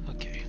Okay.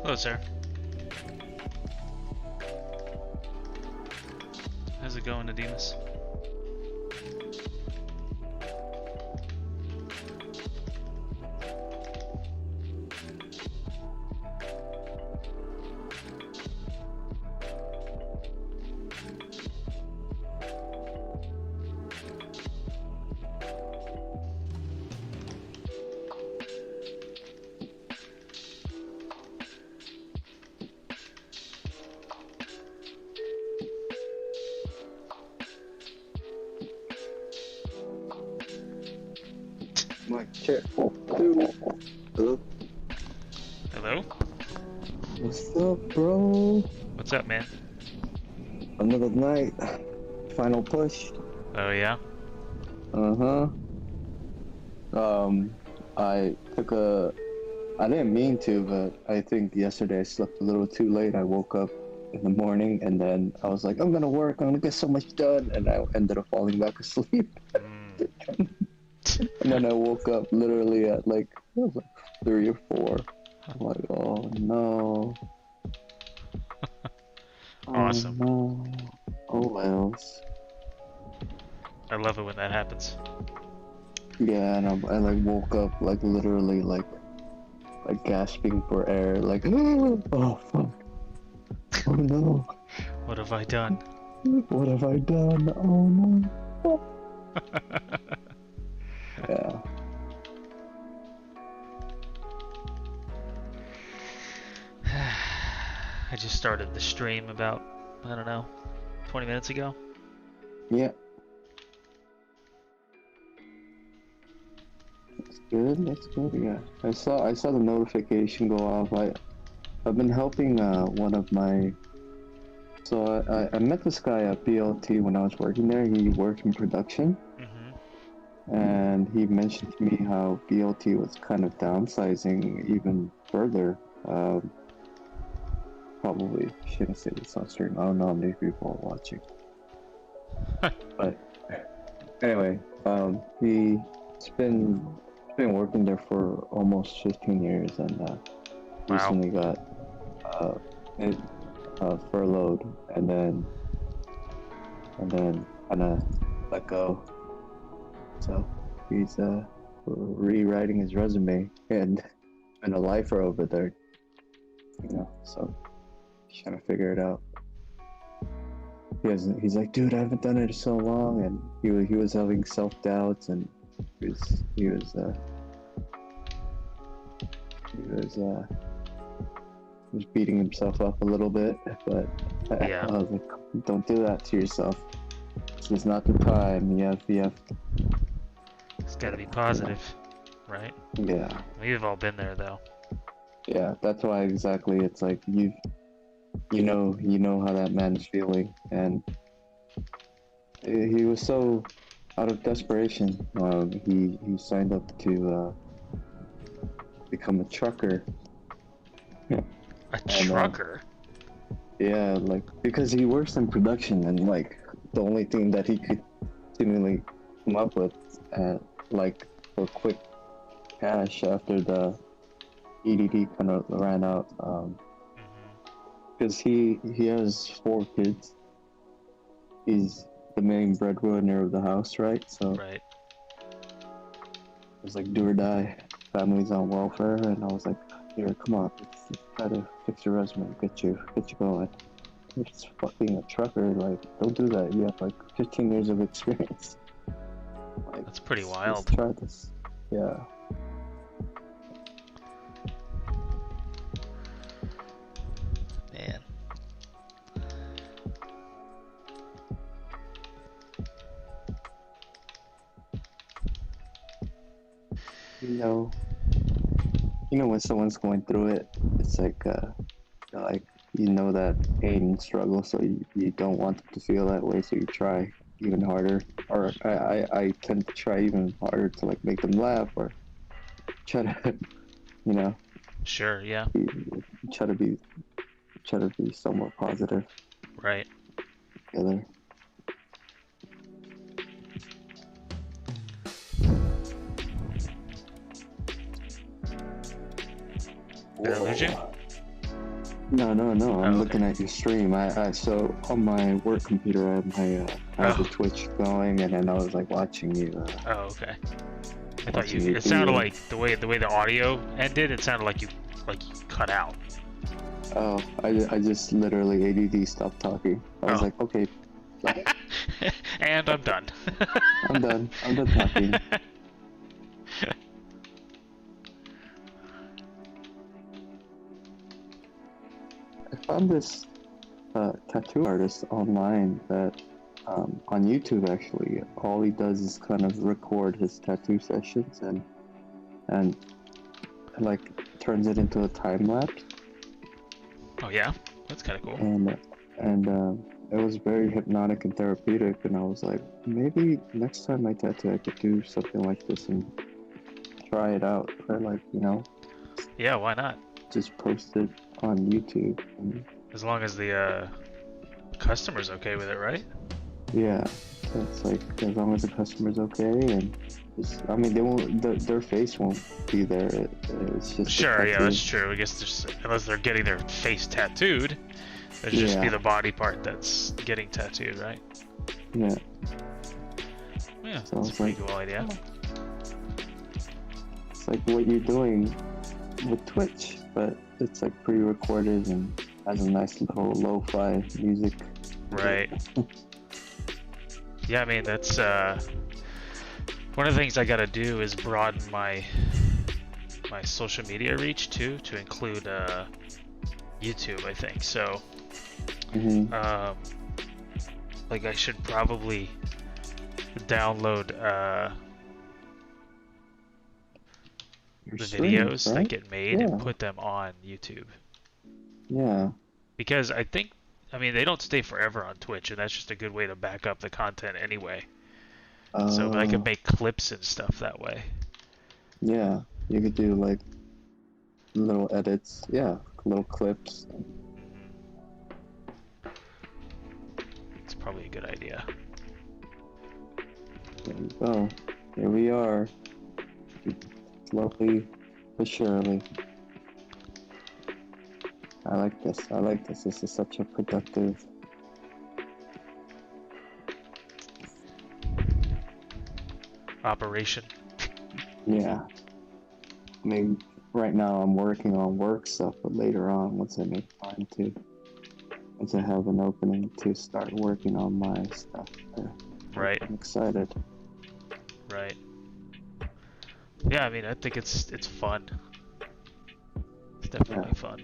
Hello, sir. How's it going, Ademus? Mic check. Hello. Hello? What's up, bro? What's up, man? Another night. Final push. Oh, yeah? Uh-huh. I took a... I didn't mean to, but I think yesterday I slept a little too late. I woke up in the morning and then I was like, I'm gonna work, I'm gonna get so much done, and I ended up falling back asleep. And then I woke up literally at like, it was like 3 or 4. I'm like, oh no. Awesome. Oh no. Oh wells. I love it when that happens. Yeah, and I like woke up like literally like gasping for air, like oh fuck, oh no, What have I done? what have I done? Oh no. Yeah. I just started the stream about, I don't know, 20 minutes ago. Yeah. That's good. That's good. Yeah. I saw the notification go off. I've been helping one of my. So I met this guy at BLT when I was working there. He worked in production. And he mentioned to me how BLT was kind of downsizing even further. Probably shouldn't say this on stream. I don't know how many people are watching. But anyway, he's been working there for almost 15 years and recently got it, furloughed and then kind of let go. So he's rewriting his resume and been a lifer over there, you know. So he's trying to figure it out. He's like, dude, I haven't done it in so long, and he was having self doubts, and he was beating himself up a little bit, but Yeah. I was like, don't do that to yourself. This is not the time. You have. It's gotta be positive, right? Yeah. We've all been there, though. Yeah, that's why exactly. It's like you know how that man is feeling, and he was so out of desperation. He signed up to become a trucker. A trucker? Yeah, like because he works in production, and like the only thing that he could seemingly come up with, like for quick cash after the EDD kind of ran out, because he has 4 kids. He's the main breadwinner of the house, right? So Right. it's like do or die. Family's on welfare, and I was like, here, come on, let's try to fix your resume, get you going. It's fucking a trucker, like, don't do that. You have like 15 years of experience. Like, That's pretty wild. Let's try this. Yeah. Man. You know when someone's going through it, it's like you know that pain and struggle, so you don't want them to feel that way, so you try even harder. Or I tend to try even harder to like make them laugh or try to, you know. Sure, yeah. Try to be somewhat positive. Right. Together. Did I lose you? No, no, no. Oh, I'm okay. looking at your stream. So on my work computer, I had the Oh, Twitch going, and then I was like watching you, oh, okay. I thought watching you. you It do sounded your. like the way the audio ended. It sounded like you cut out. Oh, I just literally ADD stopped talking. I was Oh. like, okay, And I'm done. I'm done. I'm done talking. I found this tattoo artist online that on YouTube actually. All he does is kind of record his tattoo sessions and like turns it into a time lapse. Oh yeah, that's kind of cool. And it was very hypnotic and therapeutic. And I was like, maybe next time I tattoo, I could do something like this and try it out, or like Yeah, why not? just post it on YouTube. And As long as the customer's okay with it, right? yeah, so it's like as long as the customer's okay and just, I mean, they won't, their face won't be there. It's just a Sure, yeah, tattoo. that's true. I guess unless they're getting their face tattooed, it'd just be Yeah, the body part that's getting tattooed, right? yeah. Yeah, So that's a it's pretty like, cool idea. it's like what you're doing with Twitch, but it's like pre-recorded and has a nice little lo-fi music. Right. Yeah, I mean that's one of the things I gotta do is broaden my social media reach too, to include YouTube, I think. So Mm-hmm. like I should probably download Your the stream, videos that right? get made and Yeah, put them on YouTube. yeah. Because I mean, they don't stay forever on Twitch, and that's just a good way to back up the content anyway. So I Uh, could make clips and stuff that way. yeah. You could do like little edits. Yeah, little clips. It's probably a good idea. There you go. Here we are. Slowly but surely. I like this. I like this. This is such a productive. Operation. Yeah. I mean, right now I'm working on work stuff, but later on, once I have an opening to start working on my stuff, Right. I'm excited. Right. Yeah, I mean, I think it's fun. It's definitely Yeah. fun.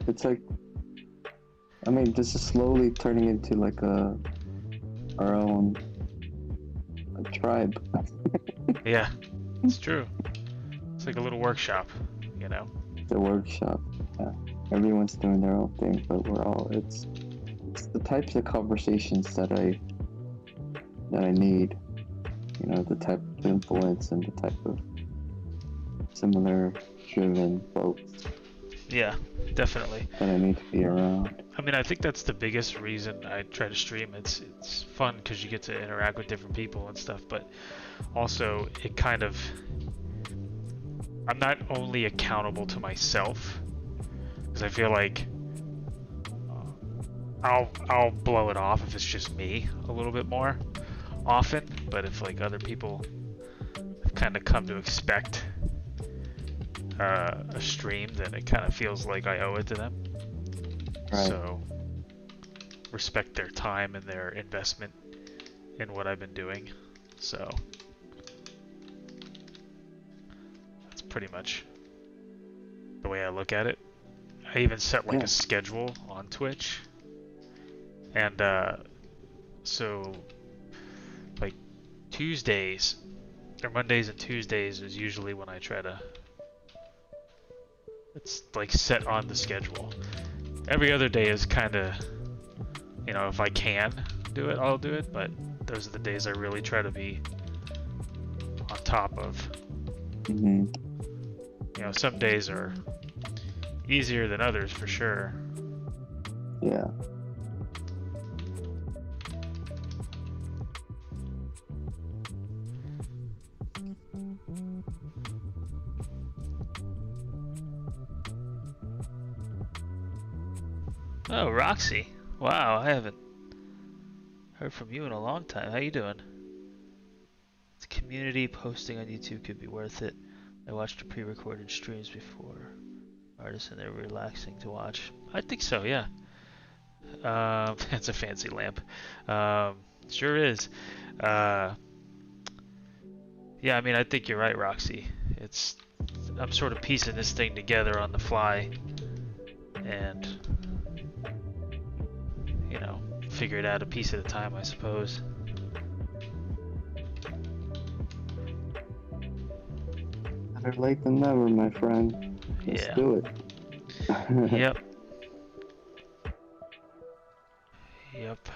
It's like, I mean, this is slowly turning into like our own tribe. Yeah, it's true. It's like a little workshop, you know? The workshop. Yeah. Everyone's doing their own thing, but it's the types of conversations that I need. You know, the type of influence and the type of similar driven folks Yeah, definitely. that I need to be around. I mean, I think that's the biggest reason I try to stream. It's fun because you get to interact with different people and stuff, but also it kind of, I'm not only accountable to myself, because I feel like I'll blow it off if it's just me a little bit more often, but if like other people have kind of come to expect a stream, then it kind of feels like I owe it to them. Right. So respect their time and their investment in what I've been doing. So that's pretty much the way I look at it. I even set like Yeah. a schedule on Twitch, and so like Tuesdays or Mondays and Tuesdays is usually when I try to, it's like set on the schedule. Every other day is kind of, you know, if I can do it, I'll do it, but those are the days I really try to be on top of. Mm-hmm. You know, some days are easier than others for sure. Yeah. Oh, Roxy. Wow, I haven't heard from you in a long time. How you doing? The community posting on YouTube could be worth it. I watched the pre-recorded streams before. Artists and they're relaxing to watch. I think so, yeah. It's a fancy lamp. Sure is. Uh, yeah, I mean, I think you're right, Roxy. It's I'm sort of piecing this thing together on the fly, and figure it out a piece at a time, I suppose. Better late than never, my friend. Let's do it. Yep. Yep.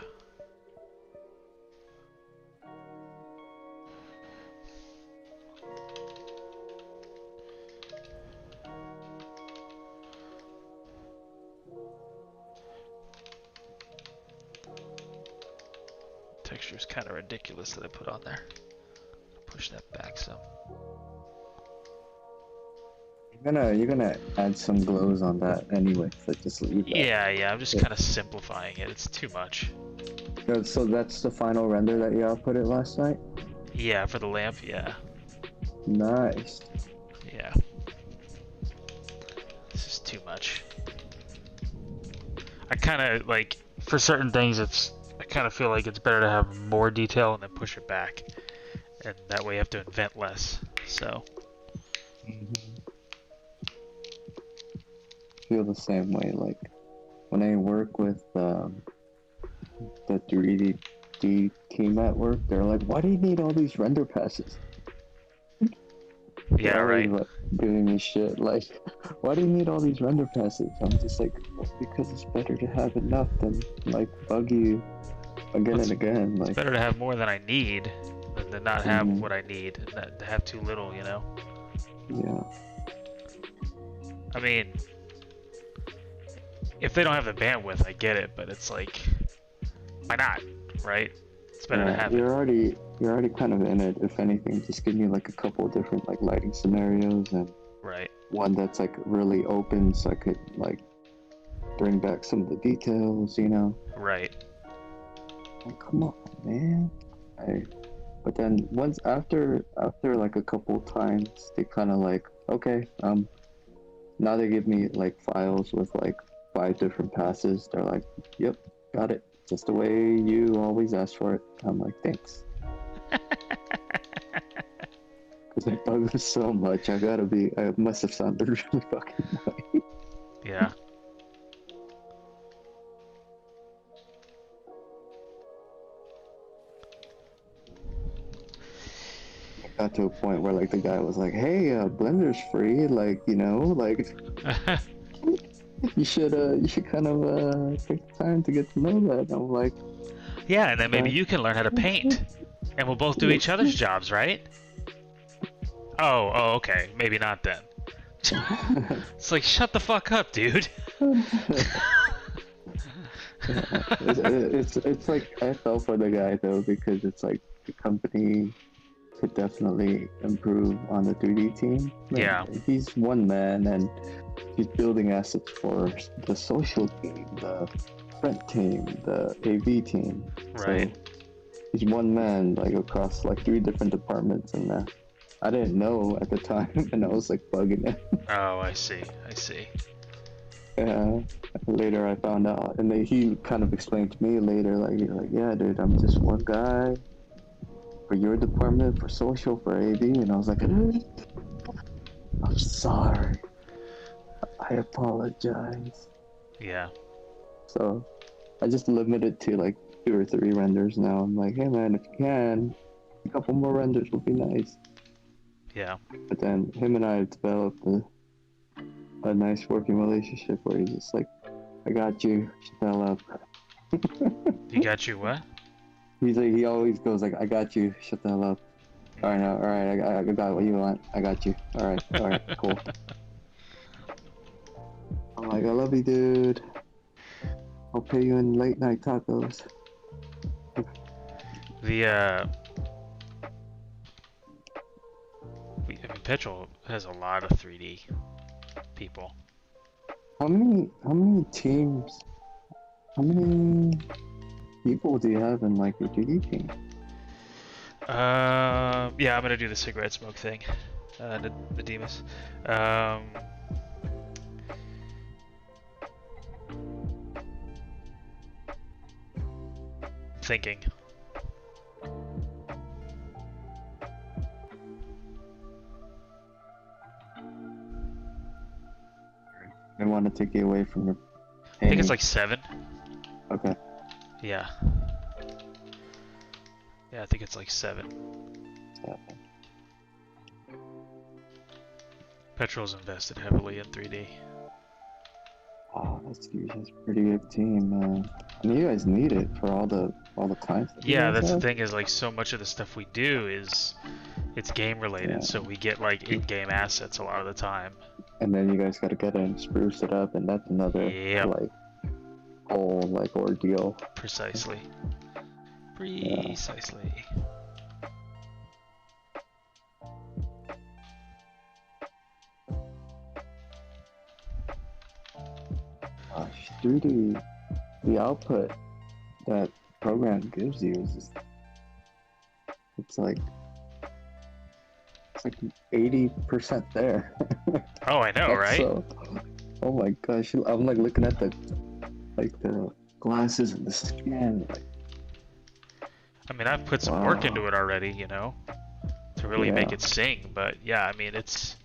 Texture is kind of ridiculous that I put on there. Push that back some. You're gonna add some glows on that anyway, so just leave that. Yeah, I'm just kind of simplifying it. It's too much. So that's the final render that you outputted last night? Yeah, for the lamp, yeah. Nice. Yeah. This is too much. I kind of, like, for certain things, I kind of feel like it's better to have more detail and then push it back. And that way you have to invent less, so. Feel the same way, like, when I work with the 3D team at work, they're like, why do you need all these render passes? Yeah, right. Like, giving me shit, like, why do you need all these render passes? I'm just like, well, because it's better to have enough than, like, bug you again and again. Like, it's better to have more than I need than to not have what I need, and not to have too little, Yeah. I mean, if they don't have the bandwidth, I get it, but it's like, why not, right? It's better to have you're already kind of in it. If anything, just give me like a couple of different like lighting scenarios and one that's like really open, so I could like bring back some of the details, Right. Like, come on, man. But then once after like a couple times, they kind of like, okay, now they give me like files with like 5 different passes. They're like, yep, got it. Just the way you always ask for it. I'm like, thanks. Because I bug them so much, I must have sounded really fucking annoying. Yeah. I got to a point where like the guy was like, hey, Blender's free, like, like you should kind of take the time to get to know that. And I'm like, yeah, and then maybe you can learn how to paint, and we'll both do each other's jobs, right? Oh, okay, maybe not then. It's like, shut the fuck up, dude. It's like I fell for the guy though, because it's like the company could definitely improve on the 3D team. Like, yeah. He's one man and he's building assets for the social team, the print team, the AV team. Right. So he's one man like across like 3 different departments, and I didn't know at the time, and I was like bugging him. Oh, I see. Later I found out, and then he kind of explained to me later, like, yeah, dude, I'm just one guy for your department, for social, for AV, and I was like, I'm sorry. I apologize. Yeah. So I just limited to like 2 or 3 renders now. I'm like, hey man, if you can, a couple more renders would be nice. Yeah. But then him and I have developed a nice working relationship where he's just like, I got you, shut the hell up. You got you what? He's like, he always goes like, I got you, shut the hell up. Alright, I got what you want. I got you. Alright, cool. I'm like, I love you, dude. I'll pay you in late night tacos. Petrol has a lot of 3D people. How many teams How many people do you have in like your GD team? Yeah, I'm gonna do the cigarette smoke thing. The Demas. Um, thinking. I want to take you away from your I think it's painting. like 7. Okay. Yeah. Yeah, I think it's like 7. Yeah. Petrol's invested heavily in 3D. Oh, that's huge. That's a pretty good team, man. And you guys need it for all the clients that you Yeah, guys that's the have. thing is like so much of the stuff we do is it's game related, Yeah. so we get like in-game assets a lot of the time. And then you guys got to get it and spruce it up, and that's another Yep, like whole like ordeal. precisely. Yeah. Precisely. Gosh, 3D, the output that program gives you is just, it's like 80% there. Oh, I know, right? So, oh my gosh, I'm like looking at the glasses and the skin. Like, I mean, I've put some work into it already, you know, to really make it sing. But yeah, I mean, it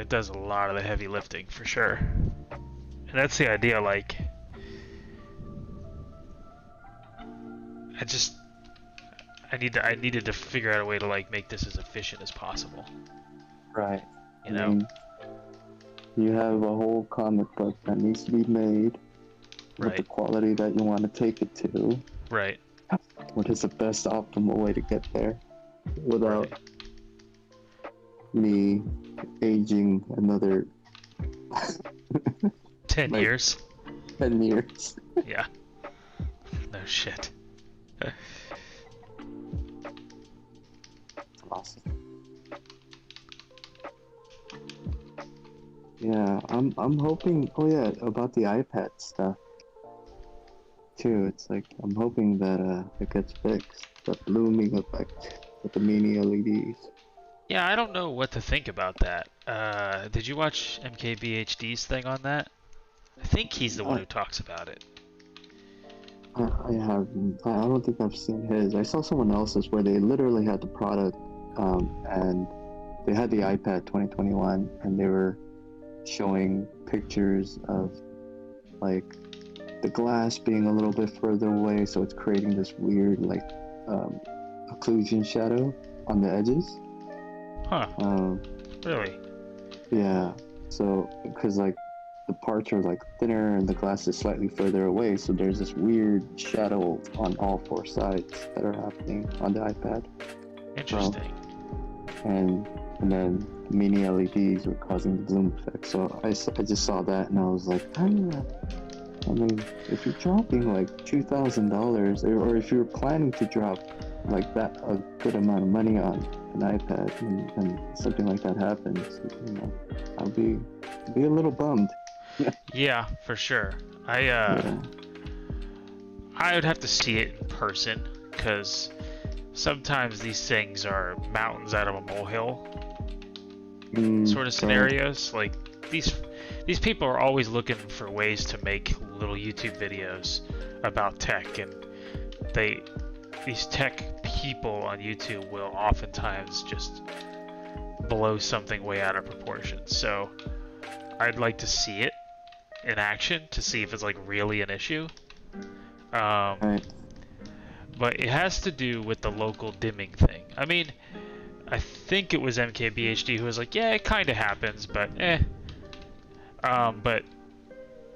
does a lot of the heavy lifting for sure. And that's the idea. Like, I needed to figure out a way to like make this as efficient as possible. right. You know. You have a whole comic book that needs to be made with the quality that you want to take it to. Right. What is the best optimal way to get there without me aging another 10 years? 10 years. Yeah. No shit. Awesome. Yeah, I'm hoping. Oh yeah, about the iPad stuff too. It's like I'm hoping that it gets fixed. The blooming effect with the mini LEDs. Yeah, I don't know what to think about that. Did you watch MKBHD's thing on that? I think he's the one who talks about it. I haven't. I don't think I've seen his. I saw someone else's where they literally had the product, and they had the iPad 2021, and they were showing pictures of like the glass being a little bit further away, so it's creating this weird like occlusion shadow on the edges. Huh. Really? Yeah. So, because like the parts are like thinner and the glass is slightly further away, so there's this weird shadow on all 4 sides that are happening on the iPad. Interesting. And then mini LEDs were causing the bloom effect. So I just saw that and I was like, I mean, if you're dropping like $2,000, or if you're planning to drop like that a good amount of money on an iPad, and something like that happens, you know, I'll be a little bummed. Yeah, for sure. I would have to see it in person, because sometimes these things are mountains out of a molehill sort of scenarios. Like these people are always looking for ways to make little YouTube videos about tech, and these tech people on YouTube will oftentimes just blow something way out of proportion. So I'd like to see it in action to see if it's like really an issue. But it has to do with the local dimming thing. I mean, I think it was MKBHD who was like, yeah, it kind of happens, but but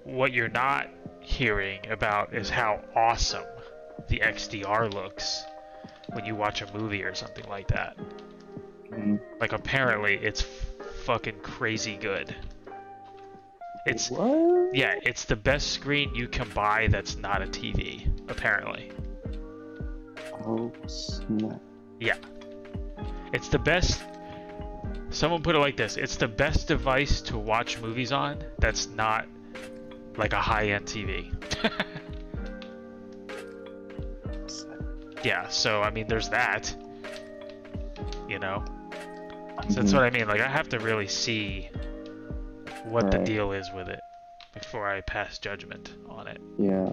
what you're not hearing about is how awesome the XDR looks when you watch a movie or something like that. Like, apparently it's fucking crazy good. It's what? Yeah, it's the best screen you can buy that's not a TV, apparently. Oh snap. Yeah. It's the best. Someone put it like this: it's the best device to watch movies on that's not like a high-end TV. Yeah, so I mean, there's that. You know, so that's what I mean. Like, I have to really see what the deal is with it before I pass judgment on it. Yeah.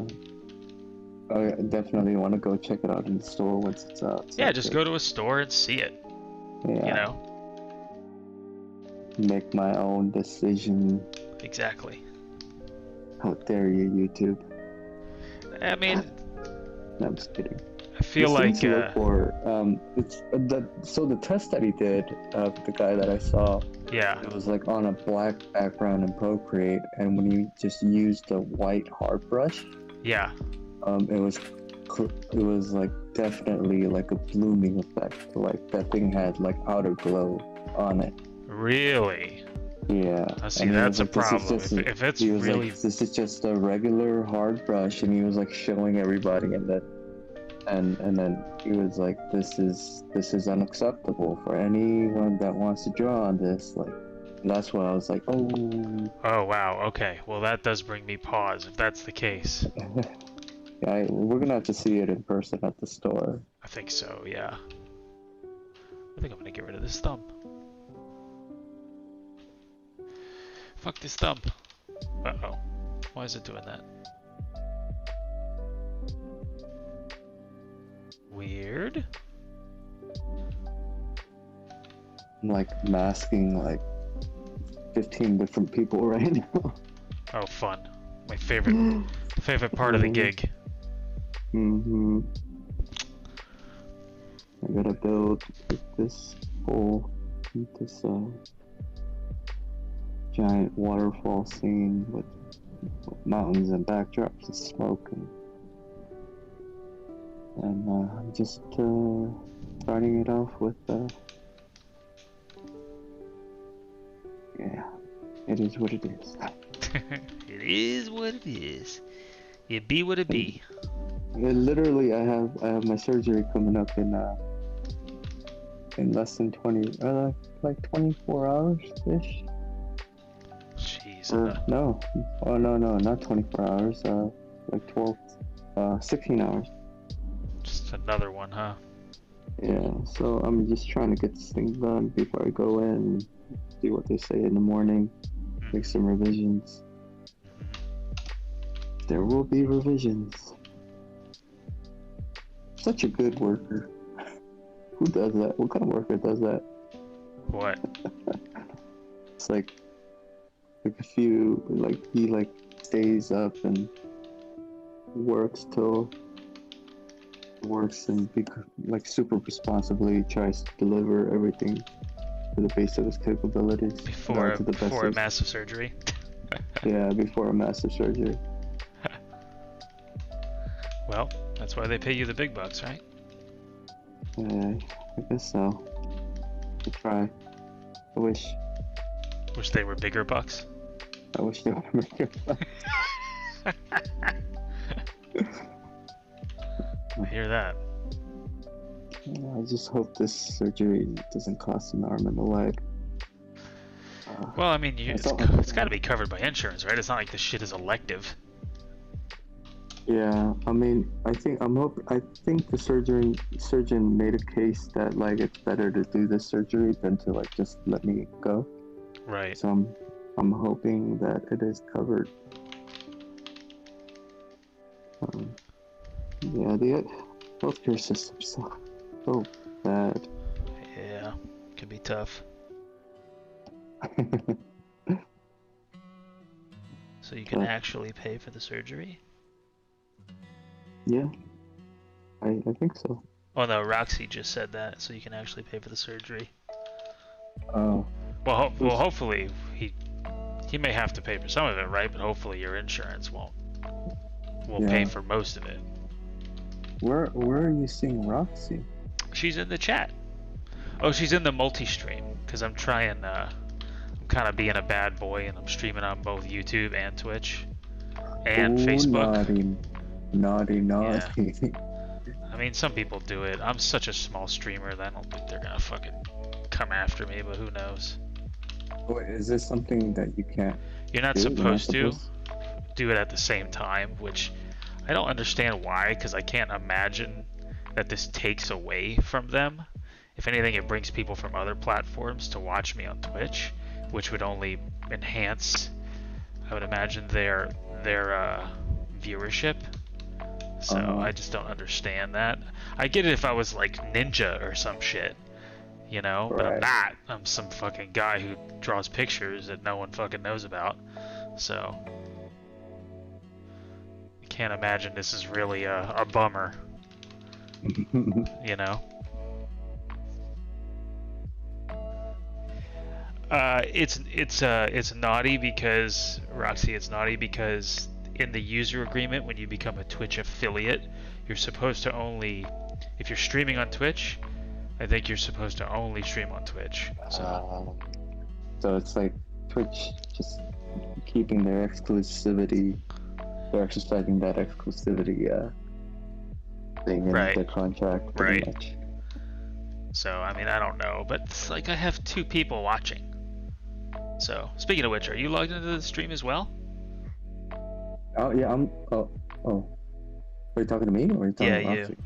I definitely want to go check it out in the store once it's out. Yeah, just go to a store and see it. Yeah. You know? Make my own decision. Exactly. How dare you, YouTube? I mean, no, I'm just kidding. I feel the like to look for, so the test that he did, the guy that I saw, yeah, it was like on a black background in Procreate, and when you just used the white hard brush, yeah, it was like definitely like a blooming effect. Like that thing had like outer glow on it. Really? Yeah. I see, that's a problem. If it's really, like, this is just a regular hard brush, and he was like showing everybody, and then he was like, this is unacceptable for anyone that wants to draw on this. Like, and that's when I was like, oh wow, okay, well that does bring me pause if that's the case. Yeah, we're gonna have to see it in person at the store. I think so, yeah. I think I'm gonna get rid of this thumb. Fuck this thumb. Uh-oh. Why is it doing that? Weird. I'm like masking like 15 different people right now. Oh, fun. My favorite part of the gig. Mm-hmm. I gotta build this whole, this giant waterfall scene with mountains and backdrops of smoke, and I'm just starting it off with yeah, it is what it is. It is what it is. It be what it be. Literally, I have my surgery coming up in less than 20, like 24 hours ish. Jeez. No, oh no, not 24 hours. Like 12, 16 hours. Just another one, huh? Yeah. So I'm just trying to get this thing done before I go in, see what they say in the morning, make some revisions. There will be revisions. Such a good worker. Who does that? What kind of worker does that? What? It's like a few, like he like stays up and works and like super responsibly tries to deliver everything to the base of his capabilities. Before a massive surgery. Yeah, before a massive surgery. Well, that's why they pay you the big bucks, right? I guess so. I try. I wish they were bigger bucks. I wish they were bigger bucks. I hear that. I just hope this surgery doesn't cost an arm and a leg. Well, I mean, it's got to be covered by insurance, right? It's not like this shit is elective. Yeah, I mean, I think the surgeon made a case that like it's better to do this surgery than to like just let me go. Right. So I'm hoping that it is covered. Yeah, the healthcare system's so bad. Yeah, can be tough. So you can actually pay for the surgery? Yeah, I think so. Oh no, Roxy just said that, so you can actually pay for the surgery. Oh. Well, hopefully he may have to pay for some of it, right? But hopefully your insurance won't pay for most of it. Where are you seeing Roxy? She's in the chat. Oh, she's in the multi-stream because I'm trying. I'm kind of being a bad boy, and I'm streaming on both YouTube and Twitch and Facebook. Naughty. Yeah. I mean, some people do it. I'm such a small streamer that I don't think they're gonna fucking come after me, but who knows? Wait, is this something that you can't? You're not supposed to. do it at the same time, which I don't understand why, because I can't imagine that this takes away from them. If anything, it brings people from other platforms to watch me on Twitch, which would only enhance, I would imagine, their viewership. So I just don't understand that. I get it if I was like Ninja or some shit, you know, but I'm not. I'm some fucking guy who draws pictures that no one fucking knows about. So I can't imagine this is really a bummer, you know. It's naughty because Roxy. It's naughty because in the user agreement, when you become a Twitch affiliate, you're supposed to only, if you're streaming on Twitch, I think you're supposed to only stream on Twitch. So it's like Twitch just keeping their exclusivity, they're exercising that exclusivity thing in their contract pretty much. So I mean, I don't know, but it's like I have 2 people watching. So speaking of which, are you logged into the stream as well? Oh yeah, I'm. Oh. Are you talking to me or are you talking to Roxy?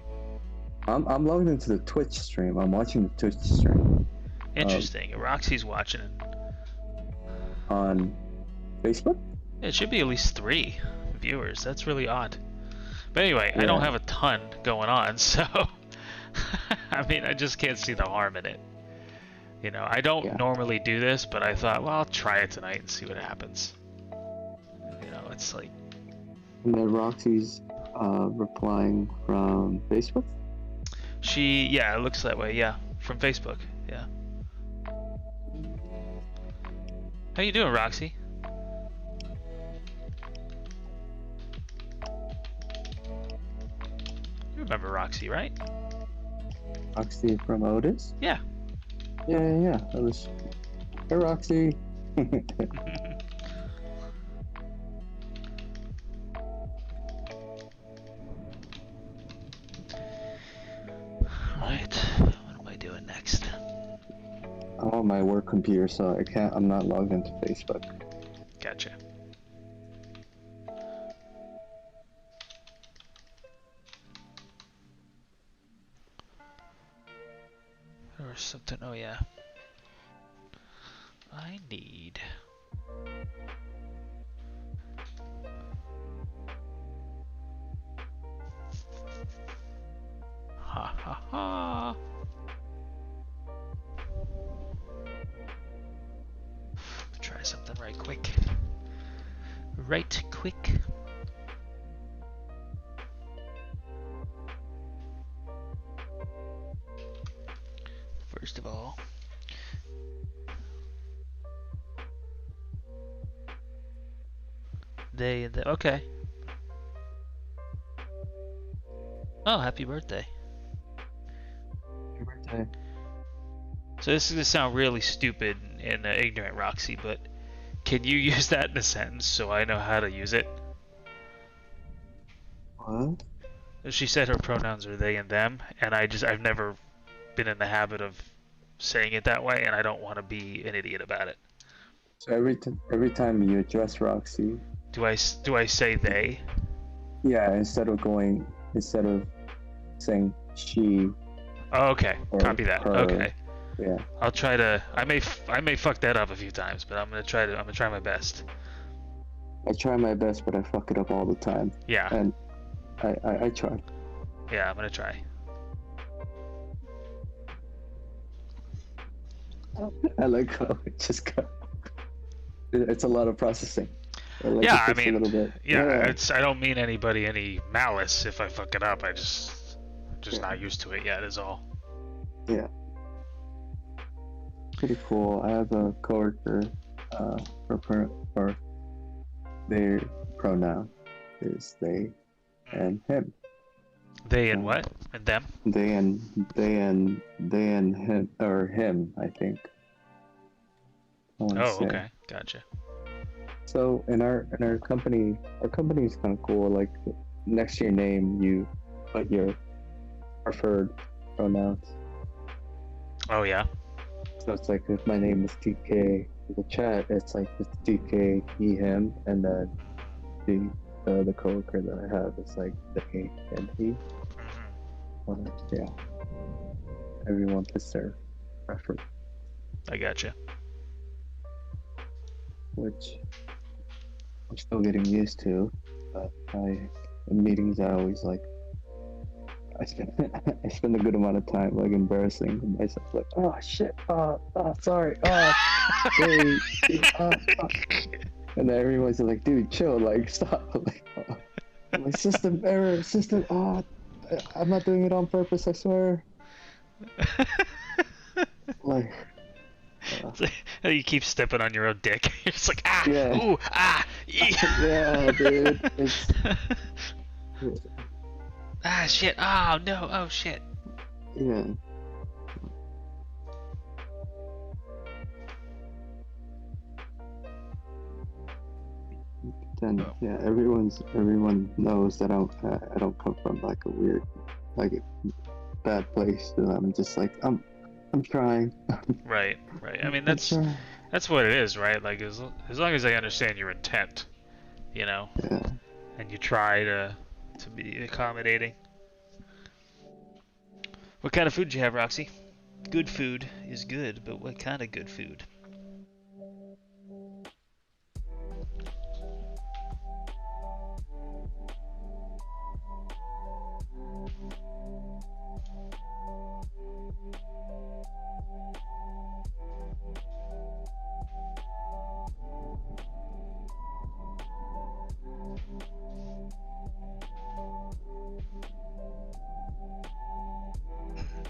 I'm logged into the Twitch stream. I'm watching the Twitch stream. Interesting. Roxy's watching it. On Facebook? It should be at least 3 viewers. That's really odd. But anyway, I don't have a ton going on, so I mean, I just can't see the harm in it. You know, I don't normally do this, but I thought, well, I'll try it tonight and see what happens. You know, it's like. And then Roxy's replying from Facebook? Yeah, it looks that way, yeah. From Facebook, yeah. How you doing, Roxy? You remember Roxy, right? Roxy from Otis? Yeah. Yeah. That was... Hey, Roxy. Right. What am I doing next? I'm on my work computer, so I'm not logged into Facebook. Gotcha. Or something. Oh yeah. I need. Ha ha ha. Try something right quick. Right quick. First of all, okay. Oh, happy birthday. Happy birthday. So this is gonna sound really stupid and ignorant, Roxy, but can you use that in a sentence so I know how to use it? What? She said her pronouns are they and them, and I've never been in the habit of saying it that way, and I don't want to be an idiot about it. So every time you address Roxy, do I say they? Yeah, instead of saying she. Oh, okay. Copy that. Her. Okay. Yeah. I'll try to. I may fuck that up a few times, but I'm gonna try my best. I try my best, but I fuck it up all the time. Yeah. And I try. Yeah, I'm gonna try. I like how it just got. It's a lot of processing. Like yeah, I mean, a little bit. Yeah, I don't mean anybody any malice if I fuck it up. I'm just not used to it yet. Is all. Yeah. Pretty cool. I have a coworker. For their pronoun is they and him. They and what? And them? They and him or him, I think. Oh, okay, gotcha. So in our company, our company is kind of cool. Like next to your name, you put your preferred pronouns. Oh yeah. So it's like if my name is TK, in the chat, it's like it's TK, he, him, and then the coworker that I have is like the A and E. Yeah, everyone puts their preference, I gotcha. which I'm still getting used to. But in meetings, I always like I spend I spend a good amount of time like embarrassing myself, like oh shit, sorry, hey, and then everyone's like, dude, chill, like stop, like, my system error, system, I'm not doing it on purpose, I swear, like, You keep stepping on your own dick. You're just like, ah, yeah, ooh, ah, yeah, dude, it's ah, shit, oh no, oh shit. yeah. Then Oh. yeah, everyone knows that I don't come from like a weird, like a bad place. So I'm just like I'm trying. Right, right. I mean, I'm trying. that's what it is, right? Like as long as they understand your intent, you know, Yeah. and you try to be accommodating. What kind of food do you have, Roxy? Good food is good, but what kind of good food?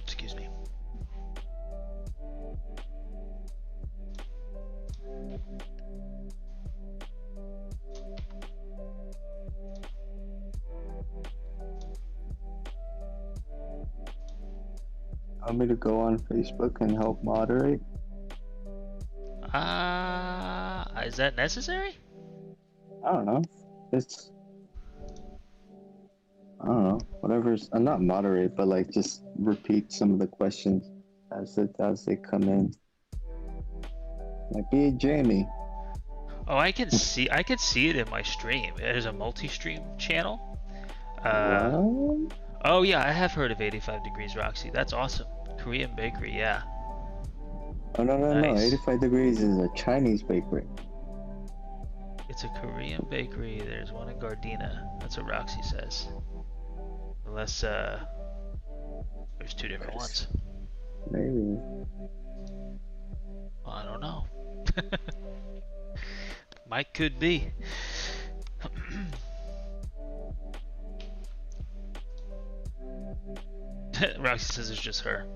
Excuse me. Want me to go on Facebook and help moderate? Is that necessary? I don't know. It's I don't know. Whatever's not moderate, but like just repeat some of the questions as they come in. Like be Jamie. Oh, I could see it in my stream. There's a multi-stream channel. What? Oh yeah, I have heard of 85 Degrees Roxy. That's awesome. Korean bakery, yeah. Oh no. Nice. 85 Degrees is a Chinese bakery. It's a Korean bakery. There's one in Gardena. That's what Roxy says. Unless there's two different ones. Maybe. I don't know. Mike could be. Roxy says it's just her.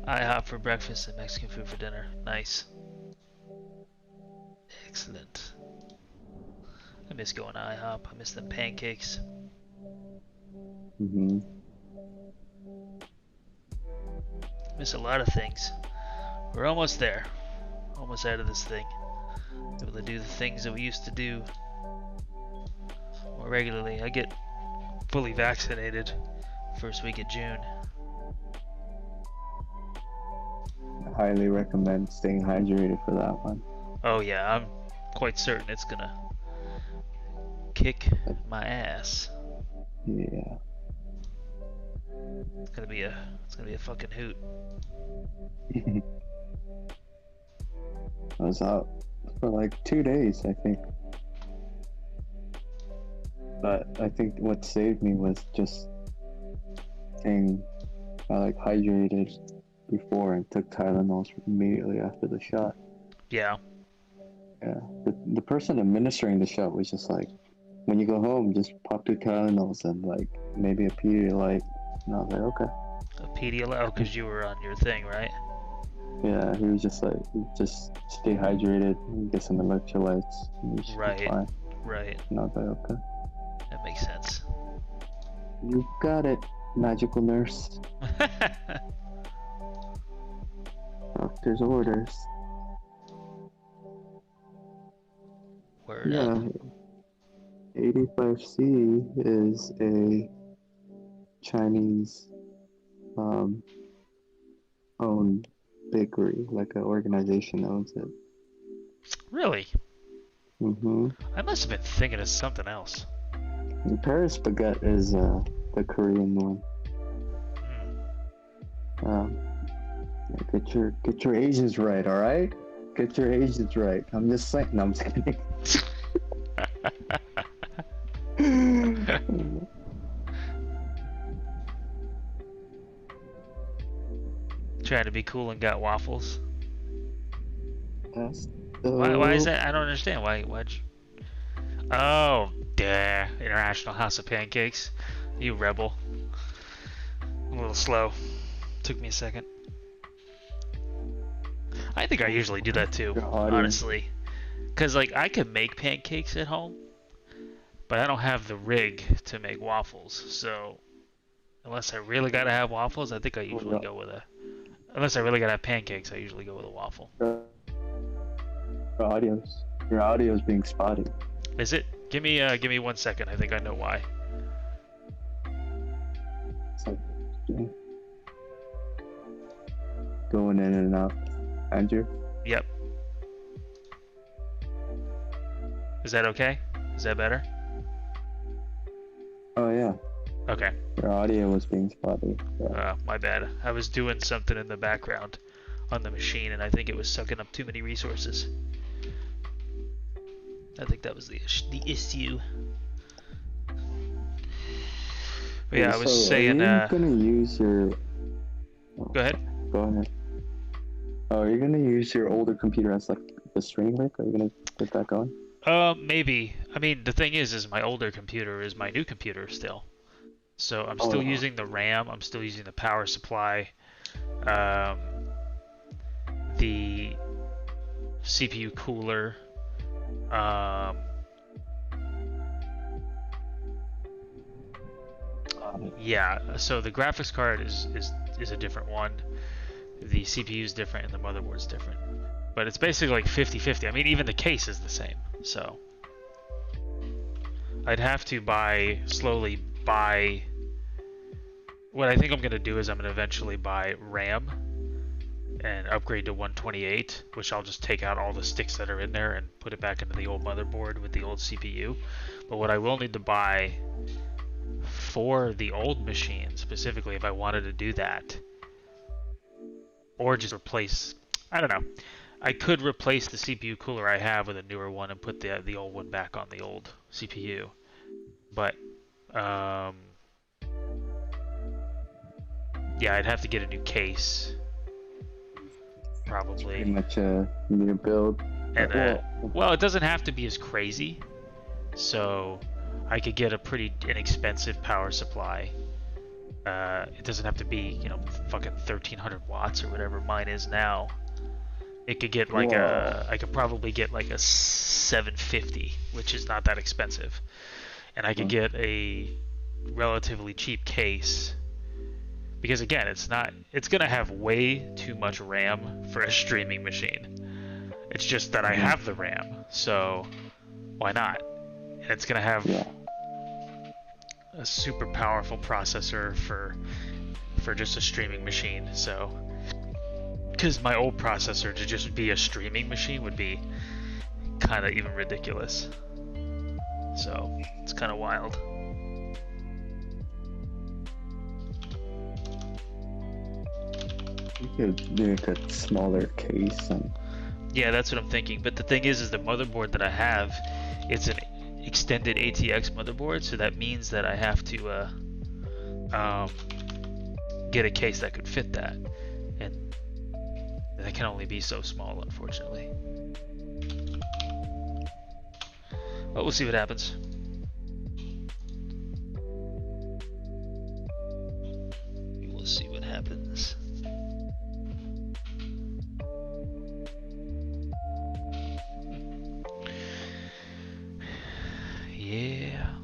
IHOP for breakfast and Mexican food for dinner. Nice. Excellent. I miss going to IHOP. I miss them pancakes. Mm-hmm. Miss a lot of things. We're almost there. Almost out of this thing. Able to do the things that we used to do more regularly. I get fully vaccinated first week of June. I highly recommend staying hydrated for that one. Oh yeah, I'm quite certain it's gonna kick my ass. Yeah. It's gonna be a fucking hoot. I was out for like 2 days, I think. But I think what saved me was just staying hydrated before and took Tylenols immediately after the shot. Yeah. Yeah. The person administering the shot was just like, when you go home, just pop 2 Tylenols and like maybe a Pedialyte. And I was like, okay. A Pedialyte, oh, because you were on your thing, right? Yeah, he was just like, just stay hydrated, get some electrolytes, and you should be fine. Right. And I was like, okay. That makes sense. You got it, magical nurse. Doctor's orders. Word Yeah. up. 85C is a Chinese owned bakery, like an organization owns it. Really? Mm-hmm. I must have been thinking of something else. And Paris baguette is the Korean one. Hmm. Yeah, get your Asians right, all right? Get your Asians right. I'm just saying. No, I'm just kidding. Trying to be cool and got waffles. That's Why is dope. that? I don't understand. Why'd you... Oh, duh. International House of Pancakes. You rebel. I'm a little slow. Took me a second. I think I usually do that too, Your audience. honestly. Because, like, I can make pancakes at home, but I don't have the rig to make waffles. So, unless I really gotta have waffles, I think I usually go with a... Unless I really gotta have pancakes, I usually go with a waffle. Your audio is being spotty. Is it? Give me 1 second. I think I know why. It's like going in and out. Andrew? Yep. Is that okay? Is that better? Oh yeah. Okay. Your audio was being spotty. Yeah. My bad. I was doing something in the background on the machine, and I think it was sucking up too many resources. I think that was the issue. But yeah, I was saying. Are you gonna use your? Go ahead. Go ahead. Oh, are you gonna use your older computer as like the stream rig? Are you gonna get that going? Maybe. I mean, the thing is my older computer is my new computer still. So I'm still using the RAM. I'm still using the power supply. The CPU cooler. Yeah, so the graphics card is a different one. The CPU is different and the motherboard's different. But it's basically like 50-50. I mean, even the case is the same. So I'd have to slowly buy. What I think I'm going to do is I'm going to eventually buy RAM and upgrade to 128, which I'll just take out all the sticks that are in there and put it back into the old motherboard with the old CPU. But what I will need to buy for the old machine, specifically if I wanted to do that, or just replace, I don't know, I could replace the CPU cooler I have with a newer one and put the old one back on the old CPU. But yeah, I'd have to get a new case, probably. Pretty much a new build. And well, it doesn't have to be as crazy, so I could get a pretty inexpensive power supply. It doesn't have to be, you know, fucking 1300 watts or whatever mine is now. It could get like I could probably get like a 750, which is not that expensive. And I could get a relatively cheap case. Because again, it's gonna have way too much RAM for a streaming machine. It's just that I have the RAM, so why not? And it's gonna have a super powerful processor for just a streaming machine. So, because my old processor to just be a streaming machine would be kind of even ridiculous. So it's kind of wild. You could make a smaller case and. Yeah, that's what I'm thinking. But the thing is the motherboard that I have, it's an extended ATX motherboard, so that means that I have to get a case that could fit that, and that can only be so small, unfortunately. But we'll see what happens. We will see what happens. Yeah.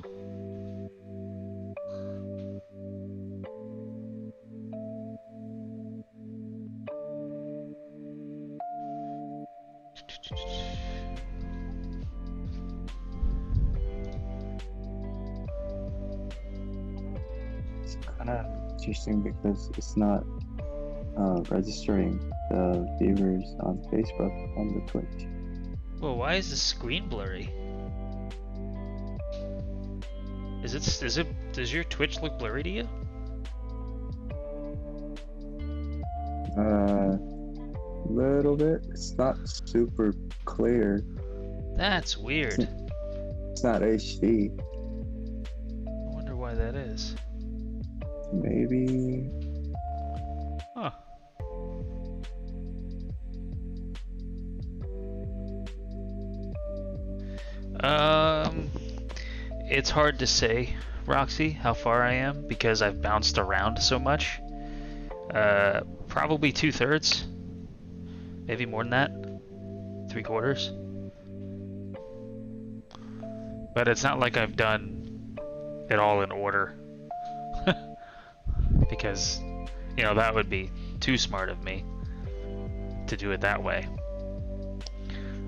It's kind of interesting because it's not registering the viewers on Facebook on the Twitch. Well, why is the screen blurry? Does your Twitch look blurry to you? Little bit. It's not super clear. That's weird. It's not HD. I wonder why that is. Maybe. Huh. It's hard to say, Roxy, how far I am because I've bounced around so much. Probably 2/3, maybe more than that, 3/4. But it's not like I've done it all in order, because, you know, that would be too smart of me to do it that way.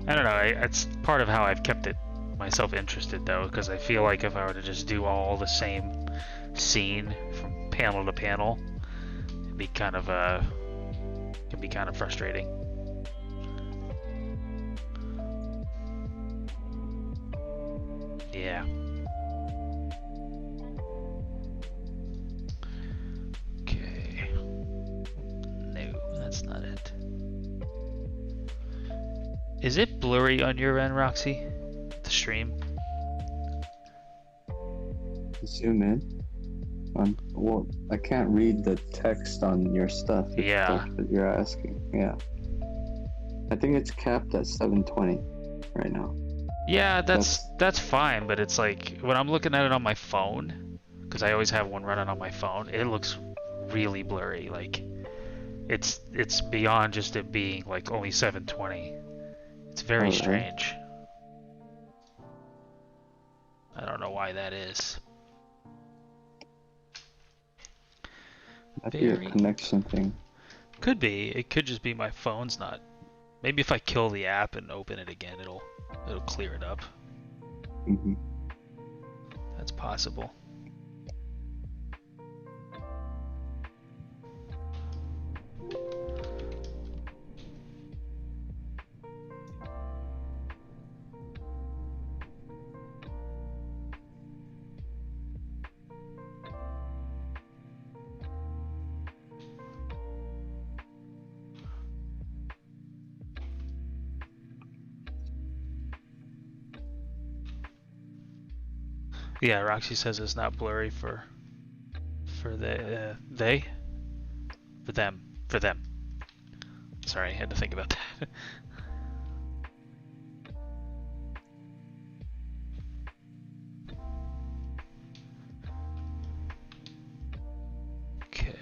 I don't know. It's part of how I've kept it myself interested, though, because I feel like if I were to just do all the same scene from panel to panel, it'd be kind of can be kind of frustrating. Yeah. Okay. No, that's not it. Is it blurry on your end, Roxy? The stream? Zoom in. Well, I can't read the text on your stuff. Yeah. That you're asking. Yeah. I think it's capped at 720 right now. Yeah, that's fine, but it's like when I'm looking at it on my phone, because I always have one running on my phone, it looks really blurry. Like it's beyond just it being like only 720. It's very strange. I don't know why that is. Might be a connection thing. Could be. It could just be my phone's not. Maybe if I kill the app and open it again, it'll clear it up. Mm-hmm. That's possible. Yeah, Roxy says it's not blurry for them. Sorry, I had to think about that. Okay.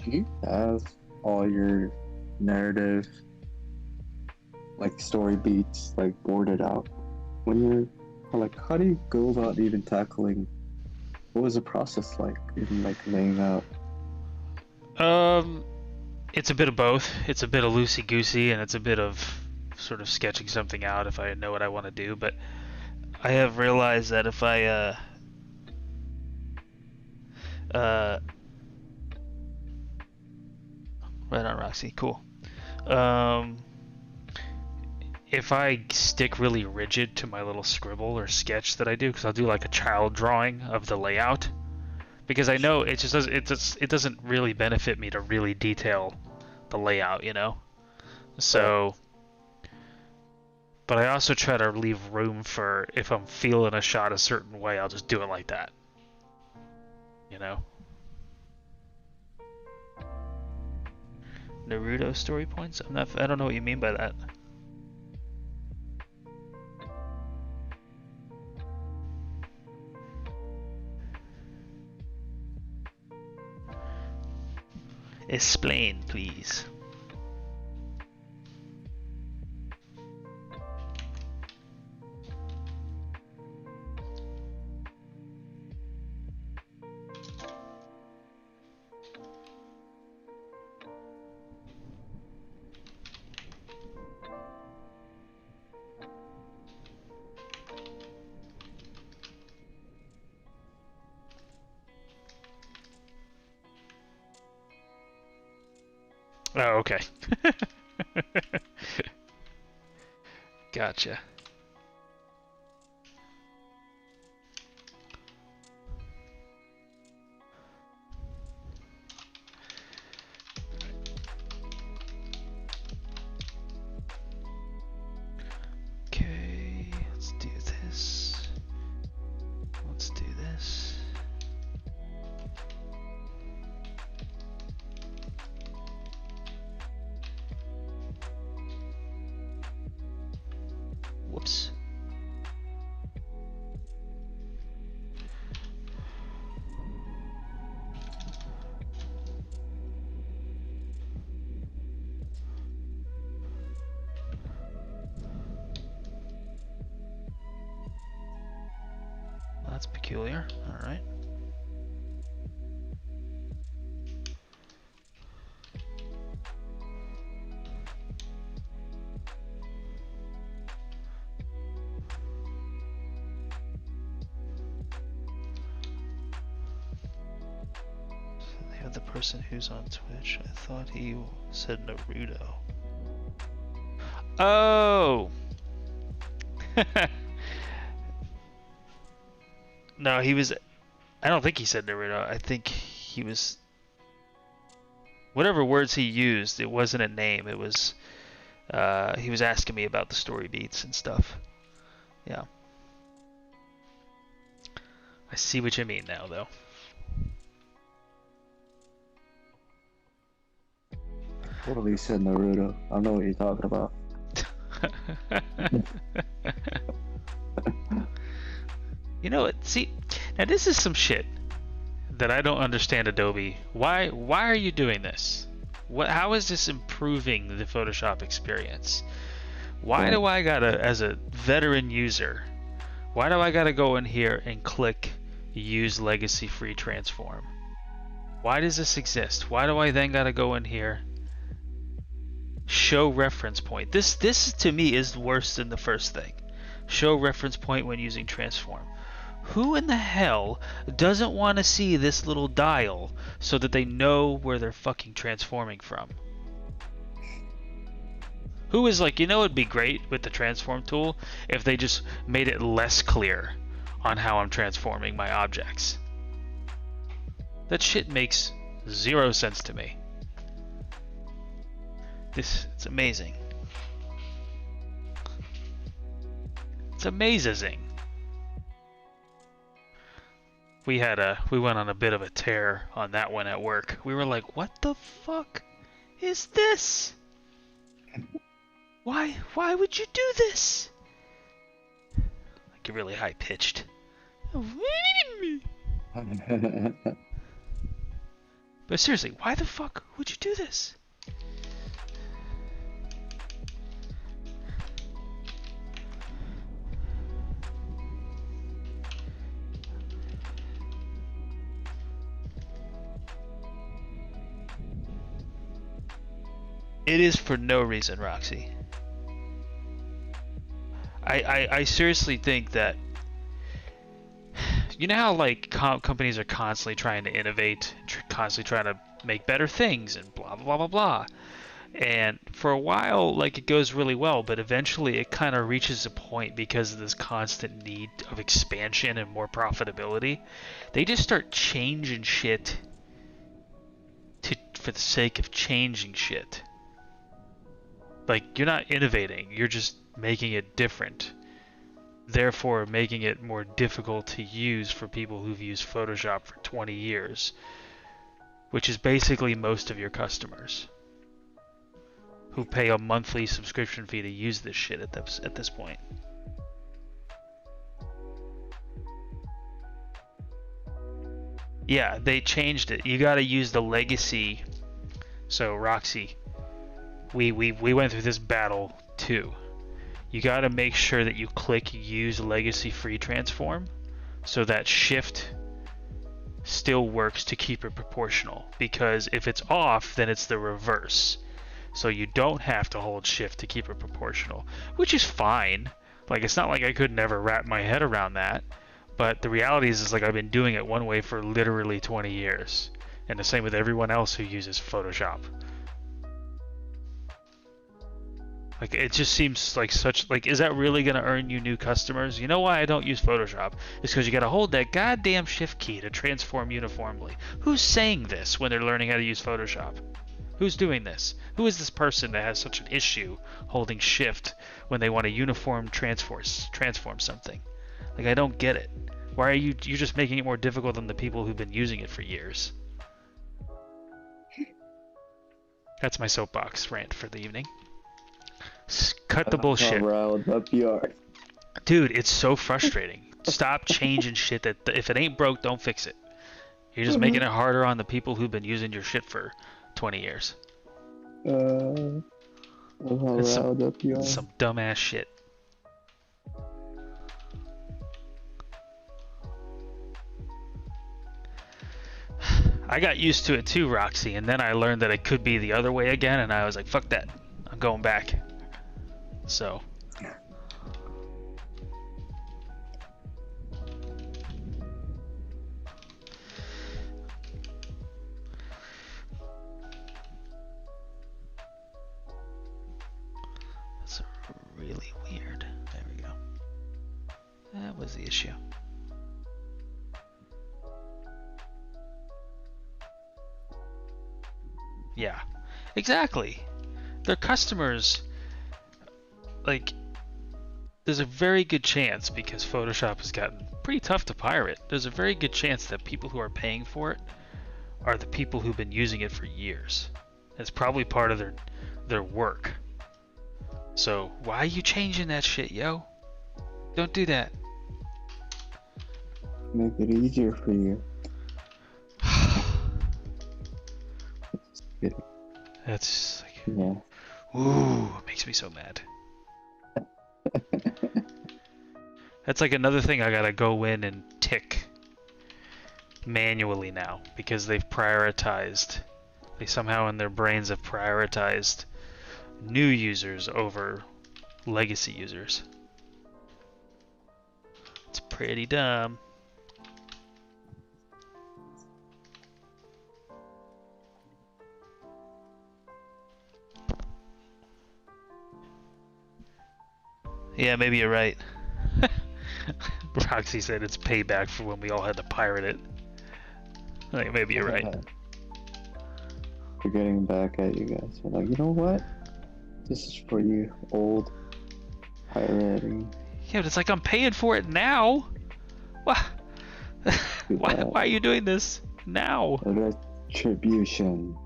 Do you have all your narrative, like story beats, like boarded out when you're like? How do you go about even tackling? What was the process like in like laying out? It's a bit of both. It's a bit of loosey-goosey, and it's a bit of sort of sketching something out if I know what I want to do. But I have realized that if I right on, Roxy. Cool. If I stick really rigid to my little scribble or sketch that I do, because I'll do like a child drawing of the layout, because I know it just doesn't really benefit me to really detail the layout, you know. So, but I also try to leave room for if I'm feeling a shot a certain way, I'll just do it like that, you know. Naruto story points? I don't know what you mean by that. Explain, please. Oh, okay. Gotcha. Okay, let's do this. Let's do this. Whoops. That's peculiar. All right. They have the person who's on Twitch. I thought he said Naruto. Oh. No, he was. I don't think he said Naruto. I think he was. Whatever words he used, it wasn't a name. It was. He was asking me about the story beats and stuff. Yeah. I see what you mean now, though. Totally said Naruto. I don't know what you're talking about. You know what? See, now this is some shit that I don't understand, Adobe. Why are you doing this? How is this improving the Photoshop experience? Why do I gotta, as a veteran user, why do I gotta go in here and click use legacy free transform? Why does this exist? Why do I then gotta go in here, show reference point? This to me is worse than the first thing. Show reference point when using transform. Who in the hell doesn't want to see this little dial so that they know where they're fucking transforming from? Who is like, you know, it'd be great with the transform tool if they just made it less clear on how I'm transforming my objects. That shit makes zero sense to me. It's amazing. It's amazing. We went on a bit of a tear on that one at work. We were like, what the fuck is this? Why would you do this? Like, you're really high pitched. But seriously, why the fuck would you do this? It is for no reason, Roxy. I seriously think that, you know how like companies are constantly trying to innovate, constantly trying to make better things and blah blah blah blah, and for a while like it goes really well, but eventually it kind of reaches a point because of this constant need of expansion and more profitability. They just start changing shit for the sake of changing shit. Like, you're not innovating, you're just making it different. Therefore, making it more difficult to use for people who've used Photoshop for 20 years. Which is basically most of your customers. Who pay a monthly subscription fee to use this shit at this point. Yeah, they changed it. You gotta use the legacy. So, Roxy, we went through this battle too. You got to make sure that you click use legacy free transform so that shift still works to keep it proportional, because if it's off then it's the reverse. So you don't have to hold shift to keep it proportional, which is fine. Like, it's not like I could never wrap my head around that, but the reality is like I've been doing it one way for literally 20 years, and the same with everyone else who uses Photoshop. Like, it just seems like such, like, is that really gonna earn you new customers? You know why I don't use Photoshop? It's because you gotta hold that goddamn shift key to transform uniformly. Who's saying this when they're learning how to use Photoshop? Who's doing this? Who is this person that has such an issue holding shift when they want to transform something? Like, I don't get it. Why are you're just making it more difficult than the people who've been using it for years? That's my soapbox rant for the evening. Cut the bullshit. Riled up you are. Dude, it's so frustrating. Stop changing shit that if it ain't broke, don't fix it. You're just making it harder on the people who've been using your shit for 20 years. How riled up you are. Some dumbass shit. I got used to it too, Roxy, and then I learned that it could be the other way again, and I was like, fuck that. I'm going back. So. That's really weird. There we go. That was the issue. Yeah, exactly. Their customers, like, there's a very good chance, because Photoshop has gotten pretty tough to pirate, there's a very good chance that people who are paying for it are the people who've been using it for years. It's probably part of their work. So why are you changing that shit, yo? Don't do that. Make it easier for you. That's like, yeah. Ooh, it makes me so mad. That's like another thing I gotta go in and tick manually now, because they've prioritized, they somehow in their brains have prioritized new users over legacy users. It's pretty dumb. Yeah, maybe you're right. Roxy said it's payback for when we all had to pirate it. Like, maybe you're right. We're getting back at you guys. We're like, you know what? This is for you, old pirating. Yeah, but it's like I'm paying for it now. What? why are you doing this now? Retribution.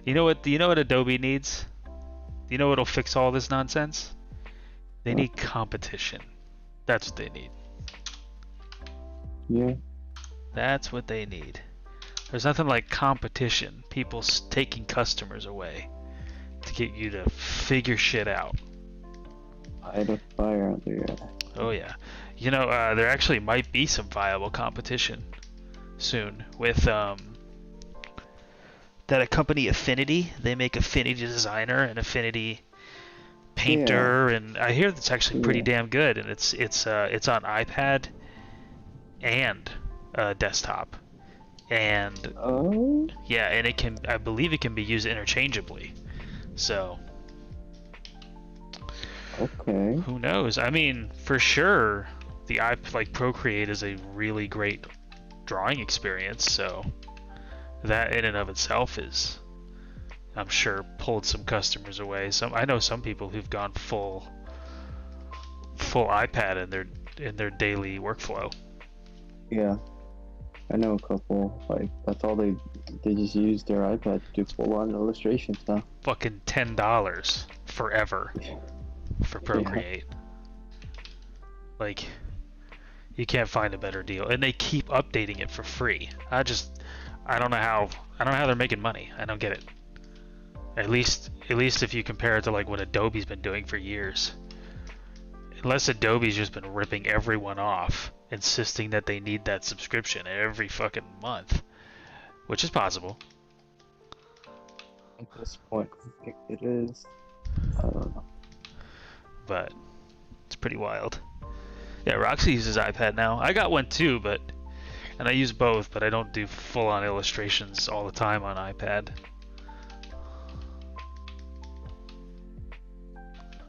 You know what Adobe needs? You know what'll fix all this nonsense? They need competition. That's what they need. Yeah. That's what they need. There's nothing like competition. People taking customers away to get you to figure shit out. Light a fire under your ass. Oh yeah. You know, there actually might be some viable competition soon with that a company Affinity. They make Affinity Designer and Affinity Painter, and I hear that's actually pretty damn good. And it's on iPad and desktop, and yeah, and it can, I believe it can be used interchangeably. So okay. Who knows? I mean, for sure, the like Procreate is a really great drawing experience. So that in and of itself is, I'm sure, pulled some customers away. I know some people who've gone full iPad in their daily workflow. Yeah, I know a couple. Like, that's all they just use their iPad to do full-on illustrations now. Fucking $10 forever for Procreate. Yeah. Like, you can't find a better deal, and they keep updating it for free. I don't know how they're making money. I don't get it. At least if you compare it to like what Adobe's been doing for years. Unless Adobe's just been ripping everyone off, insisting that they need that subscription every fucking month, which is possible. At this point, I think it is. I don't know. But it's pretty wild. Yeah, Roxy uses iPad now. I got one too, and I use both, but I don't do full-on illustrations all the time on iPad.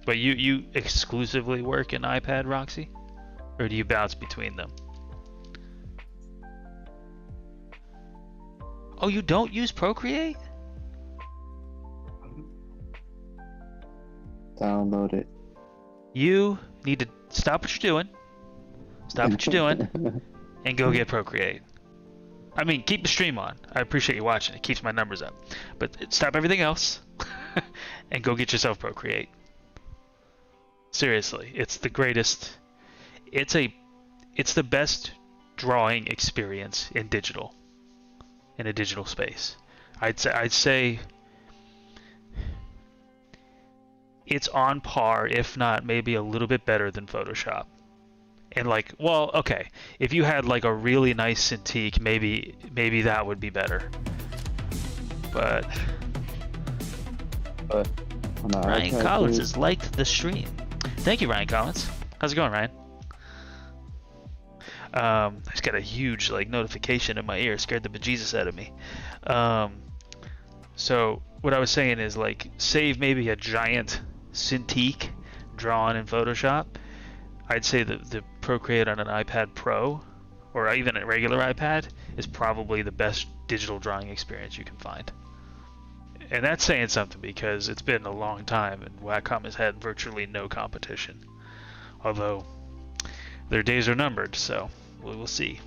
But you exclusively work in iPad, Roxy? Or do you bounce between them? Oh, you don't use Procreate? Download it. You need to stop what you're doing. Stop what you're doing and go get Procreate. I mean, keep the stream on. I appreciate you watching. It keeps my numbers up. But stop everything else and go get yourself Procreate. Seriously, it's the greatest. It's the best drawing experience in a digital space. I'd say it's on par, if not maybe a little bit better than Photoshop. And like, well, okay, if you had like a really nice Cintiq, maybe that would be better. But on the Ryan iPad, Collins dude, has liked the stream. Thank you, Ryan Collins. How's it going, Ryan? I just got a huge like notification in my ear, scared the bejesus out of me. So what I was saying is like save maybe a giant Cintiq drawn in Photoshop. I'd say the Procreate on an iPad Pro or even a regular iPad is probably the best digital drawing experience you can find. And that's saying something because it's been a long time and Wacom has had virtually no competition. Although their days are numbered, so we will see.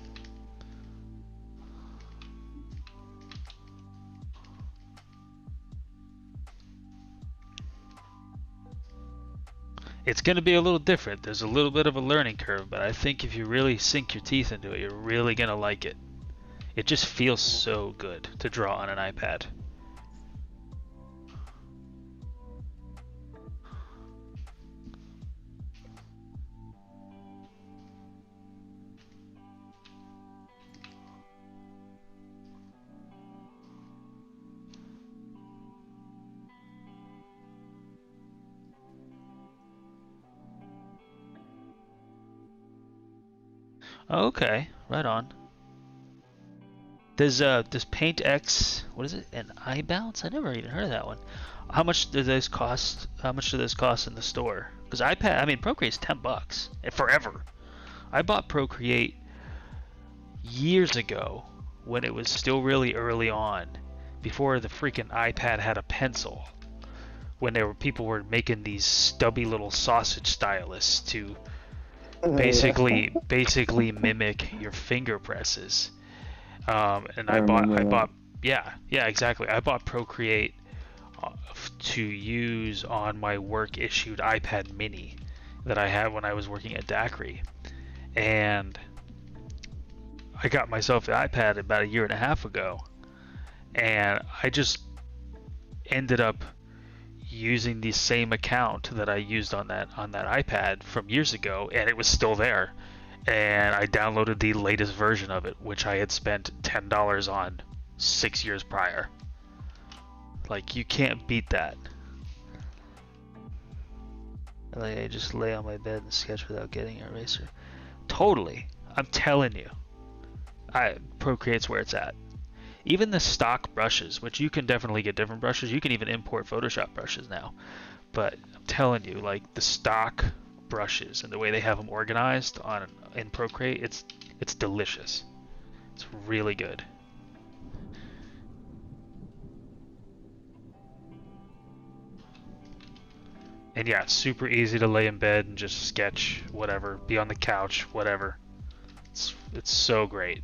It's going to be a little different. There's a little bit of a learning curve, but I think if you really sink your teeth into it, you're really going to like it. It just feels so good to draw on an iPad. Okay, right on. Does Paint X, what is it? An iBounce? I never even heard of that one. How much do those cost? How much do those cost in the store? Because iPad, I mean, Procreate's $10 forever. I bought Procreate years ago when it was still really early on, before the freaking iPad had a pencil. When people were making these stubby little sausage stylus to basically mimic your finger presses. And I bought, yeah, exactly. I bought Procreate to use on my work issued iPad mini that I had when I was working at Daiquiri. And I got myself the iPad about a year and a half ago. And I just ended up using the same account that I used on that iPad from years ago, and it was still there. And I downloaded the latest version of it, which I had spent $10 on 6 years prior. Like, you can't beat that. Like, I just lay on my bed and sketch without getting an eraser. Totally. I'm telling you. Procreate's where it's at. Even the stock brushes, which you can definitely get different brushes. You can even import Photoshop brushes now. But I'm telling you, like, the stock brushes and the way they have them organized in Procreate, it's delicious. It's really good. And yeah, it's super easy to lay in bed and just sketch, whatever, be on the couch, whatever. It's so great.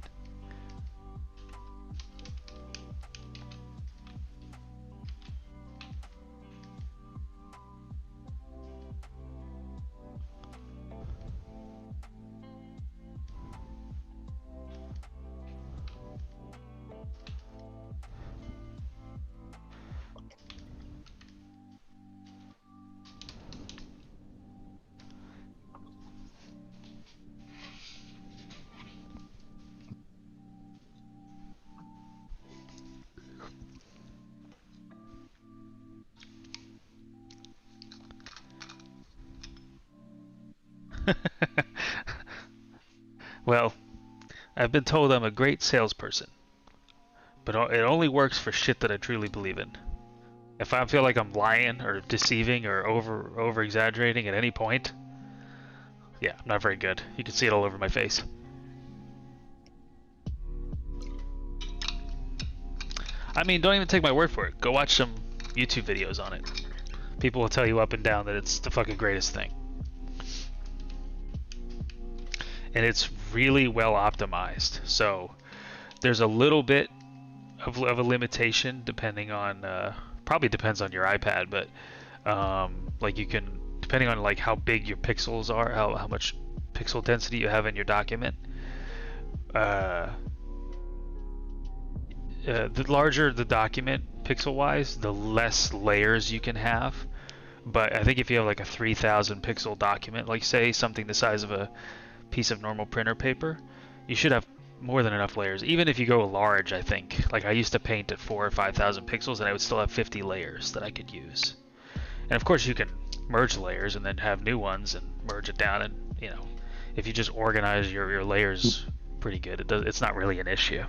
Well, I've been told I'm a great salesperson, but it only works for shit that I truly believe in. If I feel like I'm lying or deceiving or over exaggerating at any point, yeah, I'm not very good. You can see it all over my face. I mean, don't even take my word for it. Go watch some YouTube videos on it. People will tell you up and down that it's the fucking greatest thing. And it's really well optimized. So there's a little bit of a limitation depending on, probably depends on your iPad, but like you can, depending on like how big your pixels are, how much pixel density you have in your document, the larger the document pixel-wise, the less layers you can have. But I think if you have like a 3,000 pixel document, like say something the size of a piece of normal printer paper, you should have more than enough layers. Even if you go large, I think. Like I used to paint at 4,000 or 5,000 pixels, and I would still have 50 layers that I could use. And of course, you can merge layers and then have new ones and merge it down. And you know, if you just organize your layers pretty good, it's not really an issue.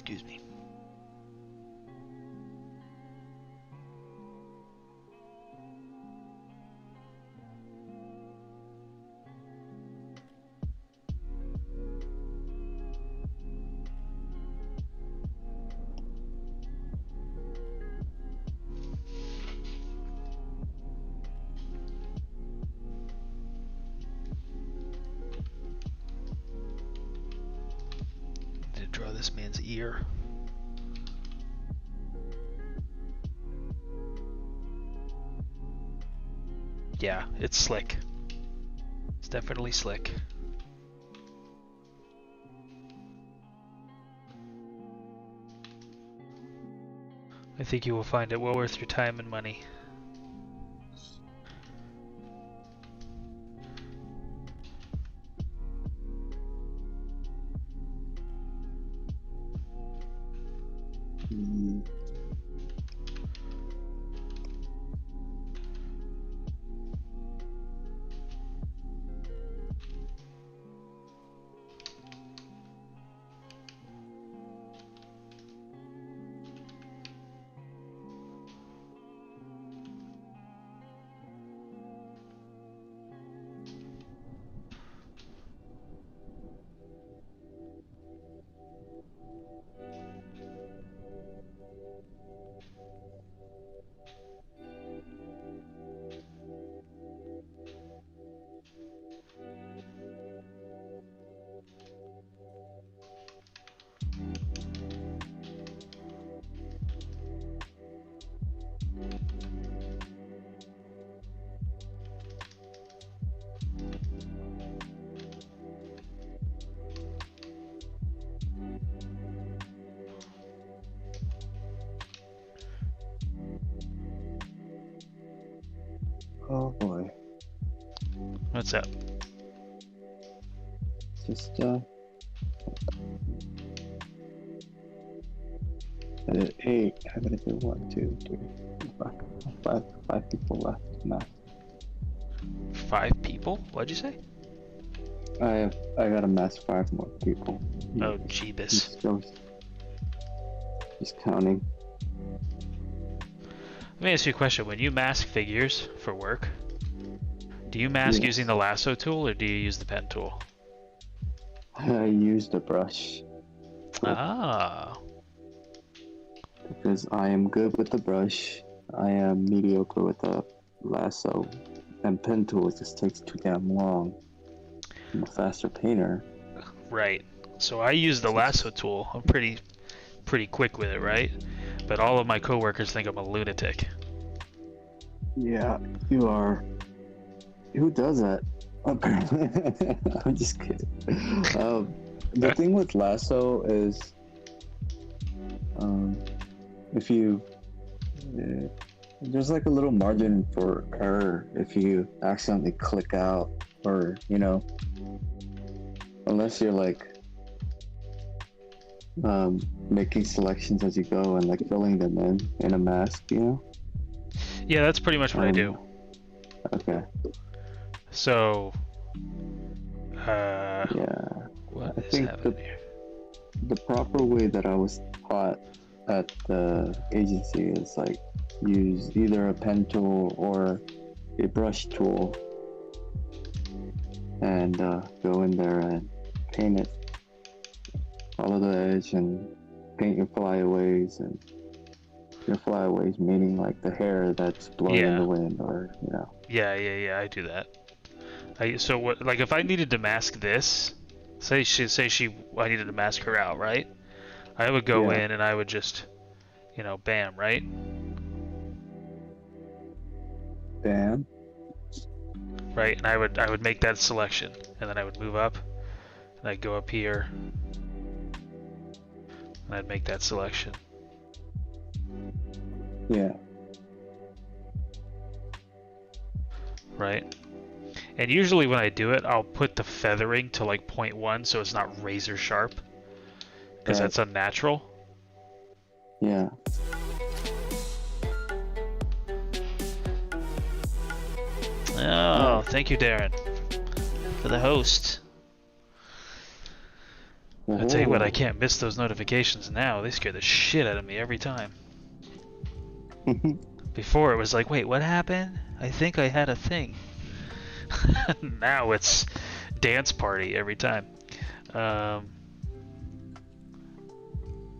Excuse me. To draw this man's ear. Yeah, it's slick. It's definitely slick. I think you will find it well worth your time and money. Oh boy. What's up? Just I did 8. I'm gonna do 1, 2, 3, 4, 5 people left. Math. 5 people? What'd you say? I gotta mask 5 more people. Oh, jeebus. Just counting. Let me ask you a question. When you mask figures for work, do you mask Yes. using the lasso tool or do you use the pen tool? I used the brush. Ah. Because I am good with the brush. I am mediocre with the lasso. And pen tool just takes too damn long. I'm a faster painter. Right. So I use the lasso tool. I'm pretty quick with it, right? but all of my coworkers think I'm a lunatic. Yeah, you are. Who does that? Apparently, I'm just kidding. The thing with lasso is, if you, there's like a little margin for error if you accidentally click out, or unless you're like making selections as you go and like filling them in a mask, Yeah, that's pretty much what I do. Okay. So, Yeah. what I is think happening here? the proper way that I was taught at the agency is like use either a pen tool or a brush tool and go in there and paint it. Follow the edge and paint your flyaways, and your flyaways meaning like the hair that's blowing in the wind, or Yeah, I do that. So what, like if I needed to mask this, I needed to mask her out, right? I would go in and I would just, bam, right? Bam. Right, and I would make that selection, and then I would move up, and I'd go up here, and I'd make that selection. Yeah. Right? And usually when I do it, I'll put the feathering to like 0.1 so it's not razor sharp, because that's unnatural. Yeah. Oh, thank you, Darren, for the host. I'll tell you what, I can't miss those notifications now. They scare the shit out of me every time. Before it was like, wait, what happened? I think I had a thing. Now it's dance party every time.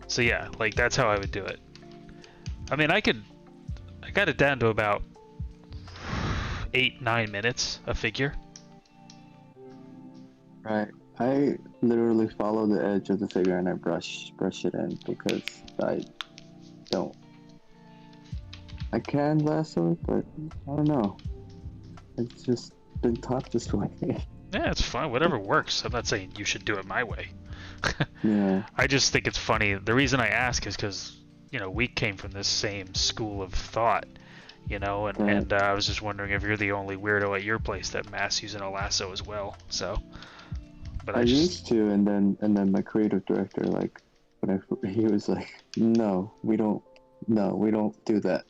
So yeah, like that's how I would do it. I mean, I got it down to about 8-9 minutes a figure. Right. I literally follow the edge of the figure and I brush it in, because I can lasso it, but I don't know. It's just been taught this way. Yeah, it's fine. Whatever works. I'm not saying you should do it my way. Yeah. I just think it's funny. The reason I ask is because, we came from this same school of thought, and I was just wondering if you're the only weirdo at your place that masks using a lasso as well. So, but I used to, and then my creative director, like, he was like, no, we don't do that.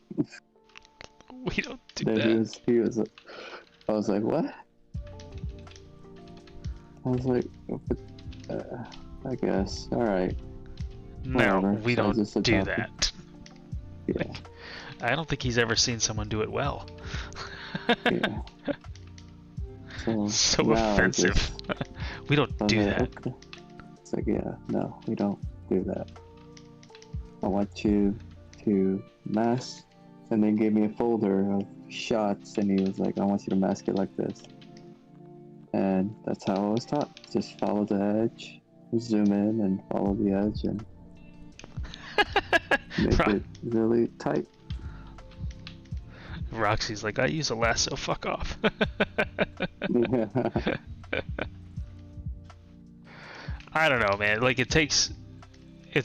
We don't do then that. He was. I was like, what? I was like, I guess. All right. No, Whatever. we don't do that. Yeah. I don't think he's ever seen someone do it well. Yeah. So offensive. We don't do that. Okay. It's like, yeah, no, we don't do that. I want you to mask, and then gave me a folder of shots, and he was like, I want you to mask it like this. And that's how I was taught. Just follow the edge, zoom in, and follow the edge, and make it really tight. Roxy's like, I use a lasso, fuck off. Yeah. I don't know, man. Like, it's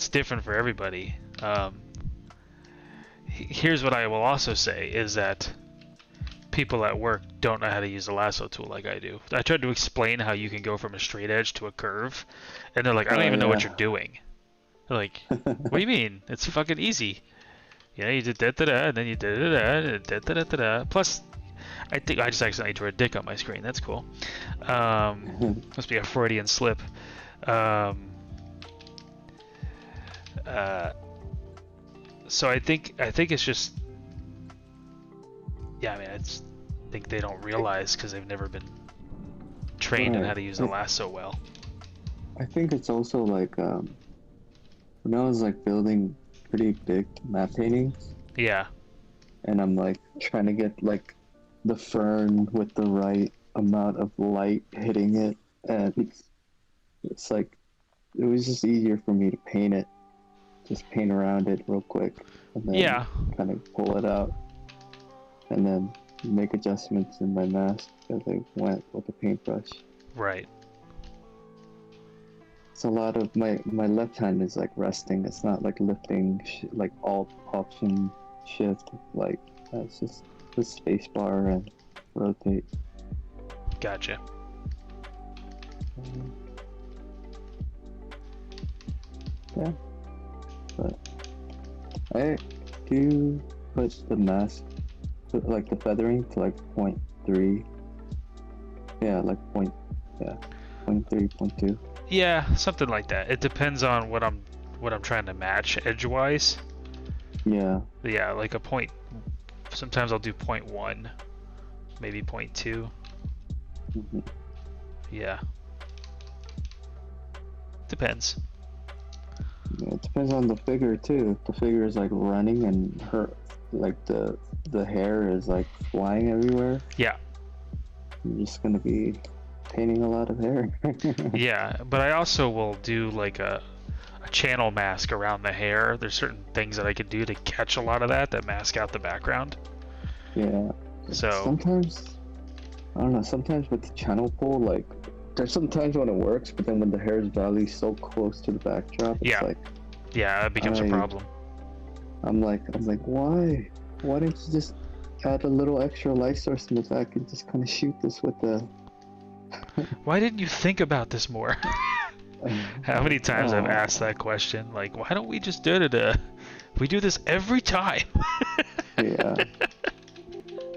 different for everybody. Here's what I will also say is that people at work don't know how to use a lasso tool like I do. I tried to explain how you can go from a straight edge to a curve, and they're like, I don't even know what you're doing. They're like, what do you mean? It's fucking easy. You did da-da-da, and then you did da-da-da-da-da. Plus, I think I just accidentally drew a dick on my screen. That's cool. Must be a Freudian slip. So I think it's just, yeah. I mean, I think they don't realize because they've never been trained in how to use a lasso well. I think it's also like when I was like building pretty big map paintings. Yeah. And I'm like trying to get like the fern with the right amount of light hitting it, and it's like it was just easier for me to paint it just paint around it real quick, and then Yeah. kind of pull it out, and then make adjustments in my mask as I went with the paintbrush. Right. It's a lot of my left hand is like resting. It's not like lifting, like Alt Option Shift. Like it's just the space bar and rotate. Gotcha. Yeah, but I do put the mask, put like the feathering to like 0.3. Yeah, like point. Yeah, 0.3, 0.2. Yeah, something like that. It depends on what I'm trying to match edgewise. Yeah. But yeah, like a point. Sometimes I'll do 0.1, maybe 0.2. Mm-hmm. Yeah. Depends. Yeah, it depends on the figure too. If the figure is like running and her, like the hair is like flying everywhere. Yeah. You're just gonna be painting a lot of hair. Yeah, but I also will do like a channel mask around the hair. There's certain things that I can do to catch a lot of that mask out the background. Yeah. So sometimes, I don't know, sometimes with the channel pull, like, there's some times when it works, but then when the hair is value so close to the backdrop, it's yeah. like... Yeah, that becomes a problem. I'm like, why? Why don't you just add a little extra light source in the back and just kind of shoot this with the... Why didn't you think about this more? How many times I've asked that question? Like, why don't we just do it? We do this every time. Yeah.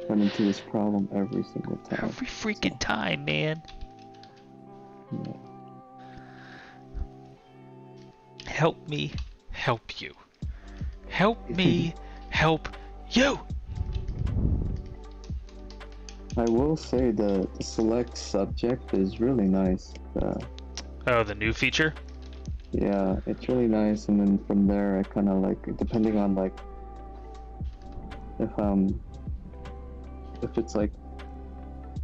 Run into this problem every single time. Every freaking time, man. Yeah. Help me, help you. Help me, help you. I will say the select subject is really nice. Oh, the new feature? Yeah, it's really nice, and then from there I kind of like, depending on like if it's like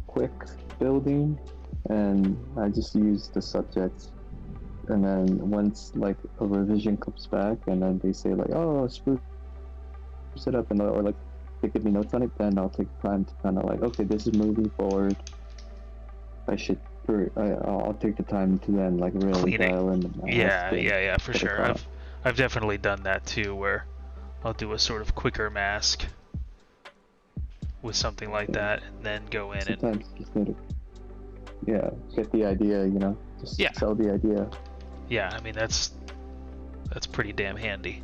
quick building, and I just use the subject, and then once like a revision comes back and then they say like, oh, spruce it up, and or like they give me notes on it, then I'll take time to kind of like, okay, this is moving forward. I'll take the time to then like really dial in the mask. Yeah, for sure. I've definitely done that too, where I'll do a sort of quicker mask with something like that, and then go in sometimes you just need to, get the idea, just sell the idea. Yeah, I mean that's pretty damn handy,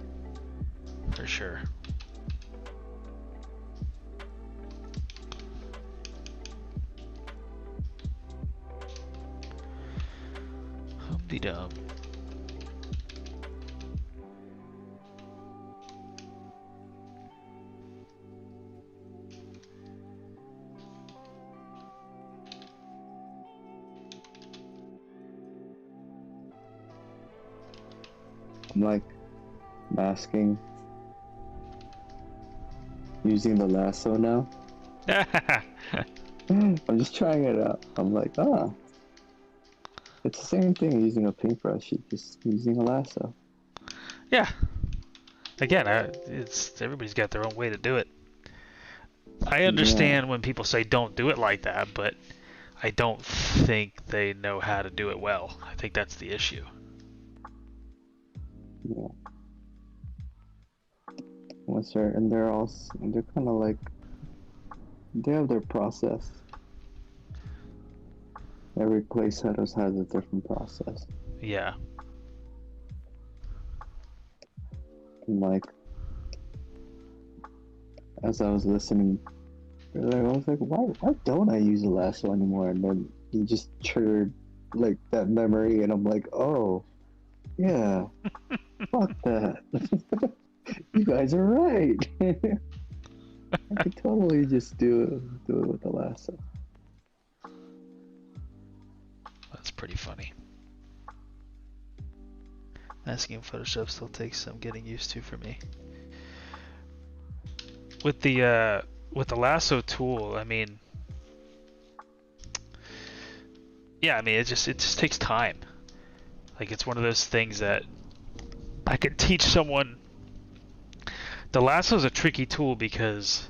for sure. Hum-de-dum. I'm like masking using the lasso now. I'm just trying it out. I'm like, it's the same thing using a paintbrush, you're just using a lasso. Yeah. Again, everybody's got their own way to do it. I understand when people say don't do it like that, but I don't think they know how to do it well. I think that's the issue. Yeah. They're kind of like, they have their process. Every playset has a different process. Yeah. And like, as I was listening, I was like, why don't I use a lasso anymore? And then you just triggered like that memory, and I'm like, oh, yeah, fuck that. You guys are right. I could totally just do it with the lasso. That's pretty funny. Masking in Photoshop still takes some getting used to for me. With the lasso tool, I mean, yeah, I mean it just takes time. Like, it's one of those things that I could teach someone. The lasso is a tricky tool because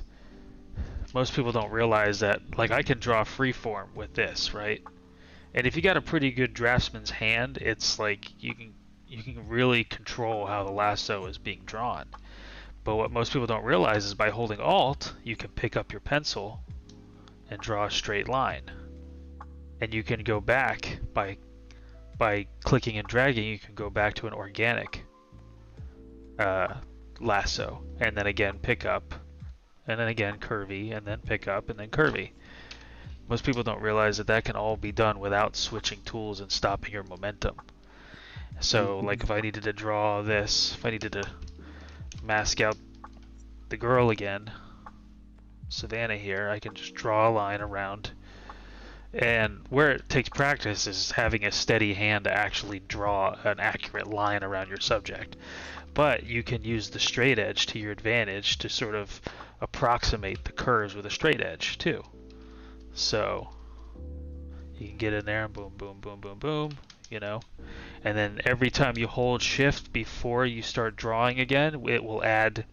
most people don't realize that, like, I can draw freeform with this, right? And if you got a pretty good draftsman's hand, it's like you can really control how the lasso is being drawn. But what most people don't realize is by holding Alt, you can pick up your pencil and draw a straight line. And you can go back by clicking and dragging, you can go back to an organic lasso, and then again pick up, and then again curvy, and then pick up, and then curvy. Most people don't realize that that can all be done without switching tools and stopping your momentum. So, like, if I needed to draw this, if I needed to mask out the girl again, Savannah here, I can just draw a line around. And where it takes practice is having a steady hand to actually draw an accurate line around your subject. But you can use the straight edge to your advantage to sort of approximate the curves with a straight edge too. So you can get in there and boom, boom, boom, boom, boom, you know. And then every time you hold shift before you start drawing again, it will add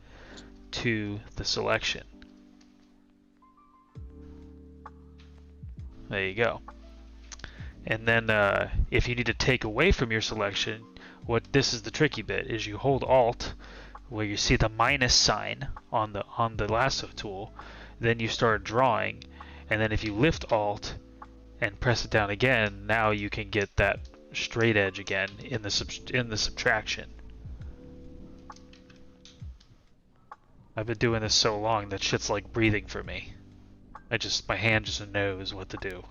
to the selection. There you go. And then if you need to take away from your selection, this is the tricky bit, is you hold Alt where you see the minus sign on the lasso tool, then you start drawing, and then if you lift Alt and press it down again, now you can get that straight edge again in the subtraction. I've been doing this so long that shit's like breathing for me. My hand just knows what to do.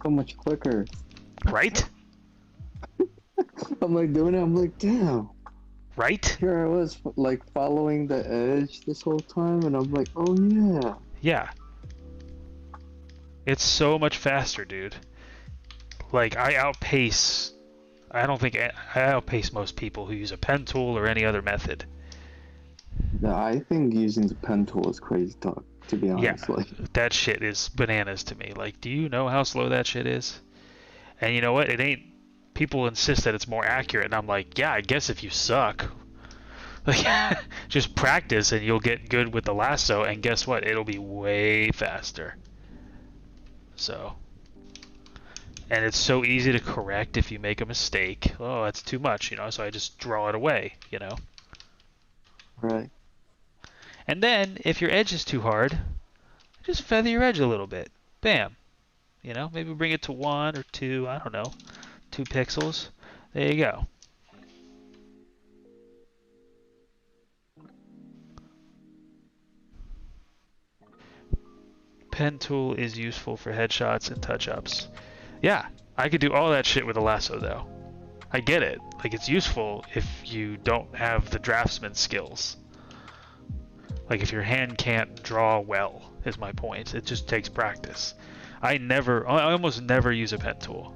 So much quicker. Right? I'm like doing it, I'm like, damn. Right? Here I was, like, following the edge this whole time, and I'm like, oh yeah. Yeah. It's so much faster, dude. Like, I outpace most people who use a pen tool or any other method. No, I think using the pen tool is crazy talk, to be honest. Yeah, Like, that shit is bananas to me. Like, do you know how slow that shit is? And you know what? It ain't. People insist that it's more accurate, and I'm like, yeah, I guess if you suck, like, just practice and you'll get good with the lasso, and guess what? It'll be way faster. So, and it's so easy to correct if you make a mistake. Oh, that's too much, you know, so I just draw it away, you know. right. And then, if your edge is too hard, just feather your edge a little bit. Bam. You know, maybe bring it to 1 or 2, I don't know, 2 pixels. There you go. Pen tool is useful for headshots and touch-ups. Yeah, I could do all that shit with a lasso, though. I get it. Like, it's useful if you don't have the draftsman skills. Like, if your hand can't draw well, is my point. It just takes practice. I almost never use a pen tool.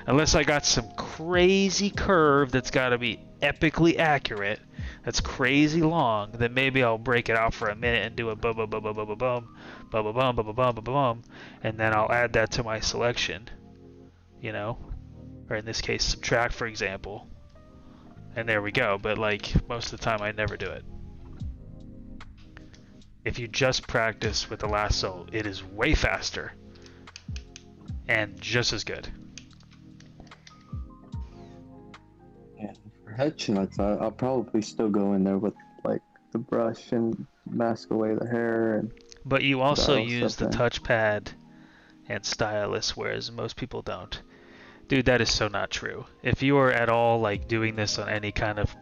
Unless I got some crazy curve that's got to be epically accurate, that's crazy long, then maybe I'll break it out for a minute and do a bum bum bum bum bum bum bum bum bum bum bum bum bum bum, and then I'll add that to my selection, you know, or in this case subtract, for example, and there we go. But like most of the time I never do it. If you just practice with the lasso, it is way faster and just as good. Yeah, for headshots, I'll probably still go in there with, like, the brush and mask away the hair. And but you also use the then. touchpad and stylus, whereas most people don't. Dude, that is so not true. If you are at all like doing this on any kind of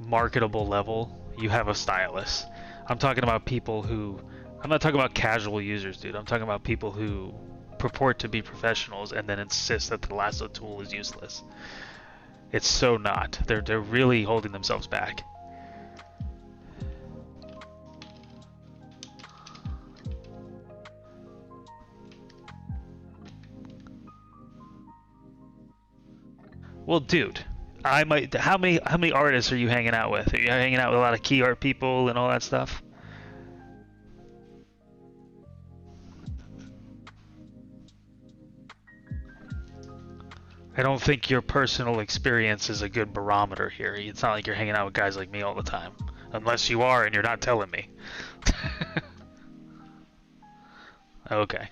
marketable level, you have a stylus. I'm talking about people who, I'm not talking about casual users, dude. I'm talking about people who purport to be professionals and then insist that the lasso tool is useless. It's so not. They're really holding themselves back. Well, dude, how many artists are you hanging out with? Are you hanging out with a lot of key art people and all that stuff? I don't think your personal experience is a good barometer here. It's not like you're hanging out with guys like me all the time. Unless you are and you're not telling me. Okay.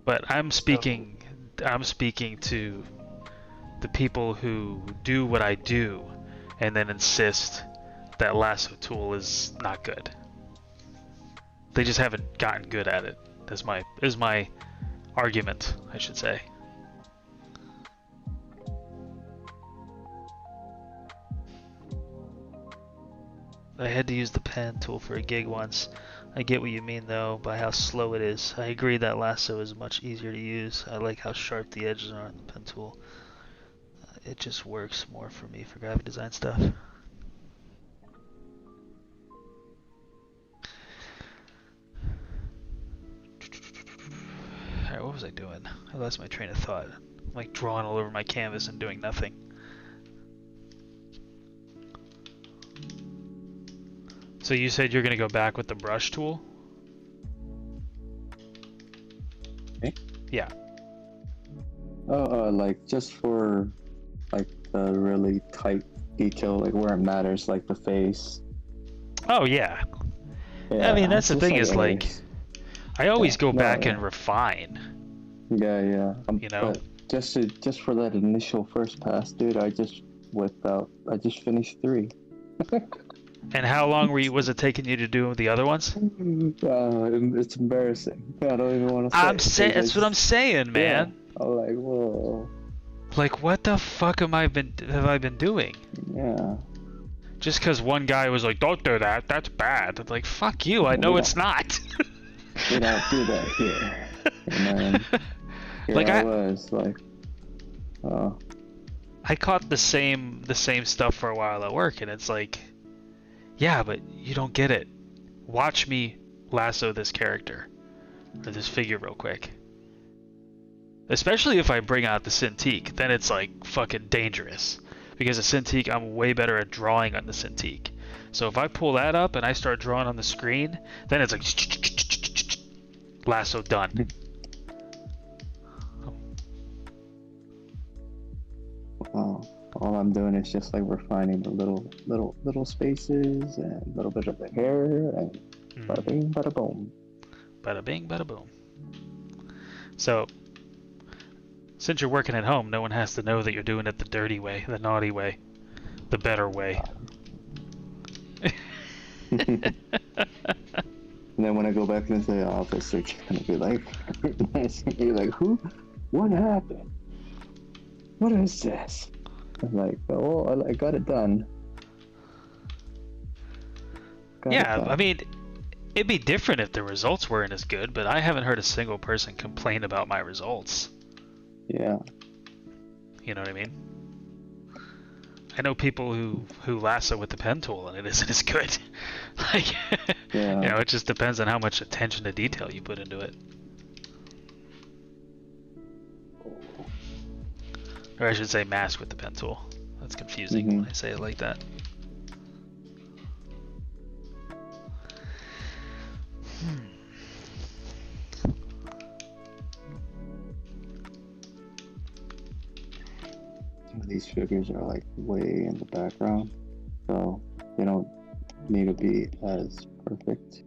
But I'm speaking to the people who do what I do and then insist that lasso tool is not good. They just haven't gotten good at it. Is my argument, I should say. I had to use the pen tool for a gig once. I get what you mean though by how slow it is. I agree that lasso is much easier to use. I like how sharp the edges are on the pen tool. It just works more for me for graphic design stuff. Alright, what was I doing? I lost my train of thought. I'm like drawing all over my canvas and doing nothing. So you said you're gonna go back with the brush tool? Okay. Yeah. Oh, like just for like the really tight detail, like where it matters, like the face. Oh yeah. Yeah, I mean that's the just thing is like always. I always go back yeah. and refine. Yeah. You know? But just for that initial first pass, dude, I just finished 3. And how long was it taking you to do the other ones? It's embarrassing. I don't even want to say. That's what I'm saying, man. Yeah, I'm like, whoa. Like, what the fuck have I been doing? Yeah. Just because one guy was like, "Don't do that. That's bad." I'm like, "Fuck you. I know it's not." We don't do that here. And then here like I was like, oh. I caught the same stuff for a while at work, and it's like, yeah, but you don't get it. Watch me lasso this character or this figure real quick. Especially if I bring out the Cintiq, then it's like fucking dangerous. Because the Cintiq, I'm way better at drawing on the Cintiq. So if I pull that up and I start drawing on the screen, then it's like lasso done. All I'm doing is just like refining the little spaces and a little bit of the hair and bada bing, bada boom. Bada bing, bada boom. So, since you're working at home, no one has to know that you're doing it the dirty way, the naughty way, the better way. And then when I go back into the office, they're just gonna be like, you're like, who? What happened? What is this? I'm like, oh, I got it done. I mean, it'd be different if the results weren't as good, but I haven't heard a single person complain about my results. Yeah. You know what I mean? I know people who lasso with the pen tool and it isn't as good. Like, yeah. You know, it just depends on how much attention to detail you put into it. Or I should say mask with the pen tool. That's confusing when I say it like that. Some of these figures are like way in the background, so they don't need to be as perfect.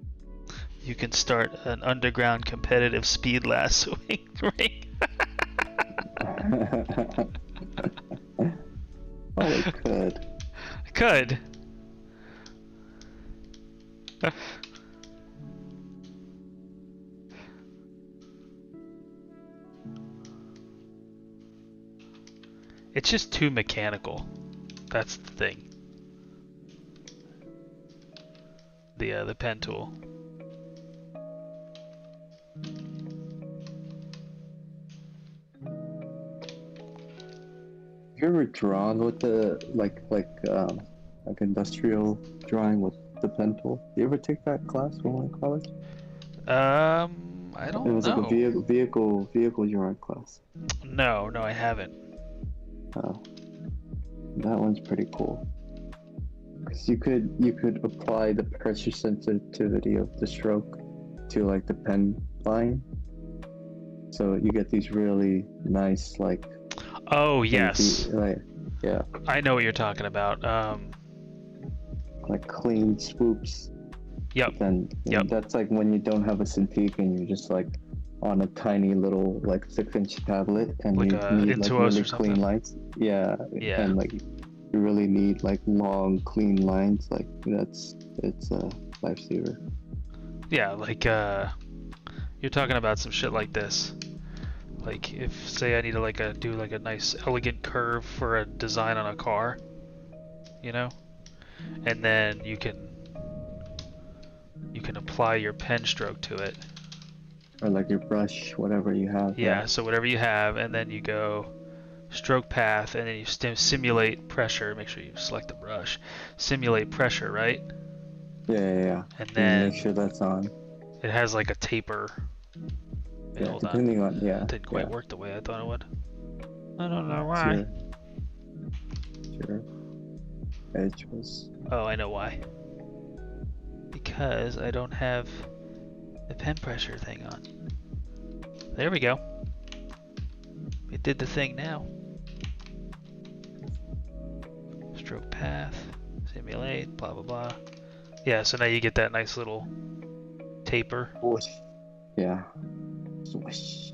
You can start an underground competitive speed lassoing ring. Oh, it could. Could. It's just too mechanical. That's the thing. The pen tool. Have you ever drawn with the like industrial drawing with the pen tool? You ever take that class when we were in college? I don't know. It was like a vehicle drawing class. No, I haven't. Oh, that one's pretty cool. Because you could apply the pressure sensitivity of the stroke to like the pen line, so you get these really nice like Oh yes, wavy, like yeah, I know what you're talking about. like clean swoops. Yep, Then yep. that's like when you don't have a Cintiq and you're just like on a tiny little like 6-inch tablet and Like you need like Intuos really or clean something. lines. Yeah, Yeah, and like you really need like long clean lines. Like it's a lifesaver. yeah. Like you're talking about some shit like this. Like if say I need to like do like a nice elegant curve for a design on a car, you know, and then you can apply your pen stroke to it. Or like your brush, whatever you have. Yeah. Yeah, so whatever you have, and then you go stroke path, and then you simulate pressure. Make sure you select the brush. Simulate pressure, right? Yeah. And And make then sure that's on. it has like a taper. Wait, Yeah, hold on. depending on It yeah, didn't quite yeah. work the way I thought it would. I don't know It's why. your edge was. Oh, I know why. Because I don't have the pen pressure thing on. There we go. It did the thing now. Stroke path, simulate, blah blah blah. Yeah, so now you get that nice little taper. Whoosh. Yeah. Swish.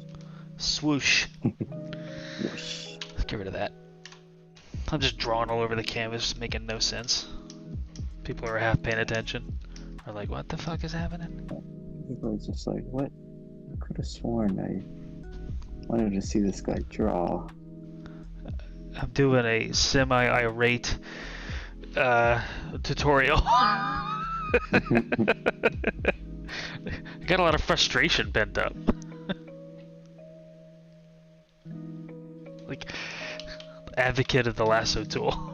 Swoosh. Whoosh. Let's get rid of that. I'm just drawing all over the canvas, making no sense. People who are half paying attention are like, what the fuck is happening? People are just like, what? I could have sworn I wanted to see this guy draw. I'm doing a semi-irate tutorial. I got a lot of frustration pent up. Like, advocate of the lasso tool.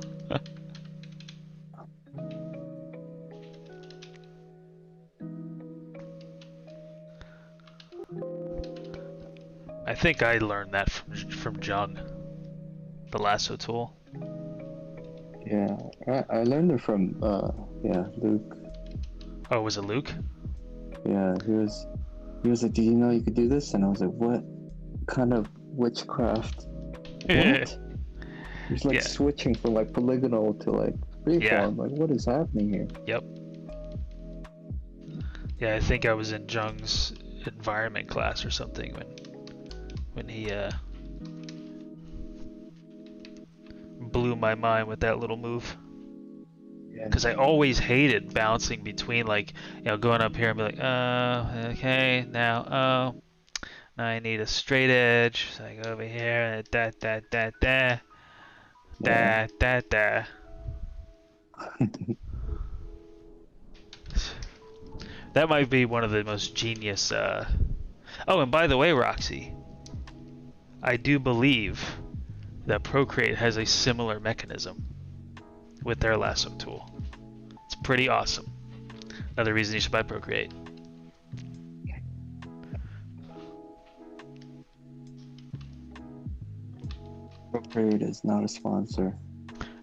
I think I learned that from Jung, the lasso tool. Yeah, I learned it from yeah, Luke. Oh, was it Luke? Yeah, he was like, "Do you know you could do this?" And I was like, "What kind of witchcraft? What?" He's like Yeah. switching from like polygonal to like freeform. Yeah. Like, what is happening here? Yep. Yeah, I think I was in Jung's environment class or something when he blew my mind with that little move. Yeah. Because I always hated bouncing between, like, going up here and be like, okay, now, now I need a straight edge. So I go over here and Yeah. da. That might be one of the most genius. Oh, and by the way, Roxy, I do believe that Procreate has a similar mechanism with their lasso tool. It's pretty awesome. Another reason you should buy Procreate. Procreate is not a sponsor.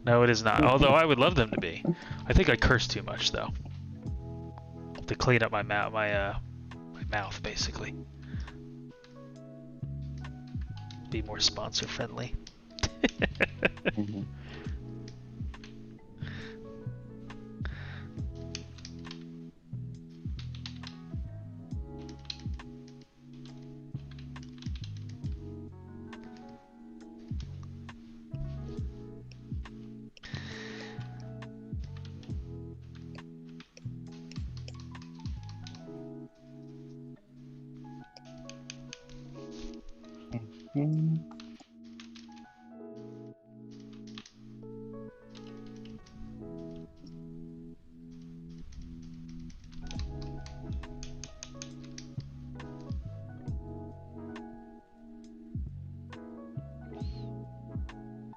No, it is not. Although I would love them to be. I think I curse too much though. To clean up my mouth, my mouth basically. Be more sponsor friendly. Mhm. Mhm.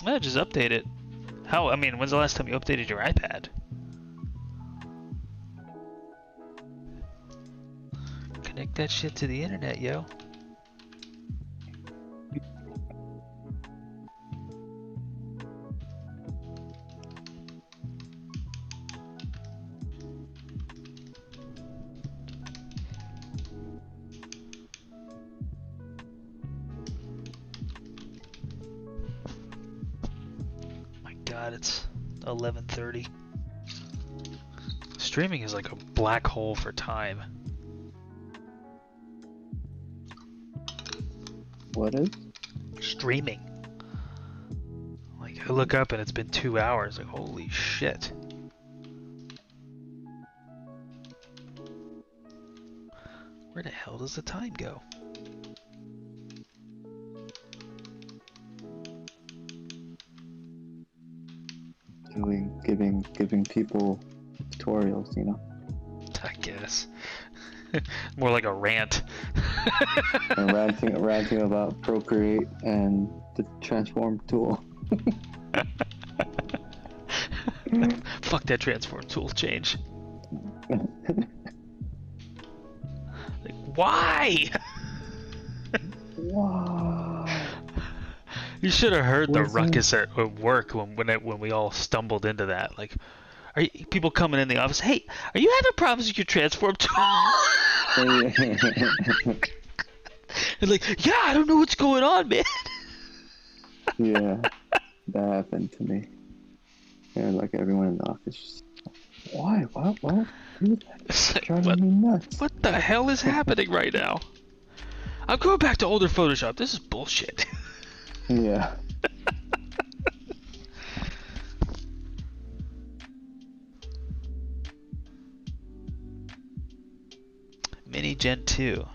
Well, just update it. How? I mean, when's the last time you updated your iPad? Connect that shit to the internet, yo. god, it's 11:30. Streaming is like a black hole for time. What is? Streaming. Like, I look up and it's been 2 hours. Like, holy shit. Where the hell does the time go? Giving people tutorials, you know. I guess. More like a rant. And ranting about Procreate and the transform tool. Fuck that transform tool change. Like, why? Why? You should have heard the ruckus at work when we all stumbled into that. Like, are you, people coming in the office? Hey, are you having problems with your transform tool? And like, yeah, I don't know what's going on, man. Yeah, that happened to me. And like everyone in the office, just, why would you do that? It's like, driving me nuts. What the hell is happening right now? I'm going back to older Photoshop. This is bullshit. Yeah. Mini Gen 2.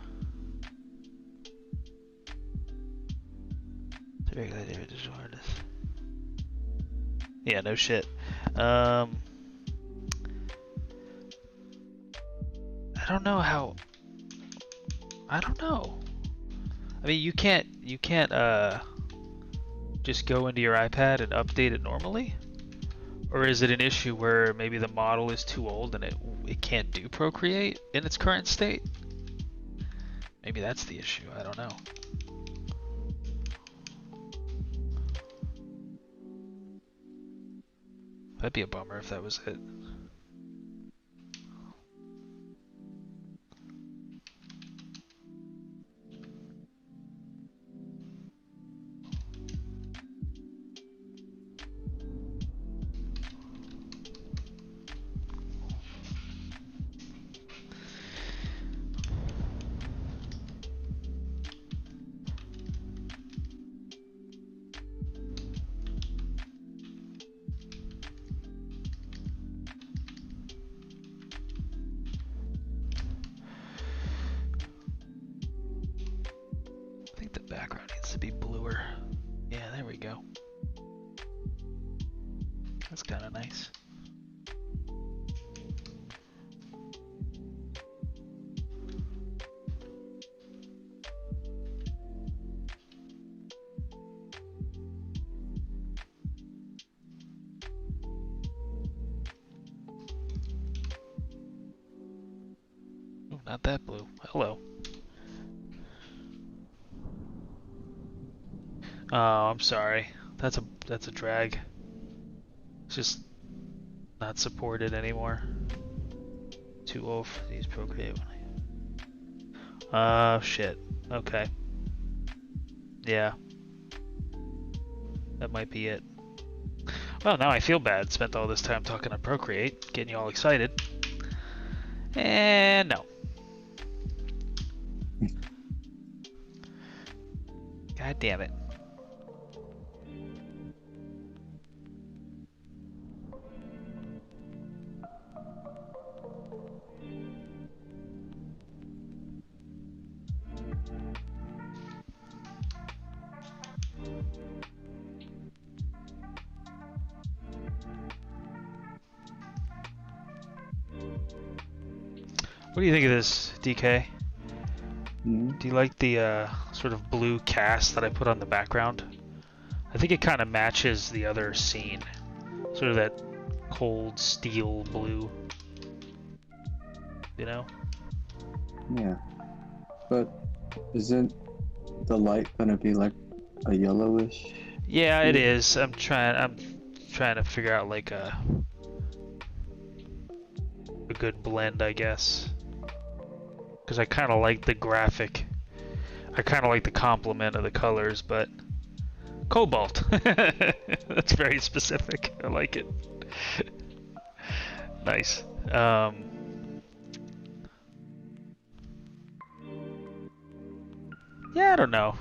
Yeah, no shit. I don't know how. I don't know. I mean, you can't just go into your iPad and update it normally? Or is it an issue where maybe the model is too old and it can't do Procreate in its current state? Maybe that's the issue, I don't know. That'd be a bummer if that was it. I think the background needs to be bluer. Yeah, there we go. That's kind of nice. Ooh, not that blue. Hello. Oh, I'm sorry. That's a drag. It's just not supported anymore. Too old for these Procreate. Shit. Okay. Yeah. That might be it. Well, now I feel bad. Spent all this time talking on Procreate, getting you all excited. And no. God damn it. What do you think of this, DK? Mm-hmm. Do you like the sort of blue cast that I put on the background? I think it kind of matches the other scene. Sort of that cold steel blue. You know? Yeah. But isn't the light gonna be like a yellowish? Yeah, it is. I'm trying to figure out like a good blend, I guess. Because I kind of like the graphic. I kind of like the complement of the colors, but Cobalt. That's very specific. I like it. Nice. Yeah, I don't know.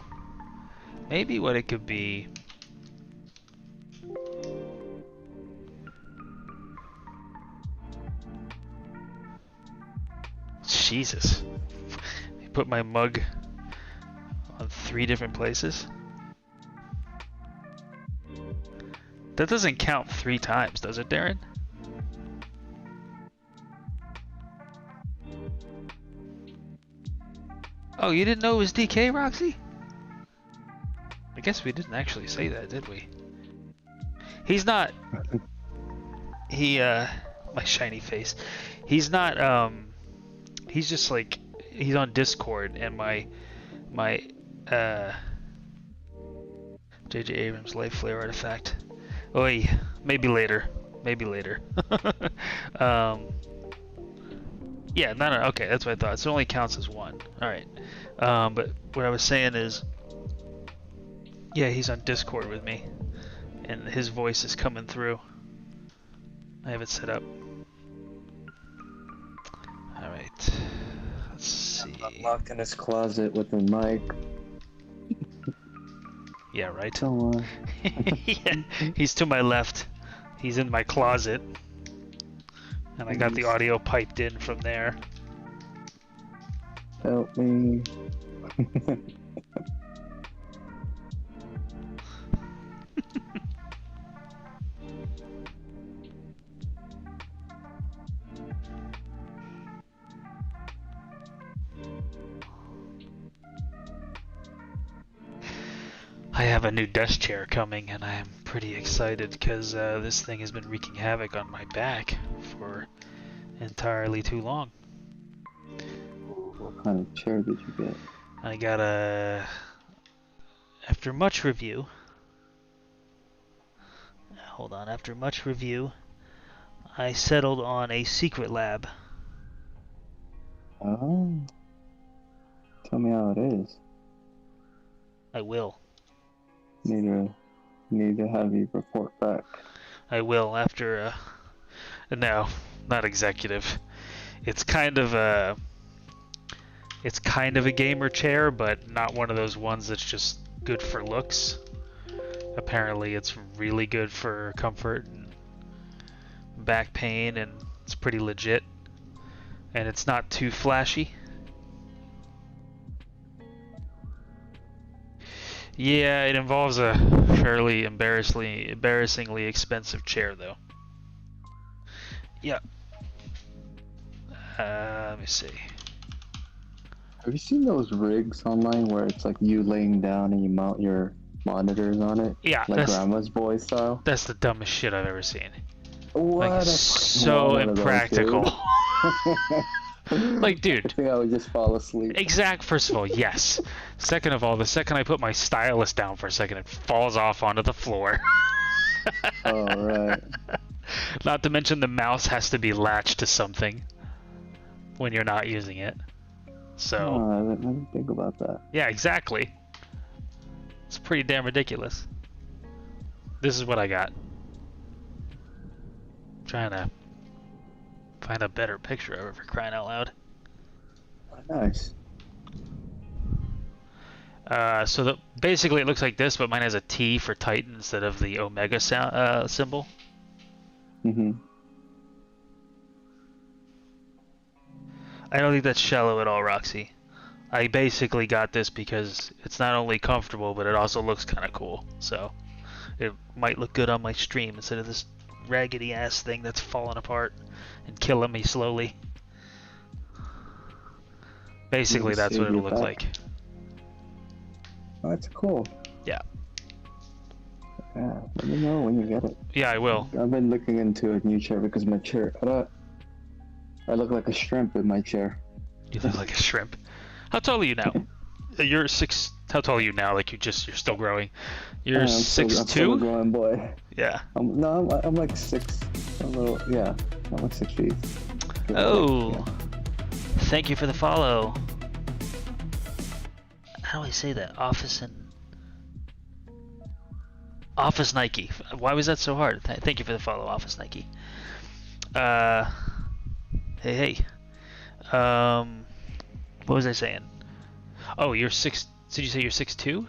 Maybe what it could be. Jesus. I put my mug on 3 different places. That doesn't count 3 times, does it, Darren? Oh, you didn't know it was DK, Roxy? I guess we didn't actually say that, did we? He's not... my shiny face. He's not, he's just like... He's on Discord, and my J.J. Abrams Life Flare artifact. Oi, maybe later. Maybe later. Yeah, no, okay, that's what I thought. So it only counts as 1. Alright. But what I was saying is... Yeah, he's on Discord with me. And his voice is coming through. I have it set up. Alright. Let's see. I'm locked in his closet with the mic. Yeah, right? So, Yeah, he's to my left. He's in my closet. And I got the audio piped in from there. Help me. I have a new desk chair coming, and I'm pretty excited because this thing has been wreaking havoc on my back for entirely too long. What kind of chair did you get? I got a... After much review... Hold on, after much review, I settled on a secret lab. Oh. Tell me how it is. I will. Need to have you report back. I will after no, not executive. It's kind of a gamer chair, but not one of those ones that's just good for looks. Apparently it's really good for comfort and back pain, and it's pretty legit. And it's not too flashy. Yeah, it involves a fairly embarrassingly expensive chair, though. Yeah. Let me see. Have you seen those rigs online where it's like you laying down and you mount your monitors on it? Yeah, like Grandma's Boy style. That's the dumbest shit I've ever seen. What? Like, so impractical. Like, dude. I think I would just fall asleep. First of all, yes. Second of all, the second I put my stylus down for a second, it falls off onto the floor. Oh, right. Not to mention the mouse has to be latched to something when you're not using it. So. Oh, I didn't think about that. Yeah, exactly. It's pretty damn ridiculous. This is what I got. Trying to find a better picture of it, for crying out loud. Nice. So basically it looks like this, but mine has a T for Titan instead of the Omega symbol. Mm-hmm. I don't think that's shallow at all, Roxy. I basically got this because it's not only comfortable, but it also looks kind of cool. So it might look good on my stream instead of this raggedy ass thing that's falling apart and killing me slowly. Basically, that's what it'll look like. Oh, that's cool. Yeah. Yeah, let me know when you get it. Yeah, I will. I've been looking into a new chair because my chair, I look like a shrimp in my chair. You look like a shrimp. How tall are you now? You're 6. How tall are you now? Like you're still growing. You're 6'2". I'm still a growing boy. Yeah. I'm like 6. I'm like 6 feet. Oh. Yeah. Thank you for the follow. How do I say that? Office and Office Nike. Why was that so hard? Thank you for the follow, Office Nike. Uh, hey. What was I saying? Oh, you're 6. Did you say you're 6'2"?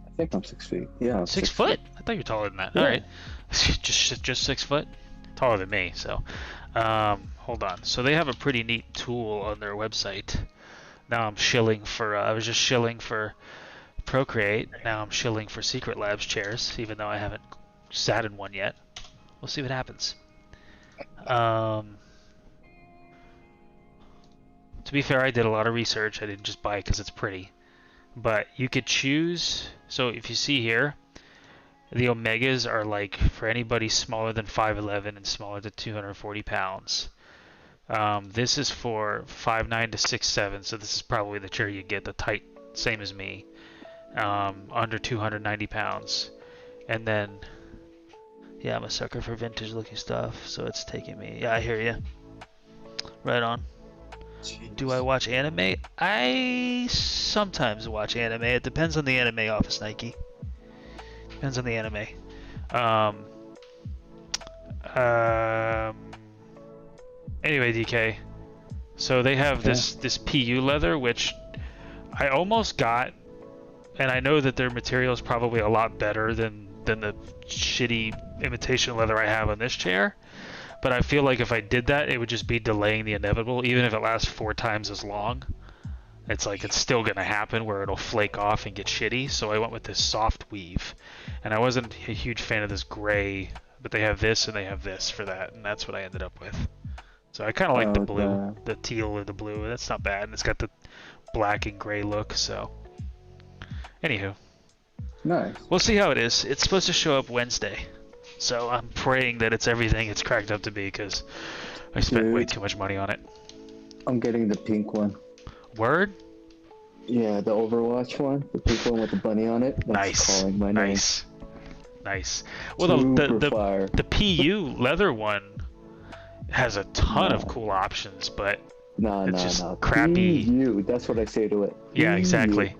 I think I'm 6 feet. Yeah, I'm 6 foot? I thought you were taller than that. Yeah. All right, just 6 foot, taller than me. So, hold on. So they have a pretty neat tool on their website. Now I'm shilling for. I was just shilling for Procreate. Now I'm shilling for Secret Labs chairs, even though I haven't sat in one yet. We'll see what happens. To be fair, I did a lot of research. I didn't just buy it because it's pretty. But you could choose. So if you see here, the Omegas are like for anybody smaller than 5'11" and smaller than 240 pounds. This is for 5'9" to 6'7", so this is probably the chair you get, the tight, same as me. Under 290 pounds. And then, yeah, I'm a sucker for vintage looking stuff, so it's taking me. Yeah, I hear you. Right on. Jeez. Do I watch anime? I sometimes watch anime. It depends on the anime, Office Nike. Depends on the anime. Anyway, DK. So they have this PU leather, which I almost got, and I know that their material is probably a lot better than the shitty imitation leather I have on this chair. But I feel like if I did that, it would just be delaying the inevitable, even if it lasts 4 times as long. It's like it's still gonna happen where it'll flake off and get shitty. So I went with this soft weave, and I wasn't a huge fan of this gray, but they have this and they have this for that, and that's what I ended up with. So I kind of like the blue, the teal or the blue. That's not bad, and it's got the black and gray look. So, anywho, Nice. we'll see how it is. It's supposed to show up Wednesday, so I'm praying that it's everything it's cracked up to be, because I spent way too much money on it. I'm getting the pink one. Word? Yeah, the Overwatch one, the pink one with the bunny on it. That's Nice. calling my Nice. Nice. Well, Super fire. the PU leather one has a ton of cool options, but it's just crappy. PU, that's what I say to it. Yeah, PU. exactly.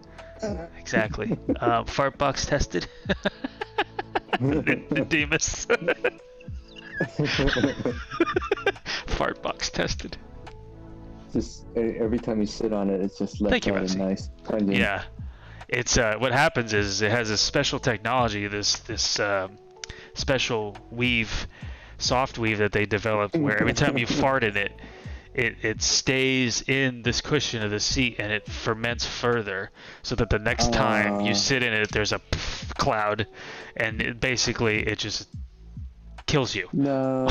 Exactly. Fart box tested. Demas. Fart box tested. Just every time you sit on it, it's just left out a nice pungent. Yeah, it's what happens is it has a special technology, this special weave, soft weave that they developed, where every time you fart in it, it stays in this cushion of the seat and it ferments further, so that the next time you sit in it, there's a cloud, and it just kills you. No.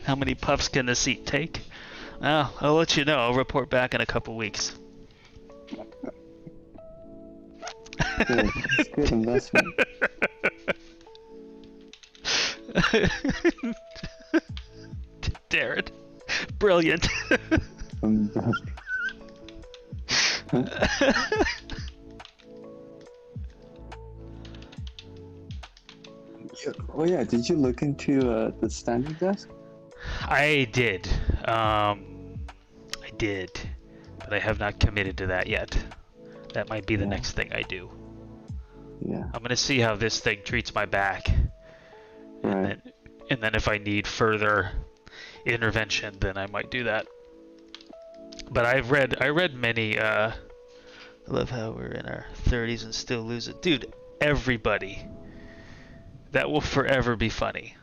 How many puffs can the seat take? Well, I'll let you know. I'll report back in a couple weeks. Good. It's good investment. Darren, brilliant. Oh yeah, did you look into the standing desk? I did. I did, but I have not committed to that yet. That might be the next thing I do. Yeah. I'm gonna see how this thing treats my back, and then if I need further intervention, then I might do that. But I read many. I love how we're in our 30s and still lose it, dude. Everybody. That will forever be funny.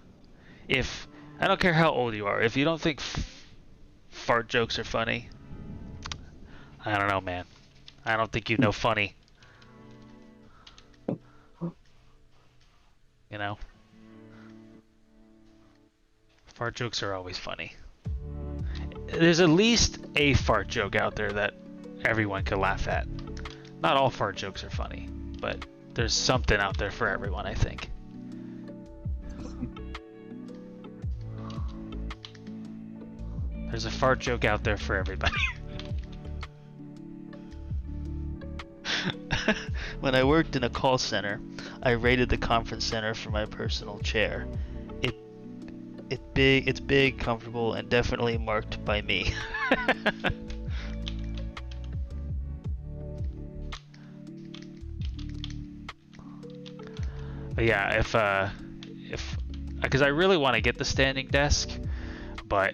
If I don't care how old you are, if you don't think fart jokes are funny, I don't know, man. I don't think you know funny. You know? Fart jokes are always funny. There's at least a fart joke out there that everyone could laugh at. Not all fart jokes are funny, but there's something out there for everyone, I think. There's a fart joke out there for everybody. When I worked in a call center, I rated the conference center for my personal chair. It's big, comfortable, and definitely marked by me. But yeah, if because I really want to get the standing desk, but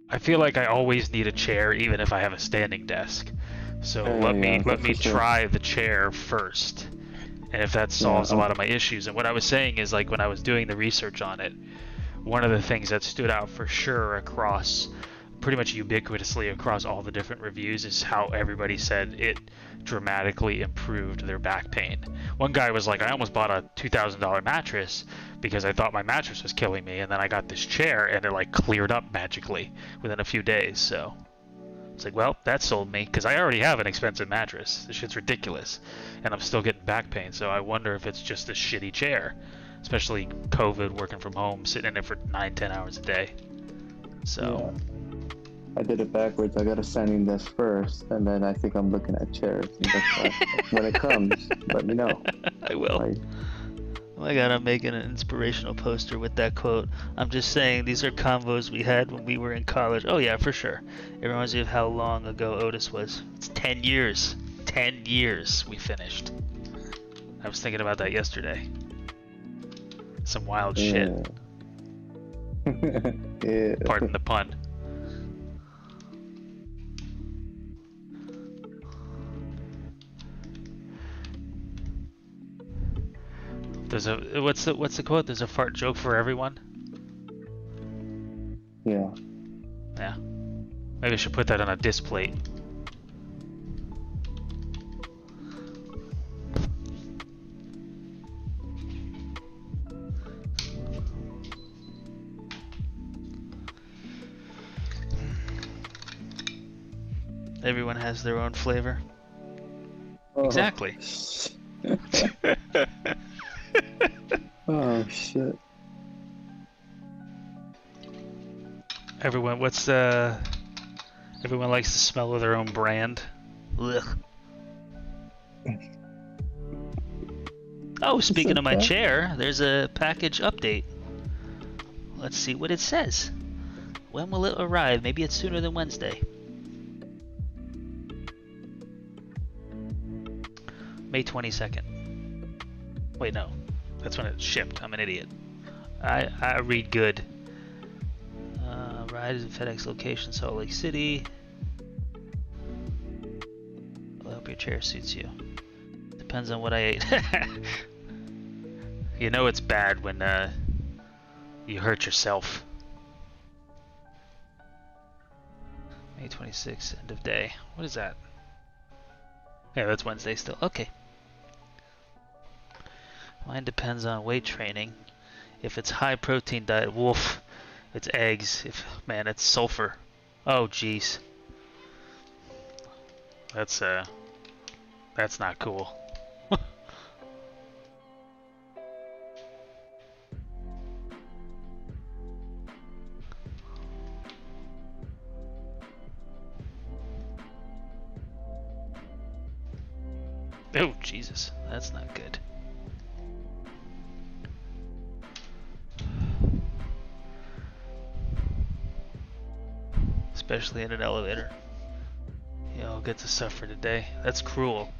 I feel like I always need a chair even if I have a standing desk. So Yeah, let that's me for sure. try the chair first. And if that Yeah, solves a lot of my issues. And what I was saying is, like, when I was doing the research on it, one of the things that stood out for sure across pretty much ubiquitously across all the different reviews is how everybody said it dramatically improved their back pain. One guy was like, I almost bought a $2,000 mattress because I thought my mattress was killing me, and then I got this chair and it like cleared up magically within a few days. So it's like, well, that sold me because I already have an expensive mattress. This shit's ridiculous, and I'm still getting back pain. So I wonder if it's just a shitty chair, especially COVID, working from home, sitting in it for 9-10 hours a day. So yeah. I did it backwards. I got a standing desk first, and then I think I'm looking at chairs. And that's why, when it comes, let me know. I will. Oh my god, I'm making an inspirational poster with that quote. I'm just saying, these are convos we had when we were in college. Oh yeah, for sure. It reminds me of how long ago Otis was. It's 10 years. 10 years we finished. I was thinking about that yesterday. Some wild Yeah. shit. Yeah. Pardon the pun. There's a what's the quote? There's a fart joke for everyone. Yeah. Yeah. Maybe I should put that on a disc plate. Everyone has their own flavor. Oh. Exactly. Oh shit. Everyone, everyone likes the smell of their own brand. Ugh. Oh, speaking of my chair, there's a package update. Let's see what it says. When will it arrive? Maybe it's sooner than Wednesday. May 22nd. Wait, no. That's when it shipped. I'm an idiot. I read good. Ride is a FedEx location, Salt Lake City. I hope your chair suits you. Depends on what I ate. You know it's bad when you hurt yourself. May 26th, end of day. What is that? Yeah, that's Wednesday still. Okay. Mine depends on weight training. If it's high protein diet, woof, it's eggs. If man, it's sulfur. Oh jeez. That's not cool. Oh Jesus, that's not good. Especially in an elevator. You all get to suffer today. That's cruel.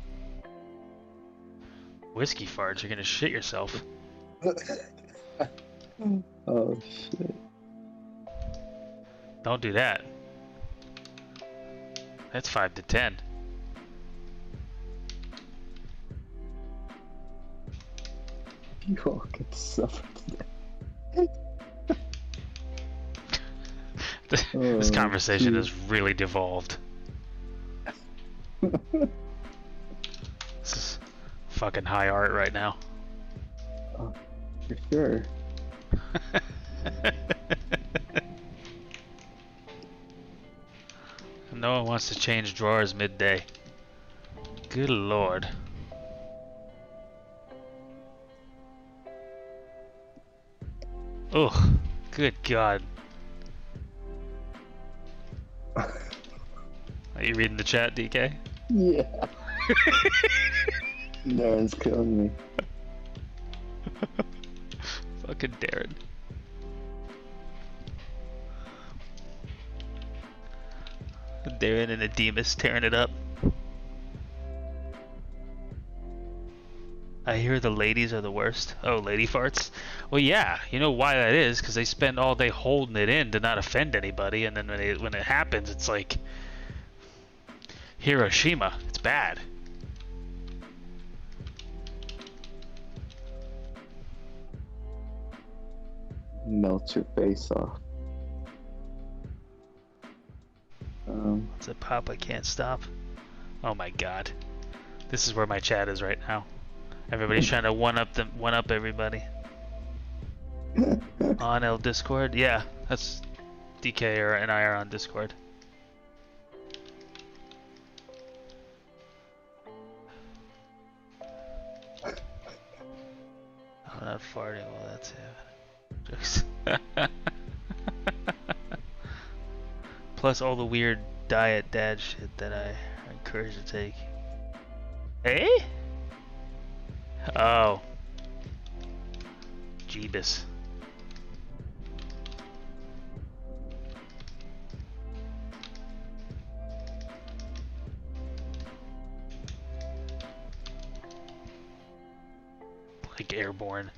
Whiskey farts, you're gonna shit yourself. Oh shit. Don't do that. That's 5 to 10. You all get to suffer today. This conversation geez. has really devolved. This is fucking high art right now. Oh, for sure. No one wants to change drawers midday. Good lord. Ugh. Good god. Are you reading the chat, DK? Yeah. Darren's killing me. Fucking Darren. Darren and Ademus tearing it up. I I hear the ladies are the worst. Oh, lady farts? Well, yeah. You know why that is? Because they spend all day holding it in to not offend anybody, and then when it happens, it's like Hiroshima. It's bad. Melt your face off. It's a pop I can't stop. Oh my god. This is where my chat is right now. Everybody's trying to one up everybody. On L Discord? Yeah, that's DK and I are on Discord. I'm not farting while that's happening. Plus all the weird diet dad shit that I encourage to take. Eh? Oh. Jeebus. Like airborne.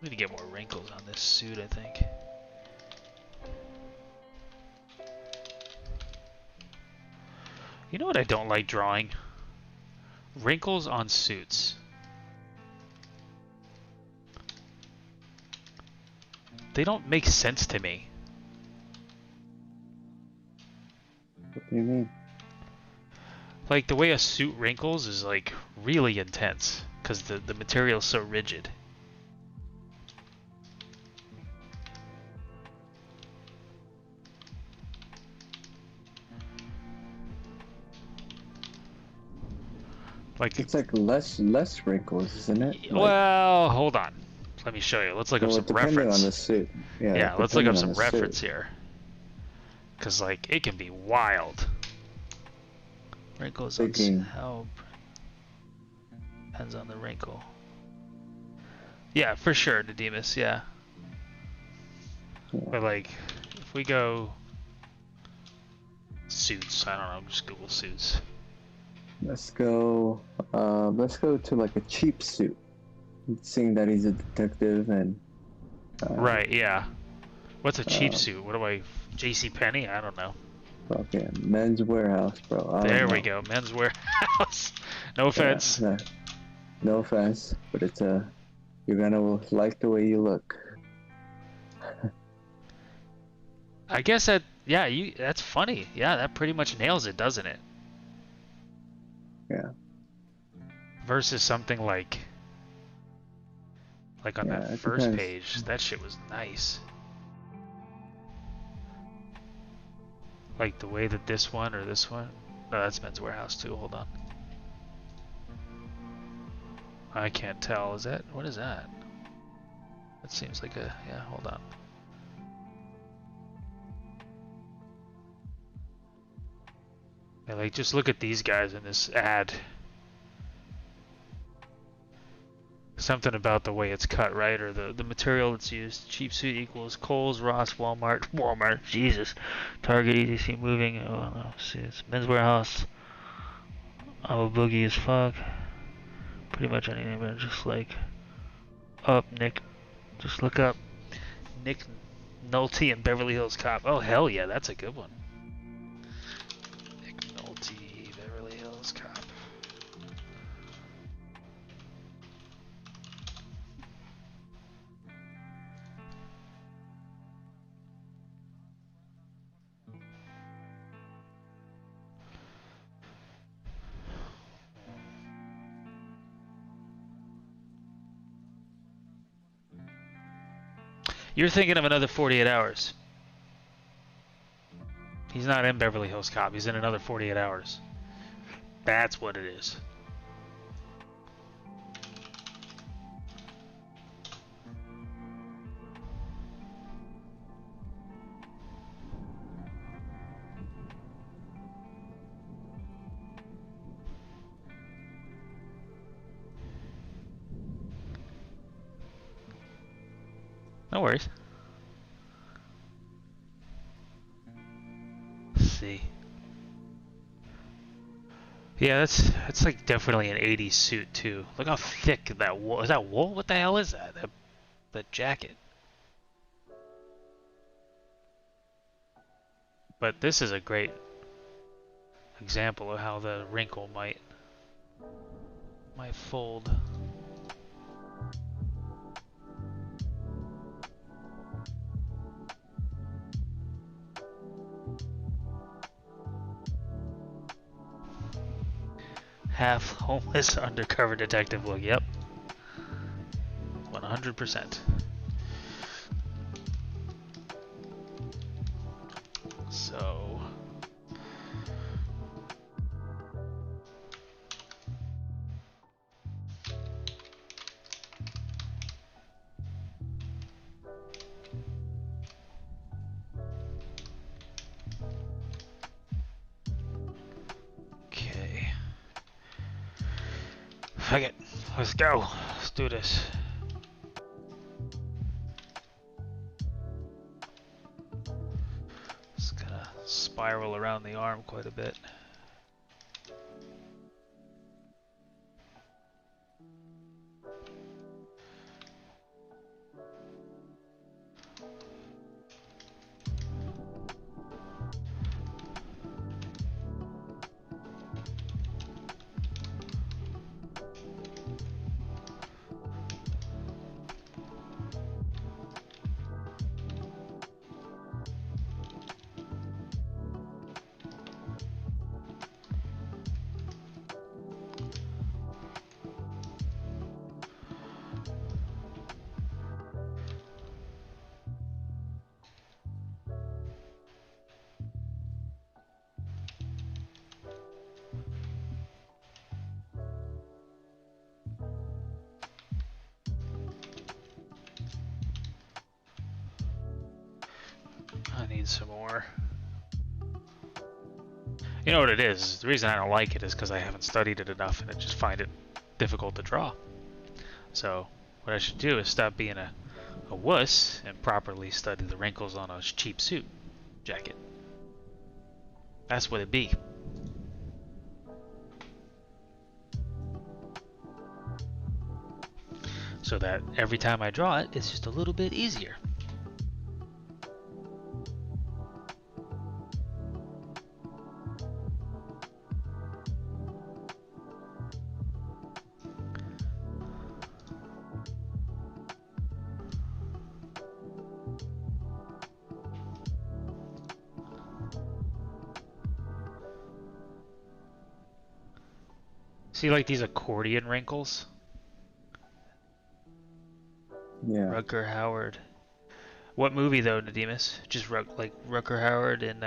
Need to get more wrinkles on this suit, I think. You know what I don't like drawing? Wrinkles on suits. They don't make sense to me. What do you mean? Like the way a suit wrinkles is like really intense because the material's so rigid. Like It's like less wrinkles, isn't it? Well, hold on. Let me show you. Let's look up some depending reference. on the suit. Yeah, let's look up depending some on the reference suit. here. Cause like it can be wild. Wrinkles on Thinking- how depends on the wrinkle. Yeah, for sure, Nidemus, yeah. But like if we go suits, I don't know, just Google suits. Let's go to like a cheap suit. Seeing that he's a detective and Right, yeah. What's a cheap suit? What do I JC Penney? I don't know. okay, Men's Warehouse, bro. I don't There we know. go. Men's Warehouse. No offense. Yeah, no offense, but it's you're gonna like the way you look. I guess that that's funny. Yeah, that pretty much nails it, doesn't it? Yeah. Versus something like on Yeah, that it first depends. page, that shit was nice. Like the way that this one or this one. No, that's Men's Warehouse too. Hold on. I can't tell. Is that what is that? That seems like a yeah. Hold on. Yeah, like just look at these guys in this ad. Something about the way it's cut, right? Or the material that's used. Cheap suit equals Kohl's, Ross, Walmart, Jesus. Target, EDC, moving. Oh no, see, it's Men's Warehouse. I'm a boogie as fuck. Pretty much anything, but just like up, Nick. Just look up Nick Nolte and Beverly Hills Cop. Oh hell yeah, that's a good one. Nick Nolte, Beverly Hills Cop. You're thinking of another 48 hours. He's not in Beverly Hills Cop. He's in another 48 hours. That's what it is. No worries. Let's see. Yeah, that's like definitely an 80s suit too. Look how thick that wool is. That wool? What the hell is that? That jacket. But this is a great example of how the wrinkle might fold. Half homeless undercover detective look. Yep. 100%. So okay. Fuck it. Let's go. Let's do this. Just gonna spiral around the arm quite a bit. I need some more. You know what it is? The reason I don't like it is because I haven't studied it enough and I just find it difficult to draw. So what I should do is stop being a wuss and properly study the wrinkles on a cheap suit jacket. That's what it be. So that every time I draw it, it's just a little bit easier. See, like these accordion wrinkles? Yeah. Rutger Howard. What movie though, Nadimus? Just like Rutger Howard and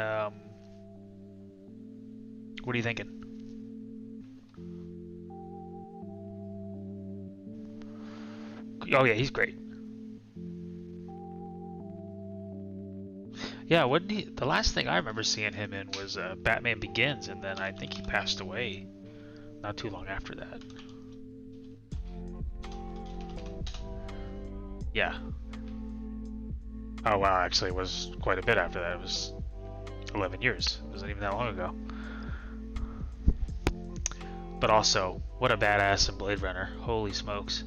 what are you thinking? Oh yeah, he's great. Yeah, wasn't he? The last thing I remember seeing him in was Batman Begins, and then I think he passed away not too long after that. Yeah. Oh wow, actually it was quite a bit after that. It was 11 years. It wasn't even that long ago. But also, what a badass in Blade Runner. Holy smokes.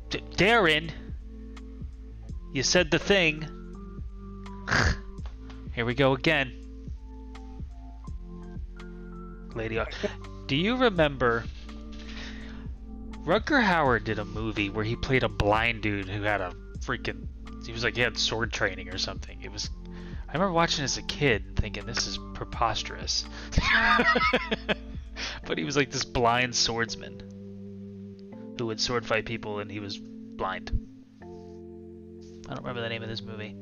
Darren! You said the thing. Here we go again. Lady, do you remember Rutger Hauer did a movie where he played a blind dude who had a freaking, he had sword training or something. I remember watching as a kid and thinking this is preposterous. But he was like this blind swordsman who would sword fight people and he was blind. I don't remember the name of this movie.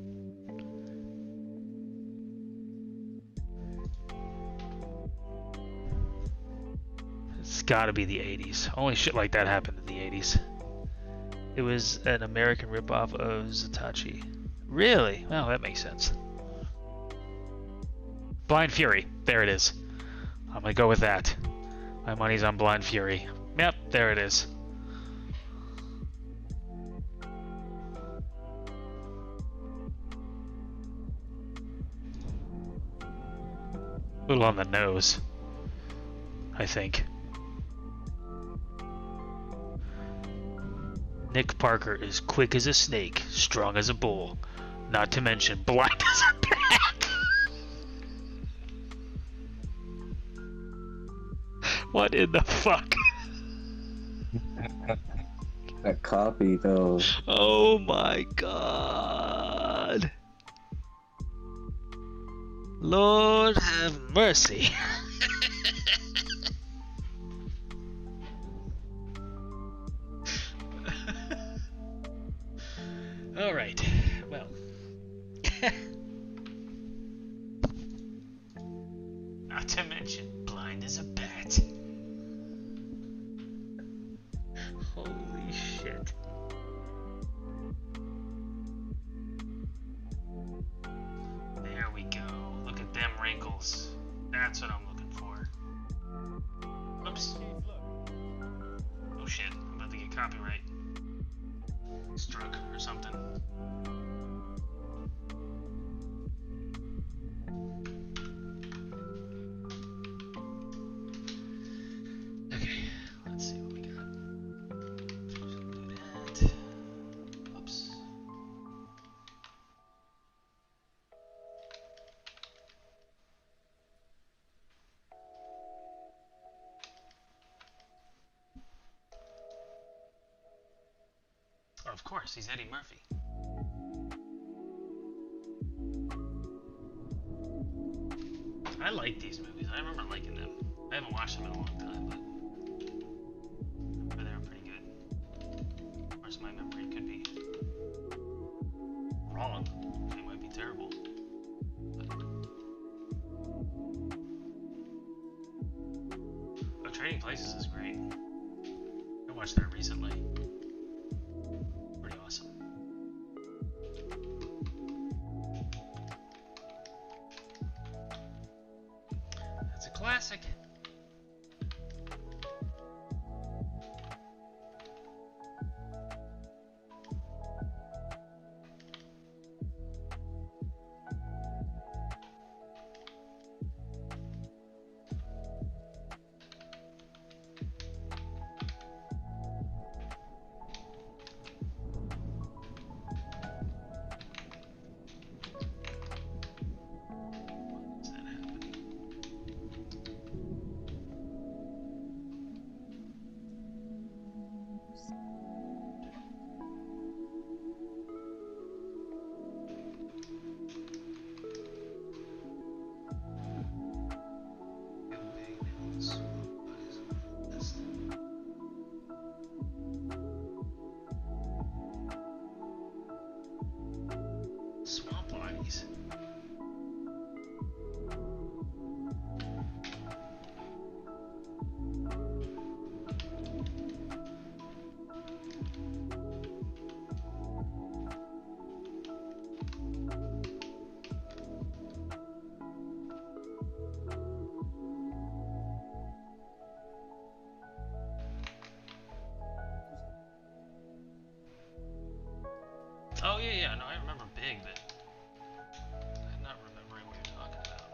It's gotta be the 80s. Only shit like that happened in the 80s. It was an American ripoff of Zatachi. Really? Well, that makes sense. Blind Fury. There it is. I'm gonna go with that. My money's on Blind Fury. Yep, there it is. A little on the nose, I think. Nick Parker is quick as a snake, strong as a bull, not to mention blind as a bat. What in the fuck? That copy though. Oh my god. Lord have mercy. All right. Well. Not to mention blind as a bat. Holy shit. There we go. Look at them wrinkles. That's what I'm looking for. Oops. Oh shit. I'm about to get copyright struck or something. Okay, let's see what we got. Do that. Oops. Of course, he's Eddie Murphy. I like these movies. I remember liking them. I haven't watched them in a long time, but they were pretty good. Of course, my memory could be wrong. They might be terrible. Oh, Trading Places is great. I watched that recently. Pretty awesome. That's a classic. What's that happening? Swamp bodies. Oh yeah, no, I remember Big, but I'm not remembering what you're talking about.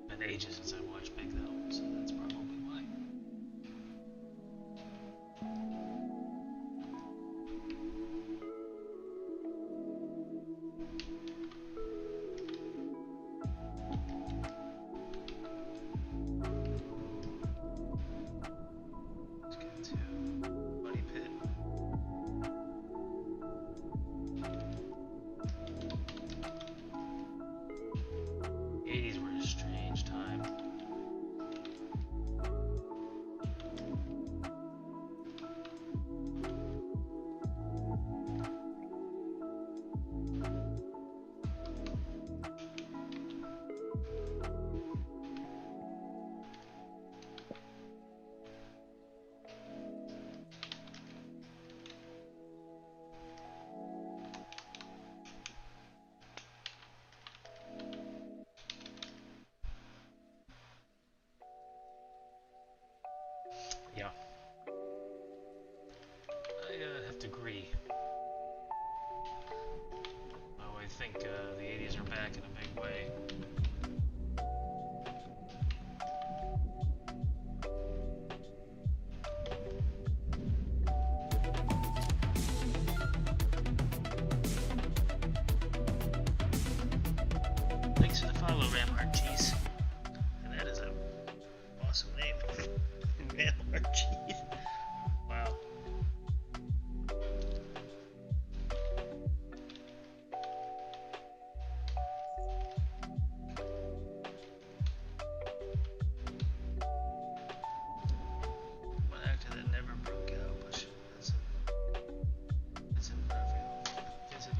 Been ages since I watched Big though, so that's probably why. Yeah. I have to agree. Oh, I think the 80s are back in a big way. Thanks for the follow, Ramhart Cheese. And that is a awesome name. Ramhart Cheese. Wow. One actor that never broke out, but Vincent D'Onofrio.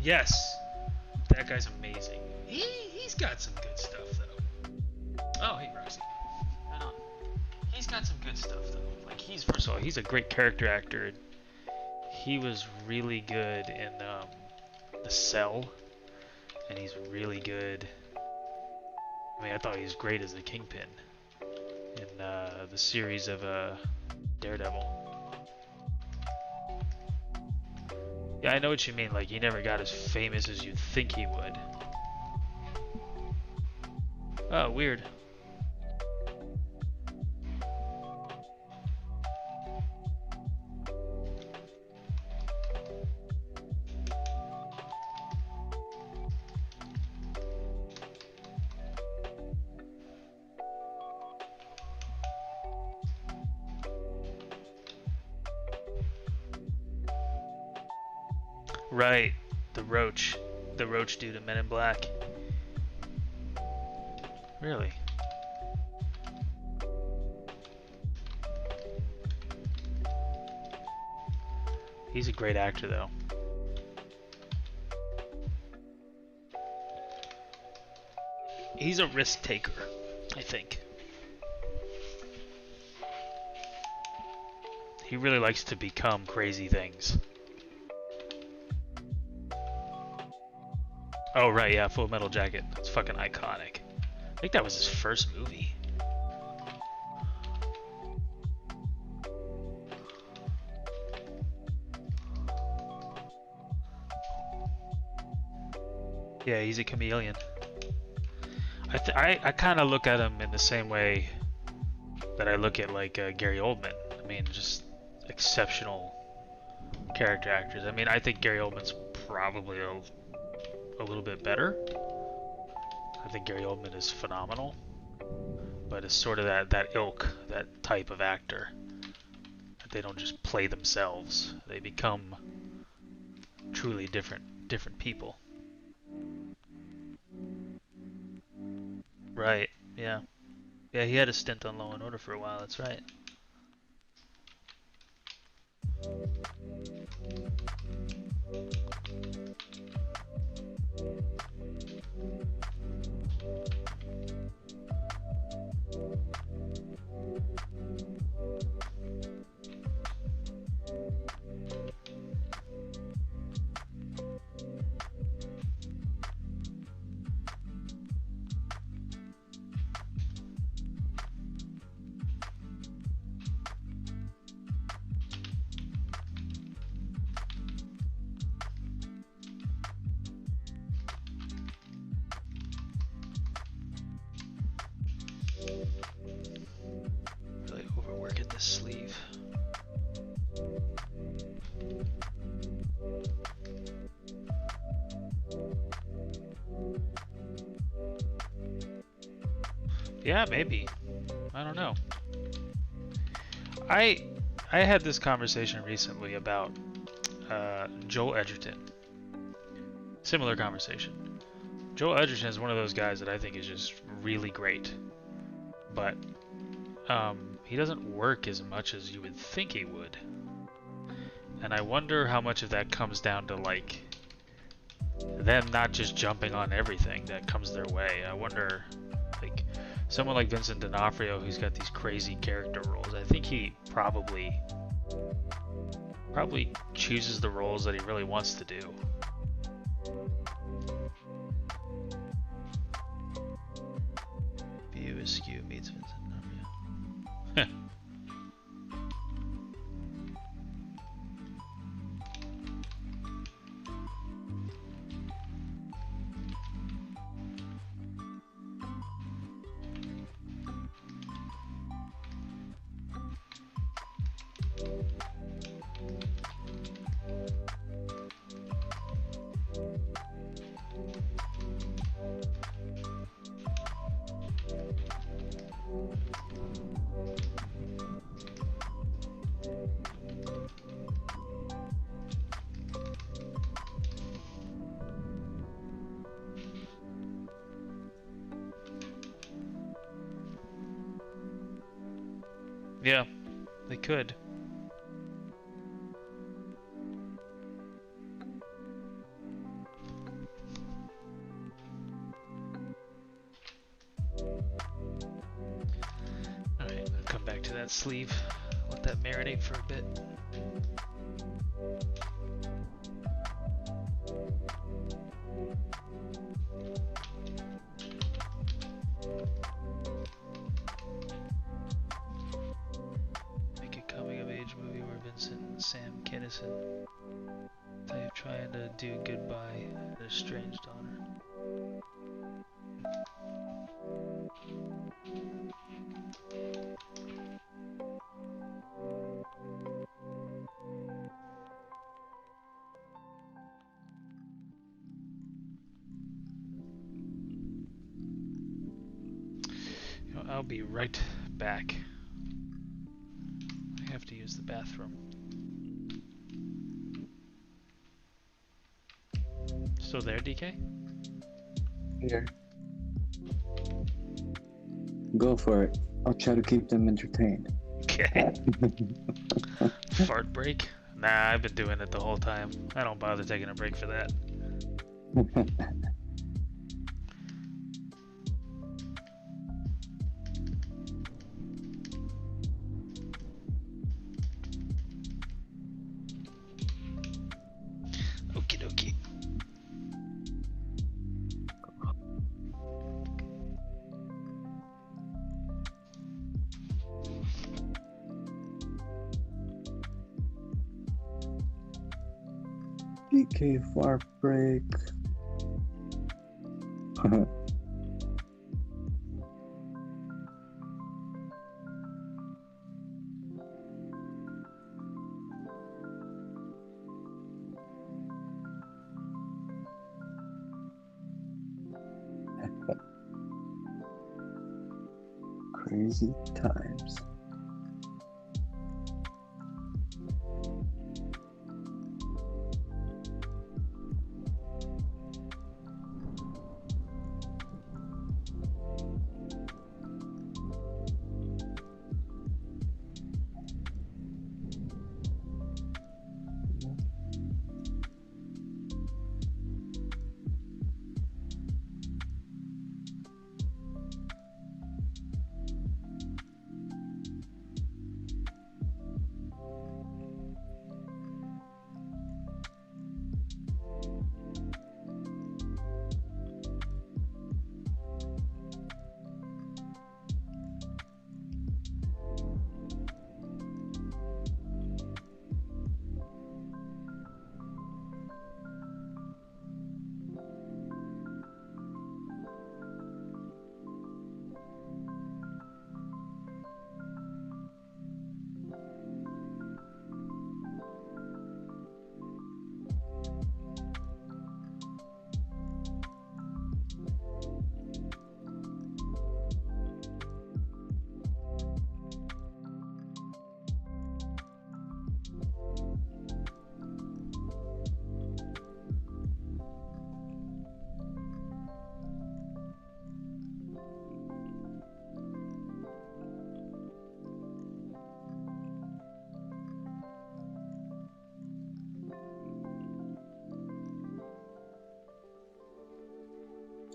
Yes, that guy's amazing. He's got some good stuff though. Oh, hey Roxy. Right on. He's got some good stuff though. Like first of all, he's a great character actor. He was really good in The Cell, and he's really good. I mean, I thought he was great as the Kingpin in the series of Daredevil. Yeah, I know what you mean. Like, he never got as famous as you'd think he would. Oh, weird. Right, the Roach dude in Men in Black. Really? He's a great actor, though. He's a risk taker, I think. He really likes to become crazy things. Oh, right, yeah, Full Metal Jacket. That's fucking iconic. I think that was his first movie. Yeah, he's a chameleon. I kind of look at him in the same way that I look at, like, Gary Oldman. I mean, just exceptional character actors. I mean, I think Gary Oldman's probably a little bit better. I think Gary Oldman is phenomenal, but it's sort of that ilk, that type of actor. They don't just play themselves; they become truly different people. Right? Yeah. Yeah, he had a stint on Law and Order for a while. That's right. Really overworking this sleeve. Yeah, maybe. I don't know. I had this conversation recently about Joel Edgerton. Similar conversation. Joel Edgerton is one of those guys that I think is just really great, but he doesn't work as much as you would think he would. And I wonder how much of that comes down to, like, them not just jumping on everything that comes their way. I wonder, like, someone like Vincent D'Onofrio, who's got these crazy character roles, I think he probably chooses the roles that he really wants to do. View Askew meets Vincent D'Onofrio. Yeah, they could. Alright, I'll come back to that sleeve. Let that marinate for a bit. Make a coming-of-age movie where Vincent and Sam Kinison type trying to do goodbye to a estranged daughter. You know, I'll be right back. I have to use the bathroom. Still there, DK? Here. Go for it. I'll try to keep them entertained. Okay. Fart break? Nah, I've been doing it the whole time. I don't bother taking a break for that. Okie dokie. DK fart break. Crazy times.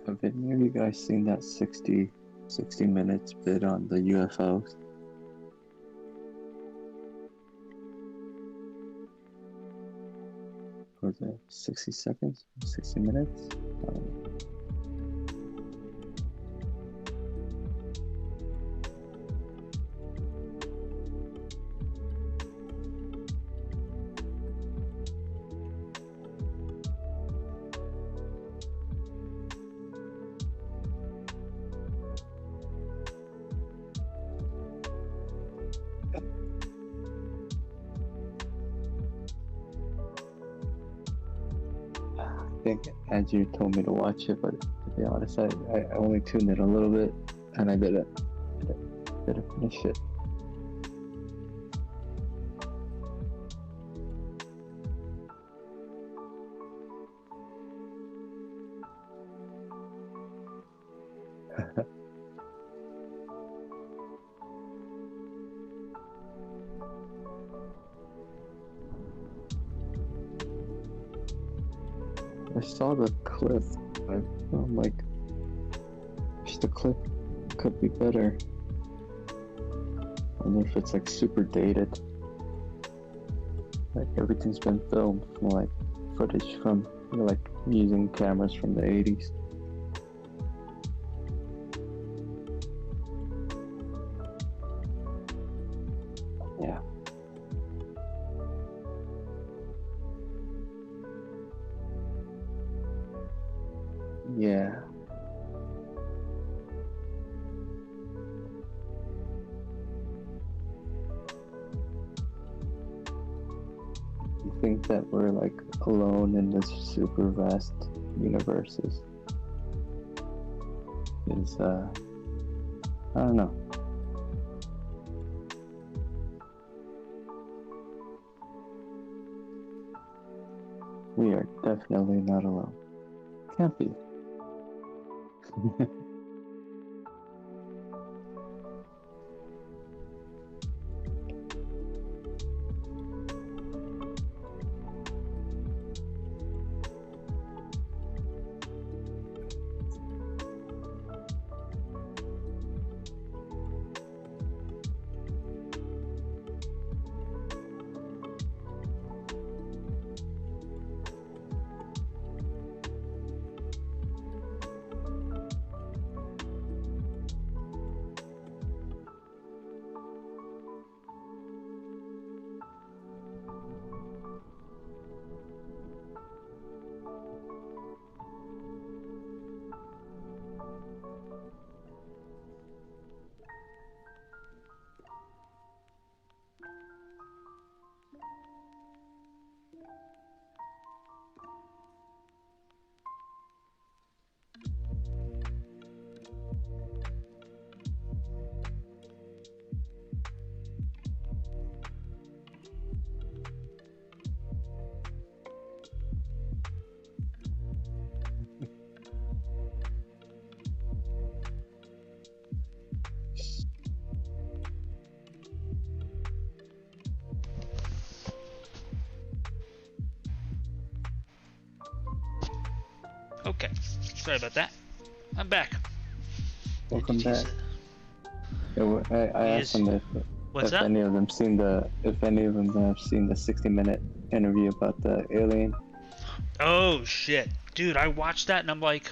Have any of you guys seen that 60 minutes bit on the UFOs? Or was it 60 seconds? 60 minutes? I don't know. think Andrew told me to watch it, but to be honest, I only tuned in a little bit, and I didn't finish it. I saw the clip. I'm like, just the clip could be better. I wonder if it's like super dated. Like everything's been filmed from like footage from like using cameras from the 80s. Yeah. Yeah. You think that we're like alone in this super vast universe is I don't know. We are definitely not alone. Can't be. Okay, sorry about that. I'm back. Welcome back. Yeah, I asked them if any of them have seen the 60-minute interview about the alien. Oh shit, dude! I watched that and I'm like,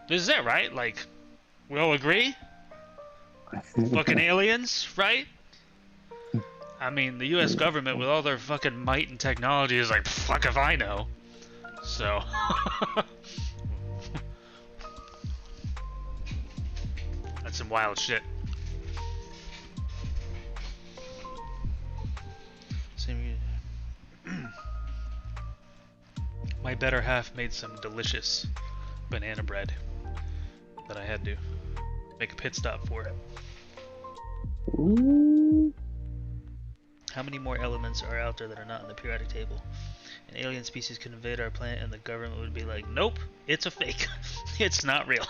"This is it, right? Like, we all agree? Fucking aliens, right?" I mean, the U.S. government with all their fucking might and technology is like, "Fuck if I know." So. That's some wild shit. My better half made some delicious banana bread that I had to make a pit stop for. Ooh. How many more elements are out there that are not in the periodic table? An alien species could invade our planet and the government would be like, nope, it's a fake. It's not real.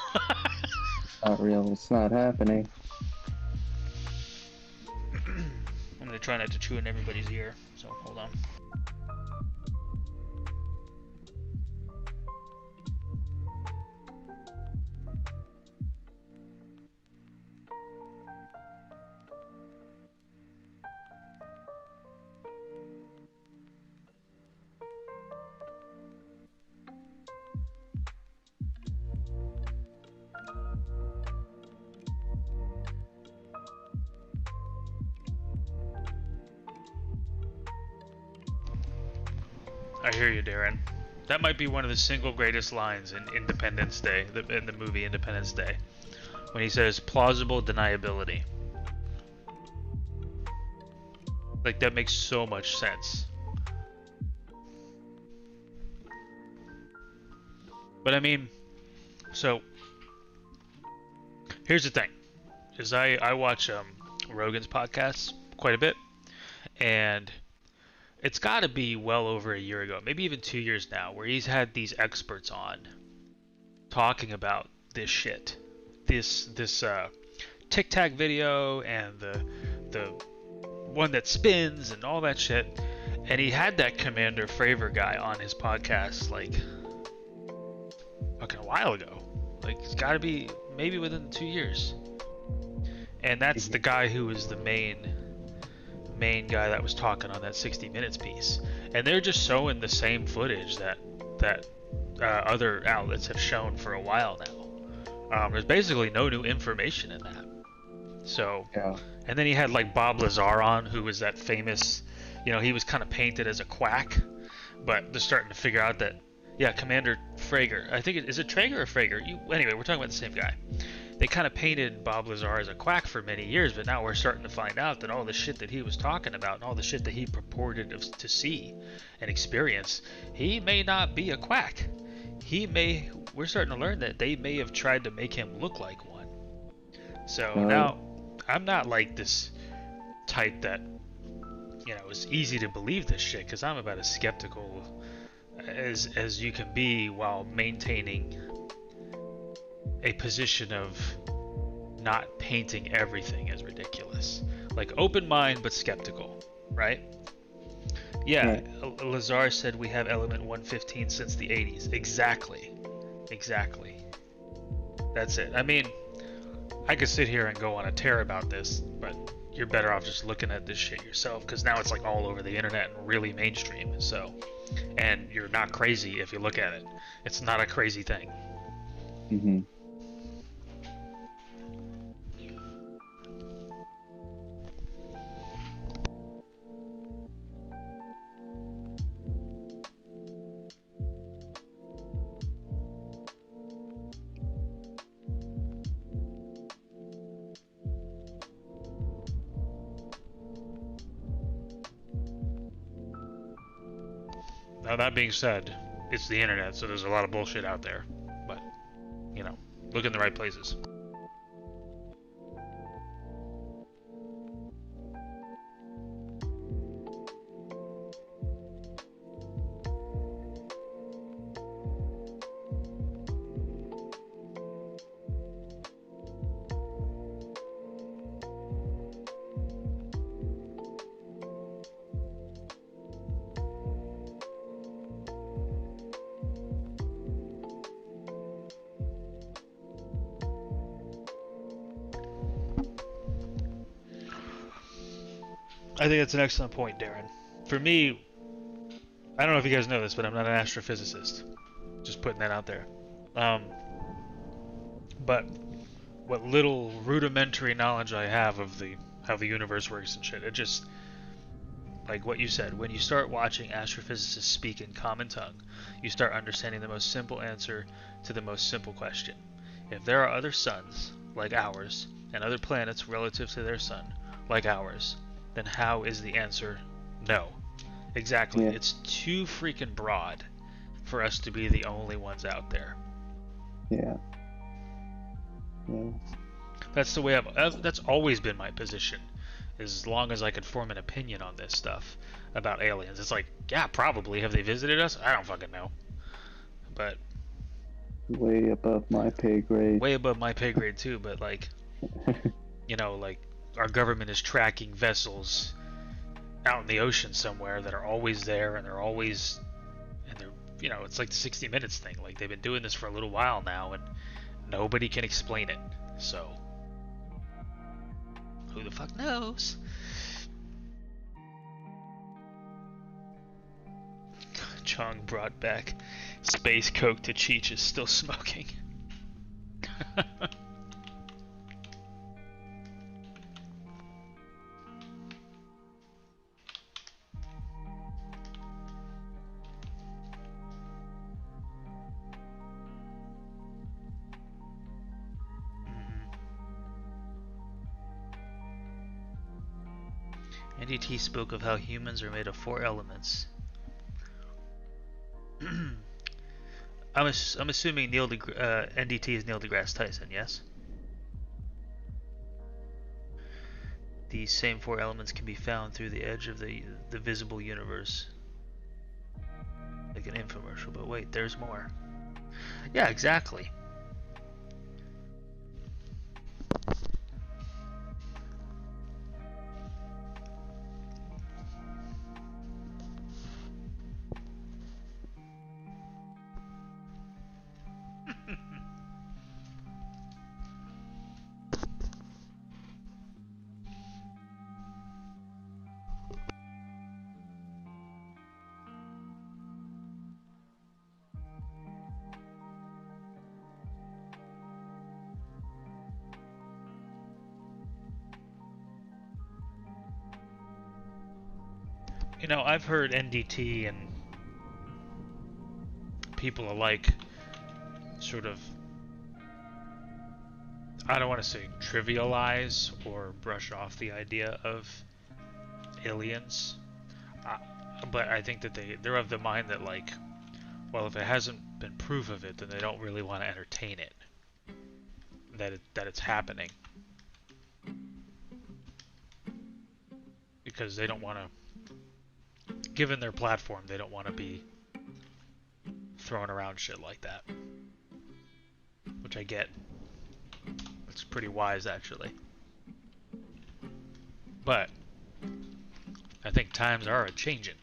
Not real, it's not happening. I'm gonna try not to chew in everybody's ear, so hold on. I hear you, Darren. That might be one of the single greatest lines in Independence Day, in the movie Independence Day, when he says plausible deniability. Like, that makes so much sense. But I mean, so here's the thing: is I watch Rogan's podcasts quite a bit, and it's got to be well over a year ago, maybe even 2 years now, where he's had these experts on talking about this shit, this Tic Tac video and the one that spins and all that shit. And he had that Commander Fravor guy on his podcast like fucking a while ago. Like it's got to be maybe within 2 years. And that's the guy who was the main guy that was talking on that 60 Minutes piece. And they're just showing the same footage that other outlets have shown for a while now. There's basically no new information in that. So, Yeah. and then he had like Bob Lazar on, who was that famous, he was kind of painted as a quack, but they're starting to figure out that, yeah, Commander Frager, I think is it Traeger or Frager? Anyway, we're talking about the same guy. They kind of painted Bob Lazar as a quack for many years, but now we're starting to find out that all the shit that he was talking about and all the shit that he purported to see and experience, he may not be a quack. We're starting to learn that they may have tried to make him look like one. So now, I'm not like this type that, it's easy to believe this shit, because I'm about as skeptical as you can be while maintaining a position of not painting everything as ridiculous. Like open mind but skeptical, right? Yeah, right. Lazar said we have element 115 since the 80s. Exactly. That's it. I mean, I could sit here and go on a tear about this, but you're better off just looking at this shit yourself, because now it's like all over the internet and really mainstream. So, and you're not crazy if you look at it. It's not a crazy thing. Mm-hmm. Now that being said, it's the internet, so there's a lot of bullshit out there. But, look in the right places. I think that's an excellent point, Darren. For me, I don't know if you guys know this, but I'm not an astrophysicist. Just putting that out there. But what little rudimentary knowledge I have of how the universe works and shit, it just, like what you said, when you start watching astrophysicists speak in common tongue, you start understanding the most simple answer to the most simple question. If there are other suns, like ours, and other planets relative to their sun, like ours, then how is the answer no? Exactly. Yeah. It's too freaking broad for us to be the only ones out there. Yeah. That's the way that's always been my position. As long as I could form an opinion on this stuff about aliens. It's like, yeah, probably. Have they visited us? I don't fucking know. But way above my pay grade. Way above my pay grade too, but like like our government is tracking vessels out in the ocean somewhere that are always there, and they're it's like the 60 Minutes thing. Like they've been doing this for a little while now, and nobody can explain it. So who the fuck knows? Chong brought back Space Coke to Cheech is still smoking. NDT spoke of how humans are made of 4 elements. I'm assuming NDT is Neil deGrasse Tyson, yes? These same four elements can be found through the edge of the visible universe. Like an infomercial, but wait, there's more. Yeah, exactly. You know, I've heard NDT and people alike sort of, I don't want to say trivialize or brush off the idea of aliens, but I think that they're of the mind that, like, well, if it hasn't been proof of it, then they don't really want to entertain it, that it's happening, because they don't want to, given their platform, they don't want to be throwing around shit like that, which I get. It's pretty wise, actually. But I think times are a-changing.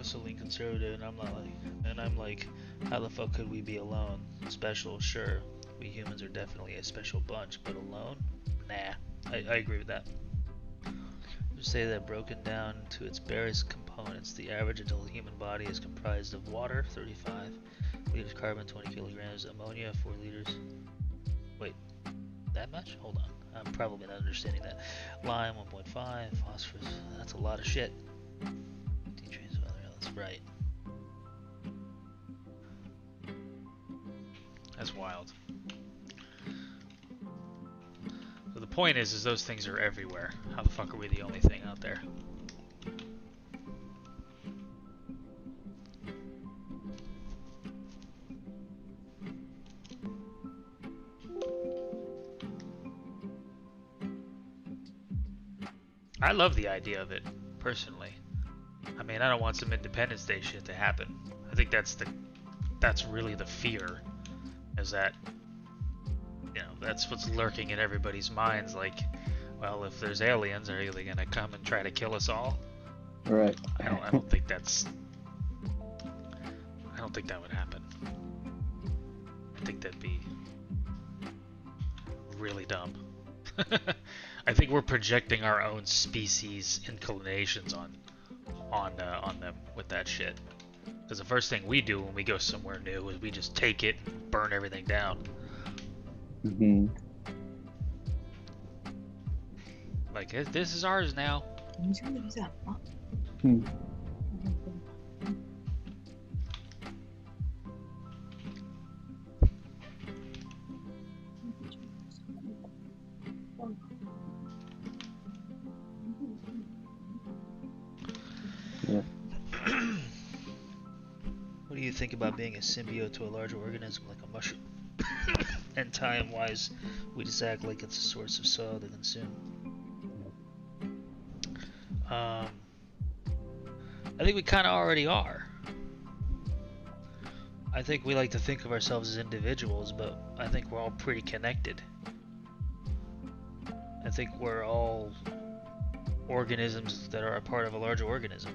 So lean conservative, and I'm like, how the fuck could we be alone? Special, sure. We humans are definitely a special bunch, but alone? Nah. I agree with that. Just say that broken down to its barest components, the average adult human body is comprised of water, 35 liters carbon, 20 kilograms, ammonia, 4 liters. Wait, that much? Hold on. I'm probably not understanding that. Lime, 1.5, phosphorus. That's a lot of shit. That's right. That's wild. So the point is those things are everywhere. How the fuck are we the only thing out there? I love the idea of it, personally. I mean, I don't want some Independence Day shit to happen. I think that's really the fear, is that, you know, that's what's lurking in everybody's minds. Like, well, if there's aliens, are they gonna come and try to kill us all? Right. I don't think that would happen. I think that'd be really dumb. I think we're projecting our own species inclinations on them with that shit. Because the first thing we do when we go somewhere new is we just take it and burn everything down. Mm-hmm. Like, this is ours now. Hmm. Yeah. What do you think about being a symbiote to a larger organism like a mushroom? And time-wise, we just act like it's a source of soil to consume. I think we kind of already are. I think we like to think of ourselves as individuals, but I think we're all pretty connected. I think we're all organisms that are a part of a larger organism.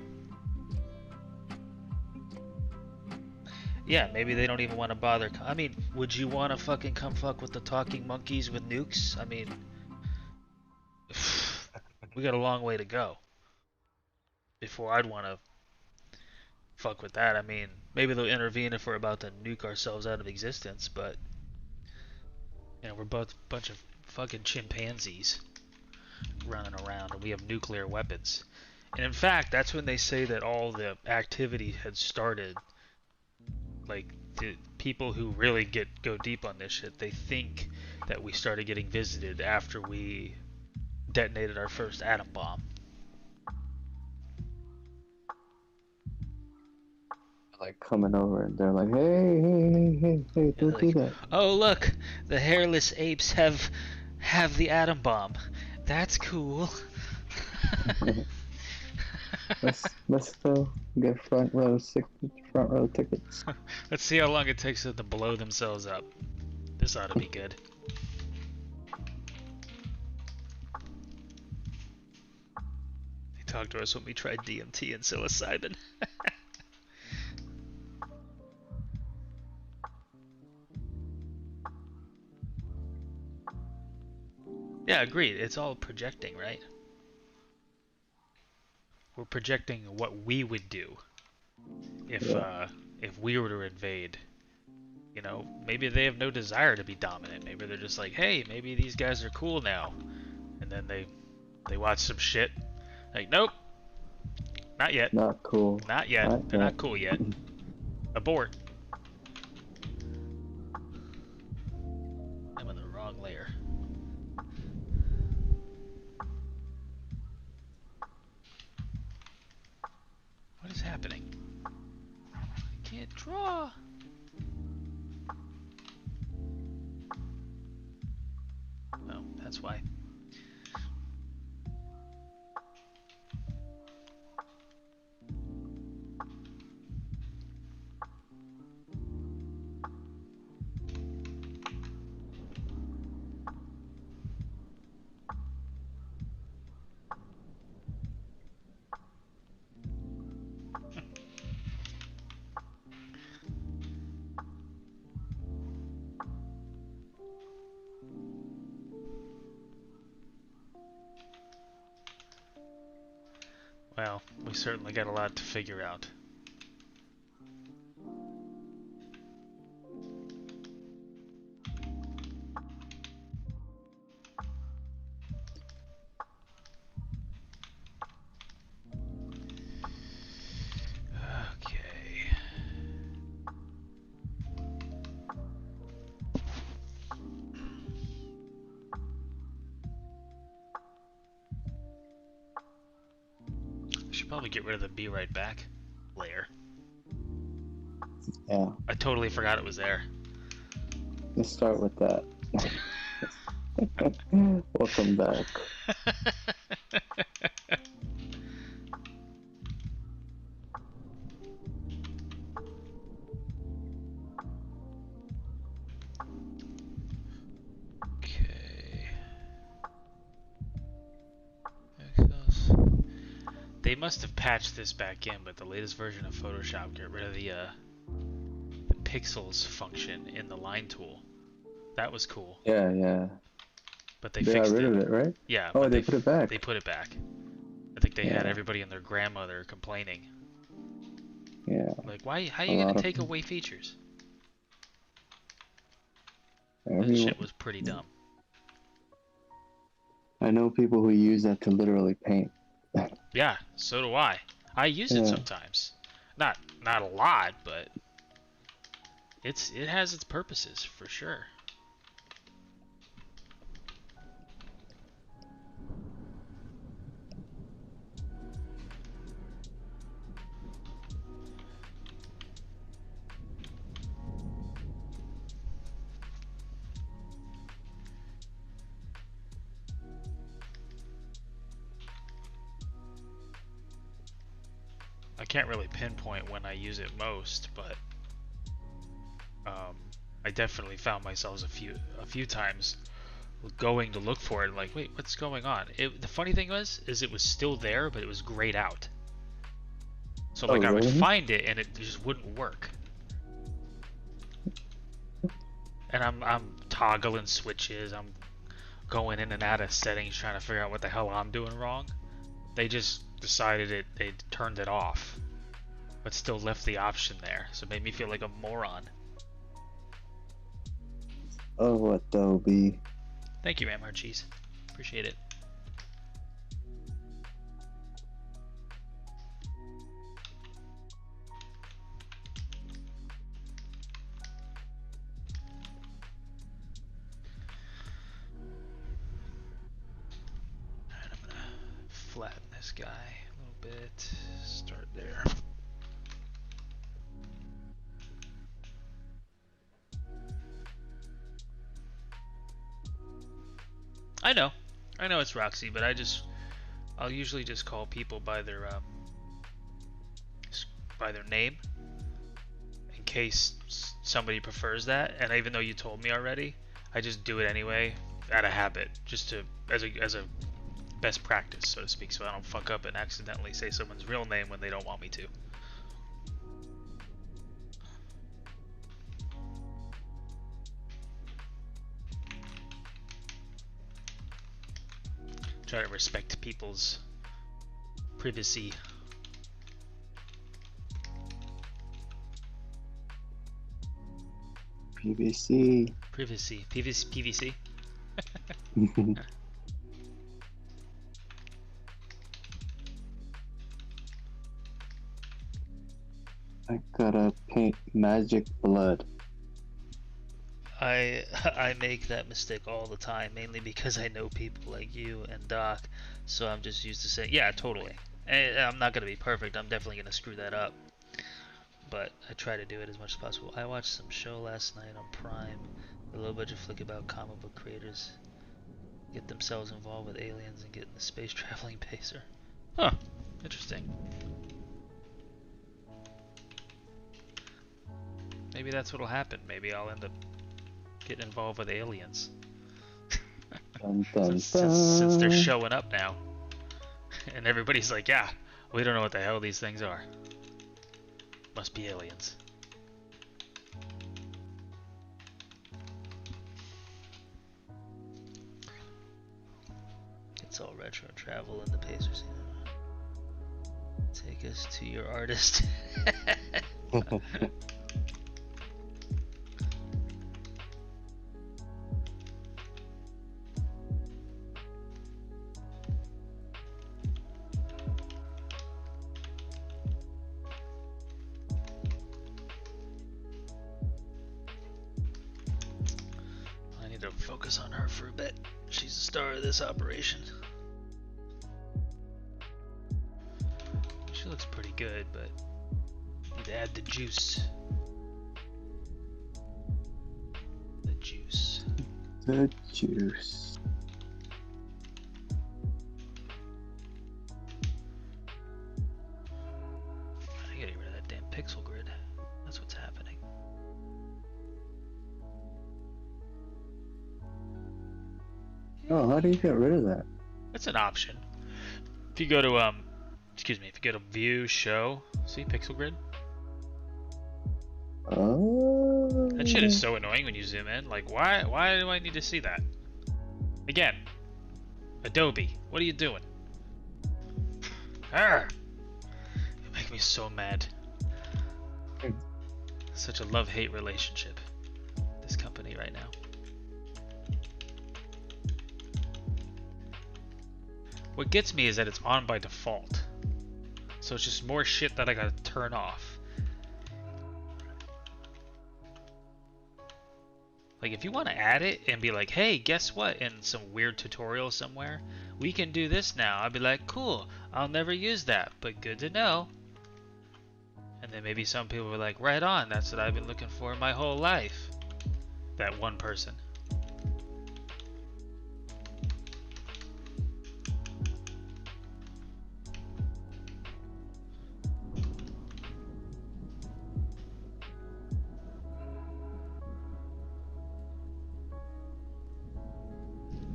Yeah, maybe they don't even want to bother. I mean, would you want to fucking come fuck with the talking monkeys with nukes? I mean, we got a long way to go before I'd want to fuck with that. I mean, maybe they'll intervene if we're about to nuke ourselves out of existence, but, you know, we're both a bunch of fucking chimpanzees running around and we have nuclear weapons. And in fact, that's when they say that all the activity had started. Like, the people who really go deep on this shit, they think that we started getting visited after we detonated our first atom bomb. Like coming over and they're like, hey, hey, hey, hey, hey, Yeah, don't do like, that. oh look, the hairless apes have the atom bomb. That's cool. Let's get front row tickets. Let's see how long it takes them to blow themselves up. This ought to be good. They talked to us when we tried DMT and psilocybin. Yeah, agreed. It's all projecting, right? We're projecting what we would do if we were to invade. You know, maybe they have no desire to be dominant. Maybe they're just like, hey, maybe these guys are cool now. And then they watch some shit. Like, nope, not yet. Not cool. Not yet. They're not cool yet. Abort. I'm on the wrong layer. What is happening? I can't draw. Oh, that's why. Well, we certainly got a lot to figure out. Okay. Should probably get rid of the be right back layer. Yeah. I totally forgot it was there. Let's start with that. Welcome back. Okay. Access. They must have patched this back in, but the latest version of Photoshop got rid of the pixels function in the line tool. That was cool. Yeah, yeah. But they They fixed got rid it. of it, right? Yeah. Oh, But they put it back. They put it back. I think they had Yeah. everybody and their grandmother complaining. Yeah. Like, why? How are you gonna take away features? That shit was pretty dumb. I know people who use that to literally paint. Yeah, so do I. I use it sometimes. Not a lot, but it has its purposes for sure. I can't really pinpoint when I use it most, but I definitely found myself a few times going to look for it. Like, wait, what's going on? The funny thing is it was still there, but it was grayed out. So like I would find it and it just wouldn't work. And I'm toggling switches. I'm going in and out of settings trying to figure out what the hell I'm doing wrong. They just decided they turned it off, but still left the option there. So it made me feel like a moron. Oh, Adobe. Thank you, Ramhard Cheese. Appreciate it. flatten this guy a little bit. Start there. I know it's Roxy, but I'll usually just call people by their name in case somebody prefers that. And even though you told me already, I just do it anyway out of habit, just to as a best practice, so to speak, so I don't fuck up and accidentally say someone's real name when they don't want me to. Try to respect people's privacy. PVC. PVC. I gotta paint magic blood. I make that mistake all the time, mainly because I know people like you and Doc, so I'm just used to saying, yeah, totally. And I'm not gonna be perfect. I'm definitely gonna screw that up, but I try to do it as much as possible. I watched some show last night on Prime, a low budget flick about comic book creators get themselves involved with aliens and get in the space traveling pacer. Huh. Interesting. Maybe that's what'll happen. Maybe I'll end up getting involved with aliens. Dun, dun, Since they're dun. showing up now. And everybody's like, yeah, we don't know what the hell these things are. Must be aliens. It's all retro travel in the Pacers. Take us to your artist. I need to focus on her for a bit. She's the star of this operation. She looks pretty good, but need to add the juice. The juice. The juice. I gotta get rid of that damn pixel grid. That's what's happening. Oh, how do you get rid of that? That's an option. If you go to if you go to View, Show, see Pixel Grid. Oh. That shit is so annoying when you zoom in. Like, why do I need to see that? Again, Adobe, what are you doing? Arr! You make me so mad. Such a love-hate relationship. This company right now. What gets me is that it's on by default. So it's just more shit that I gotta turn off. Like, if you want to add it and be like, hey, guess what? In some weird tutorial somewhere, we can do this now. I'd be like, cool, I'll never use that, but good to know. And then maybe some people were like, right on, that's what I've been looking for my whole life. That one person.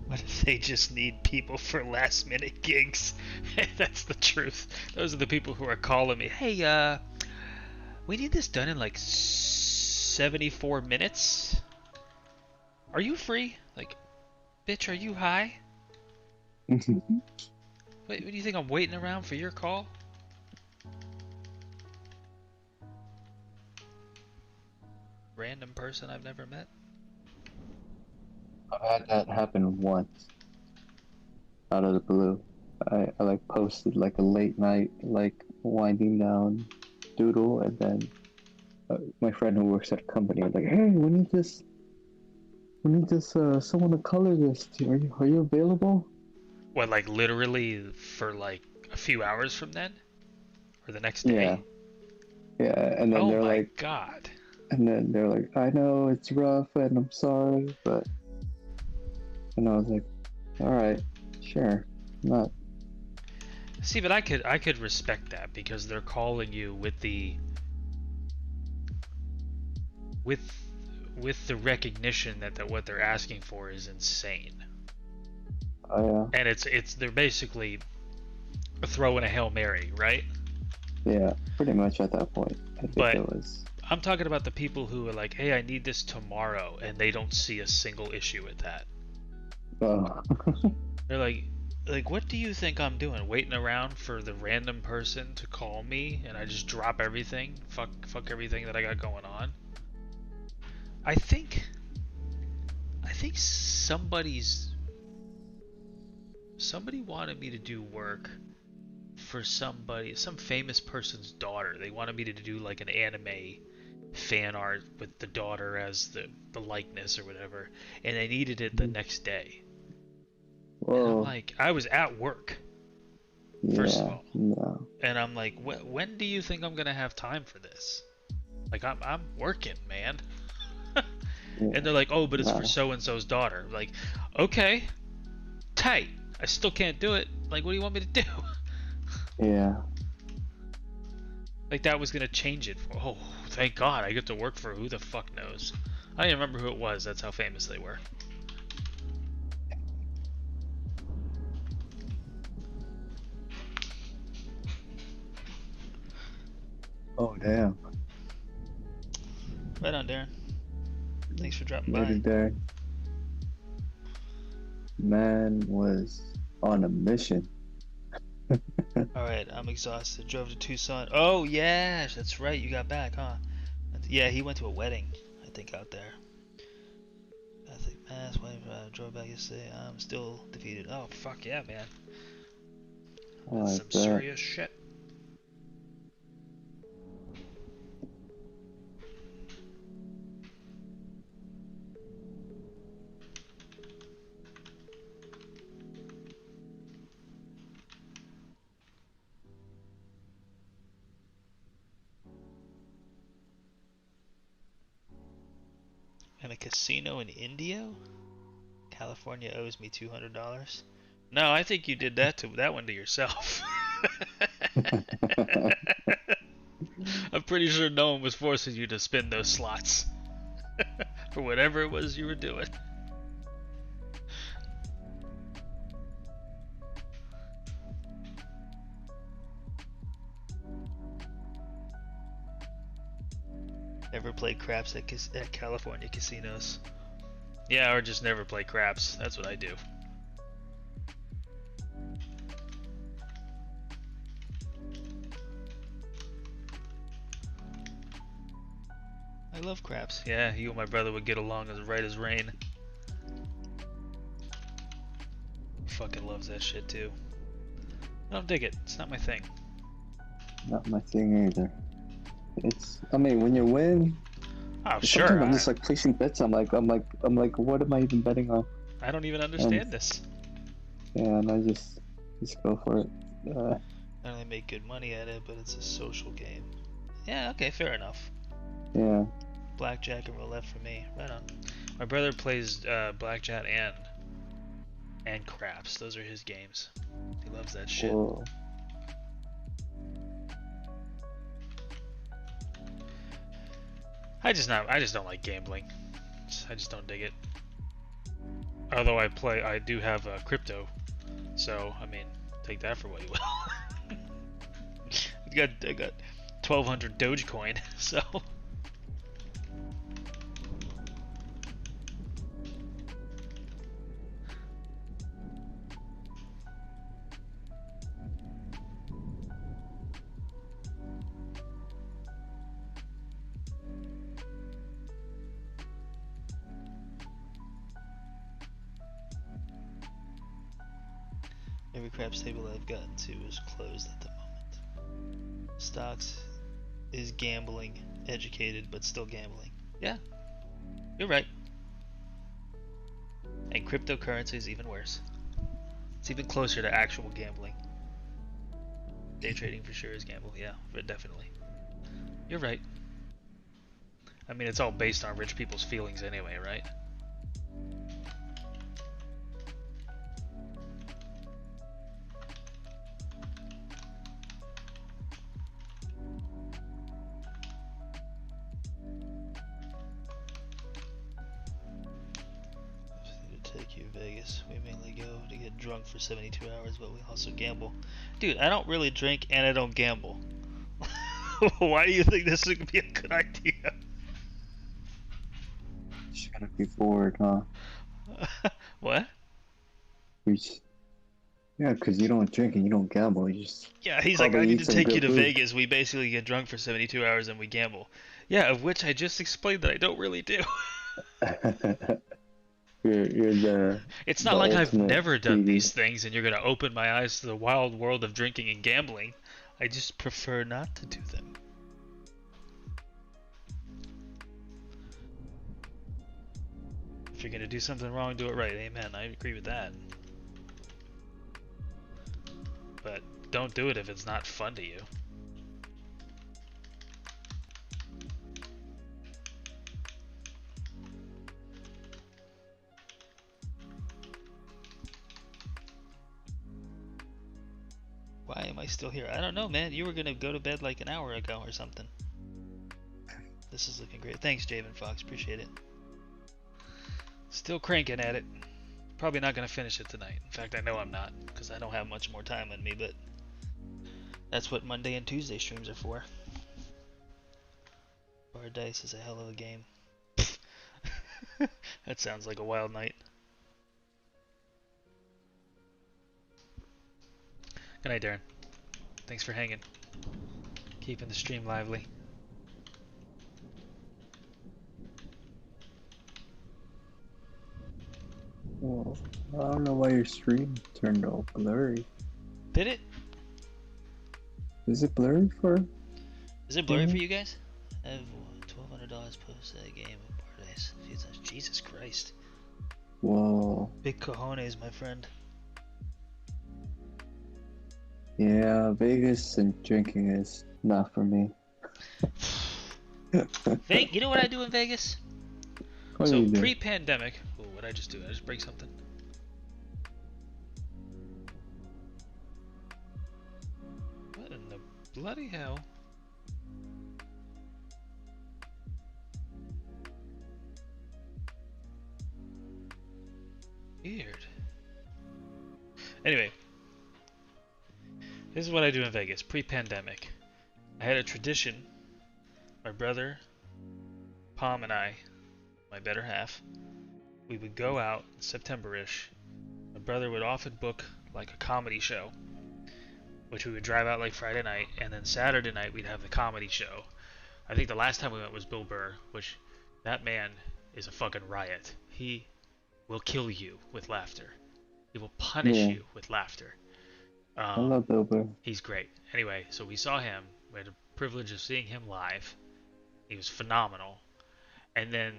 What if they just need people for last minute gigs? That's the truth. Those are the people who are calling me. Hey, we need this done in like 74 minutes. Are you free? Like, bitch, are you high? Wait, what do you think? I'm waiting around for your call? Random person I've never met? I had that happen once. Out of the blue. I like posted like a late night like winding down doodle, and then my friend who works at a company was like, hey, we need this someone to color this. Are you available? What, like literally for like a few hours from then? Or the next Yeah, day? yeah, and then Oh they're my like, god. I know it's rough and I'm sorry, but and I was like, all right, sure, not, See, but I could respect that because they're calling you with with the recognition that what they're asking for is insane. oh And they're basically throwing a Hail Mary, right? yeah, pretty much at that point, I think But it was, I'm talking about the people who are like, "Hey, I need this tomorrow," and they don't see a single issue with that. oh, They're like, what do you think I'm doing? Waiting around for the random person to call me, and I just drop everything, fuck everything that I got going on. I think, I think somebody wanted me to do work for some famous person's daughter. They wanted me to do like an anime fan art with the daughter as the likeness or whatever, and they needed it the next day. And I'm whoa, like, I was at work, first of yeah, all. no, And I'm like, when do you think I'm gonna have time for this? Like, I'm working, man. yeah, And they're like, oh, but it's for no, so and so's daughter. Like, okay, tight. I still can't do it. Like, what do you want me to do? yeah, Like, that was gonna change it. Oh, thank God, I get to work for who the fuck knows. I don't even remember who it was. That's how famous they were. oh damn, Right on, Darren. Thanks for dropping by. legendary man was on a mission. Alright, I'm exhausted. Drove to Tucson. Oh, yeah, that's right. You got back, huh? Yeah, he went to a wedding, I think, out there. I think Mass, drove back yesterday. I'm still defeated. Oh, fuck yeah, man. Oh, That's I some bet. serious shit. And a casino in India? California owes me $200. No, I think you did that one to yourself. I'm pretty sure no one was forcing you to spin those slots for whatever it was you were doing. Never play craps at California casinos. Yeah, or just never play craps. That's what I do. I love craps. Yeah, you and my brother would get along as right as rain. Fucking loves that shit too. I don't dig it. It's not my thing. Not my thing either. I mean, when you win, Oh, sometimes sure. I'm just like placing bets. I'm like, what am I even betting on? I don't even understand this. Yeah, and I just go for it. I don't really make good money at it, but it's a social game. Yeah, okay, fair enough. Yeah. Blackjack and roulette for me. Right on. My brother plays blackjack and craps. Those are his games. He loves that shit. Whoa. I just don't like gambling. I just don't dig it. Although I do have crypto, so I mean, take that for what you will. I got 1,200 Dogecoin, so. Every craps table I've gotten to is closed at the moment. Stocks is gambling, educated, but still gambling. Yeah, you're right. And cryptocurrency is even worse. It's even closer to actual gambling. Day trading for sure is gamble, yeah, but definitely. You're right. I mean, it's all based on rich people's feelings anyway, right? To take you to Vegas, we mainly go to get drunk for 72 hours, but we also gamble. Dude, I don't really drink and I don't gamble. Why do you think this would be a good idea? Just gotta be bored, huh? What? Yeah, because you don't drink and you don't gamble. You just Yeah, he's like, I probably need eat to some take you good to food. Vegas. We basically get drunk for 72 hours and we gamble. Yeah, of which I just explained that I don't really do. You're It's the not like I've ultimate never done greedy. these things and you're going to open my eyes to the wild world of drinking and gambling. I just prefer not to do them. If you're going to do something wrong, do it right. Amen. I agree with that. But don't do it if it's not fun to you. Why am I still here? I don't know, man. You were gonna go to bed like an hour ago or something. This is looking great. Thanks, Javen Fox. Appreciate it. Still cranking at it. Probably not gonna finish it tonight. In fact, I know I'm not, because I don't have much more time in me, but that's what Monday and Tuesday streams are for. Bar Dice is a hell of a game. That sounds like a wild night. Good night, Darren. Thanks for hanging. Keeping the stream lively. Well, I don't know why your stream turned all blurry. Did it? Is it blurry for? Is it blurry for you guys? I have $1,200 posted a game of Bar Dice a few times. Jesus Christ. Whoa. Big cojones, my friend. Yeah, Vegas and drinking is not for me. You know what I do in Vegas? What do So you do? pre-pandemic, oh, what did I just do? Did I just break something? What in the bloody hell? Weird. Anyway, this is what I do in Vegas pre-pandemic. I had a tradition. My brother, Palm, and I, my better half, we would go out September-ish. My brother would often book like a comedy show, which we would drive out like Friday night, and then Saturday night we'd have the comedy show. I think the last time we went was Bill Burr, which that man is a fucking riot. He will kill you with laughter. He will punish you with laughter. I love Bill Burr. He's great. Anyway, so we saw him. We had the privilege of seeing him live. He was phenomenal. And then,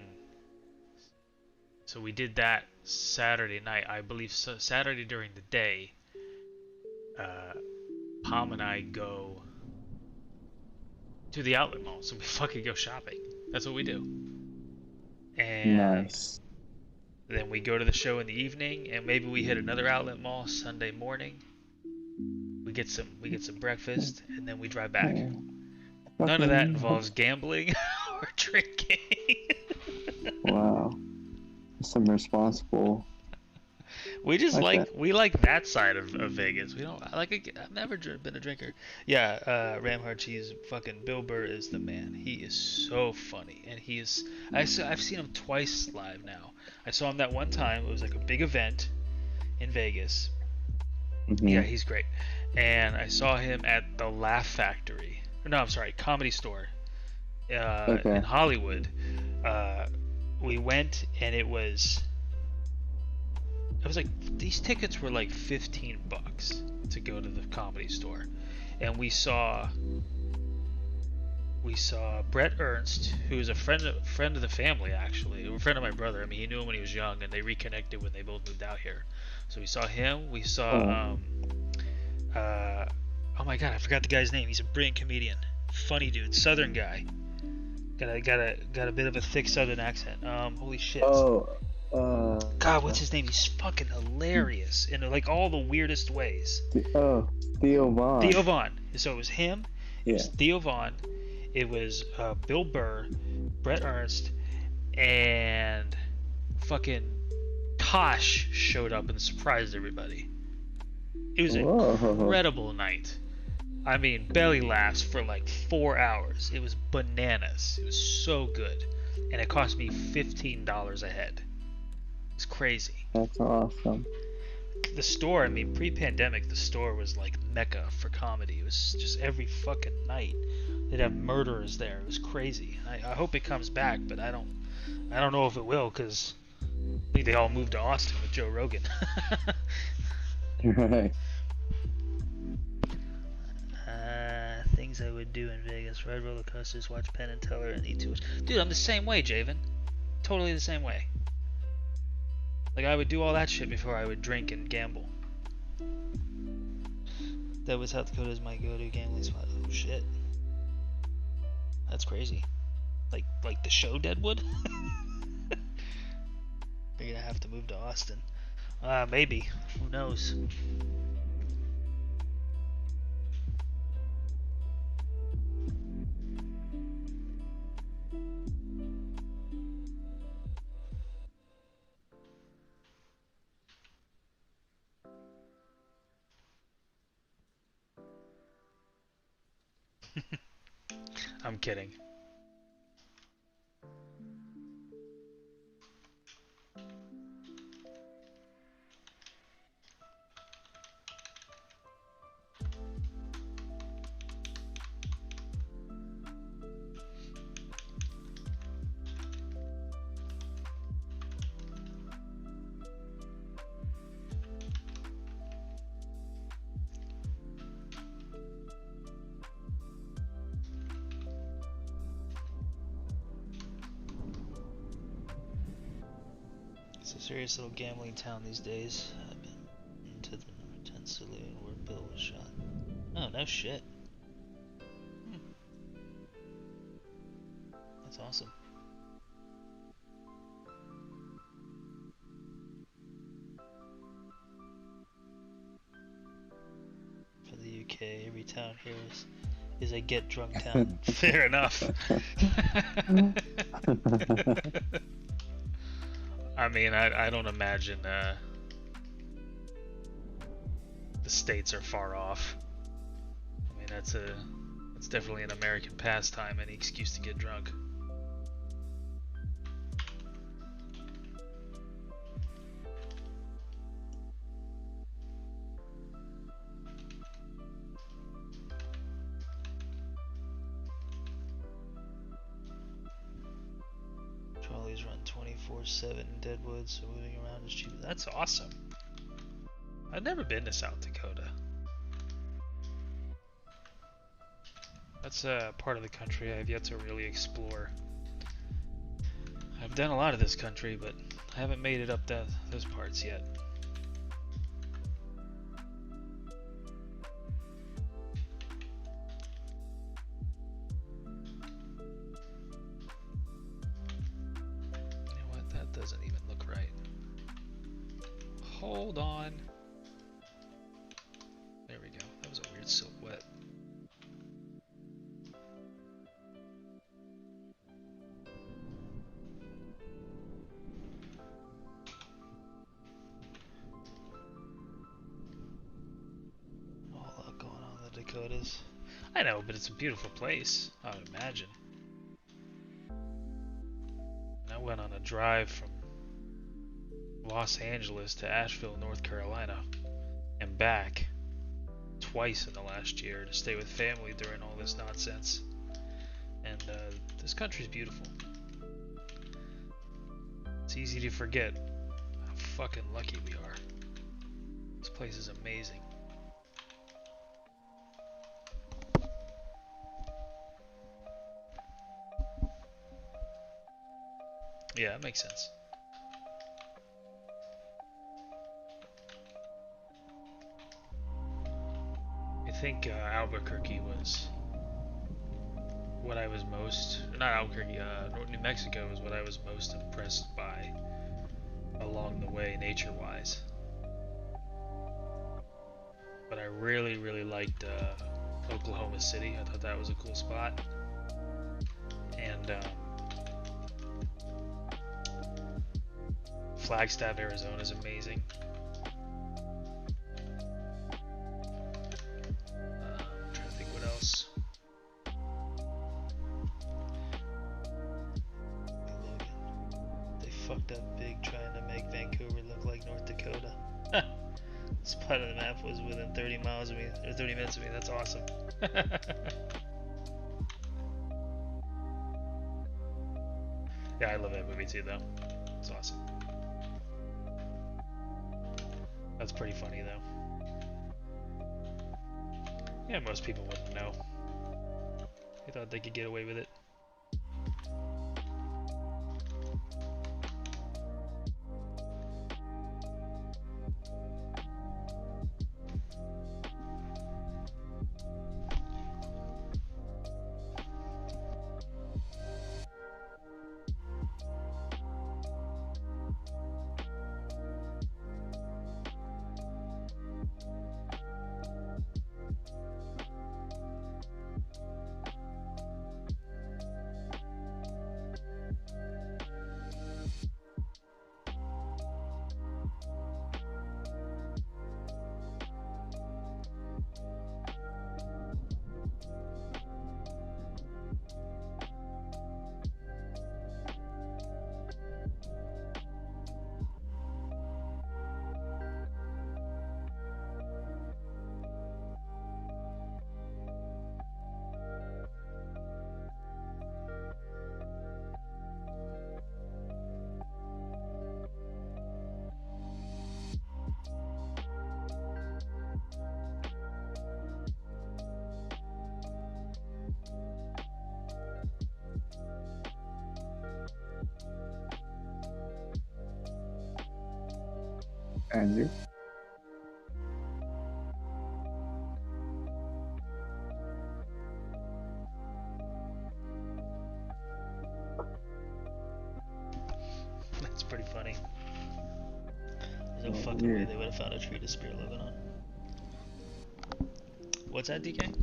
so we did that Saturday night. I believe so, Saturday during the day, Palm and I go to the outlet mall. So we fucking go shopping. That's what we do. And Nice. then we go to the show in the evening, and maybe we hit another outlet mall Sunday morning. We get some breakfast, and then we drive back. Yeah. None of that Fucking- involves gambling or drinking. Wow. Some responsible. We just Like we like that side of Vegas. We don't I've never been a drinker. Yeah, Ram Hard Cheese, fucking Bill Burr is the man. He is so funny, and I've seen him twice live now. I saw him that one time. It was like a big event in Vegas. Mhm. Yeah, he's great. And I saw him at the Laugh Factory. No, I'm sorry, Comedy Store Okay. in Hollywood. We went, and it was like, these tickets were like $15 to go to the Comedy Store. And we saw Brett Ernst, who is a friend of the family, actually, a friend of my brother. I mean, he knew him when he was young, and they reconnected when they both moved out here. So we saw him. We Oh. saw oh my god, I forgot the guy's name. He's a brilliant comedian, funny dude, Southern guy. Got a bit of a thick Southern accent. Holy shit. Oh. God, what's his name? He's fucking hilarious in like all the weirdest ways. Oh, Theo Vaughn. Theo Vaughn. So it was him. It was Yeah. Theo Vaughn. It was Bill Burr, Brett Ernst, and fucking Tosh showed up and surprised everybody. It was an Whoa. incredible night. I mean, belly laughs for like 4 hours. It was bananas. It was so good, and it cost me $15 a head. It's crazy. That's awesome. The store, I mean, pre-pandemic, the store was like mecca for comedy. It was just every fucking night they'd have murderers there. It was crazy. I hope it comes back, but I don't know if it will, because I think they all moved to Austin with Joe Rogan. Right. Things I would do in Vegas: ride roller coasters, watch Penn and Teller, and eat tours. Dude, I'm the same way, Javen. Totally the same way. Like, I would do all that shit before I would drink and gamble. That was South Dakota is my go-to gambling spot. Oh shit, that's crazy. Like the show Deadwood. You're gonna have to move to Austin. Maybe. Who knows? I'm kidding. It's a serious little gambling town these days. I've been into the number 10 saloon where Bill was shot. Oh, no shit. That's awesome. For the UK, every town here is a get drunk town. Fair enough. I mean, I don't imagine the states are far off. I mean, that's definitely an American pastime, any excuse to get drunk. Trolley's run 24/7 in Deadwood, so moving around is cheap. That's awesome. I've never been to South Dakota. That's a part of the country I've yet to really explore. I've done a lot of this country, but I haven't made it up those parts yet. You know what? That doesn't even look right. Hold on. There we go. That was a weird silhouette. A whole lot going on in the Dakotas. I know, but it's a beautiful place, I would imagine. I went on a drive from Los Angeles to Asheville, North Carolina, and back twice in the last year to stay with family during all this nonsense. And this country's beautiful. It's easy to forget how fucking lucky we are. This place is amazing. Yeah, that makes sense. think Albuquerque was what I was most, not Albuquerque, New Mexico was what I was most impressed by along the way, nature-wise. But I really, really liked Oklahoma City. I thought that was a cool spot. And Flagstaff, Arizona is amazing. I'm trying to think what else. They fucked up big trying to make Vancouver look like North Dakota. This part of the map was within 30 miles of me, or 30 minutes of me. That's awesome. Yeah, I love that movie too, though. It's awesome. That's pretty funny, though. Yeah, most people wouldn't know. They thought they could get away with it. Andrew. That's pretty funny. There's no fucking way they would have found a tree to spear living on. What's that, DK?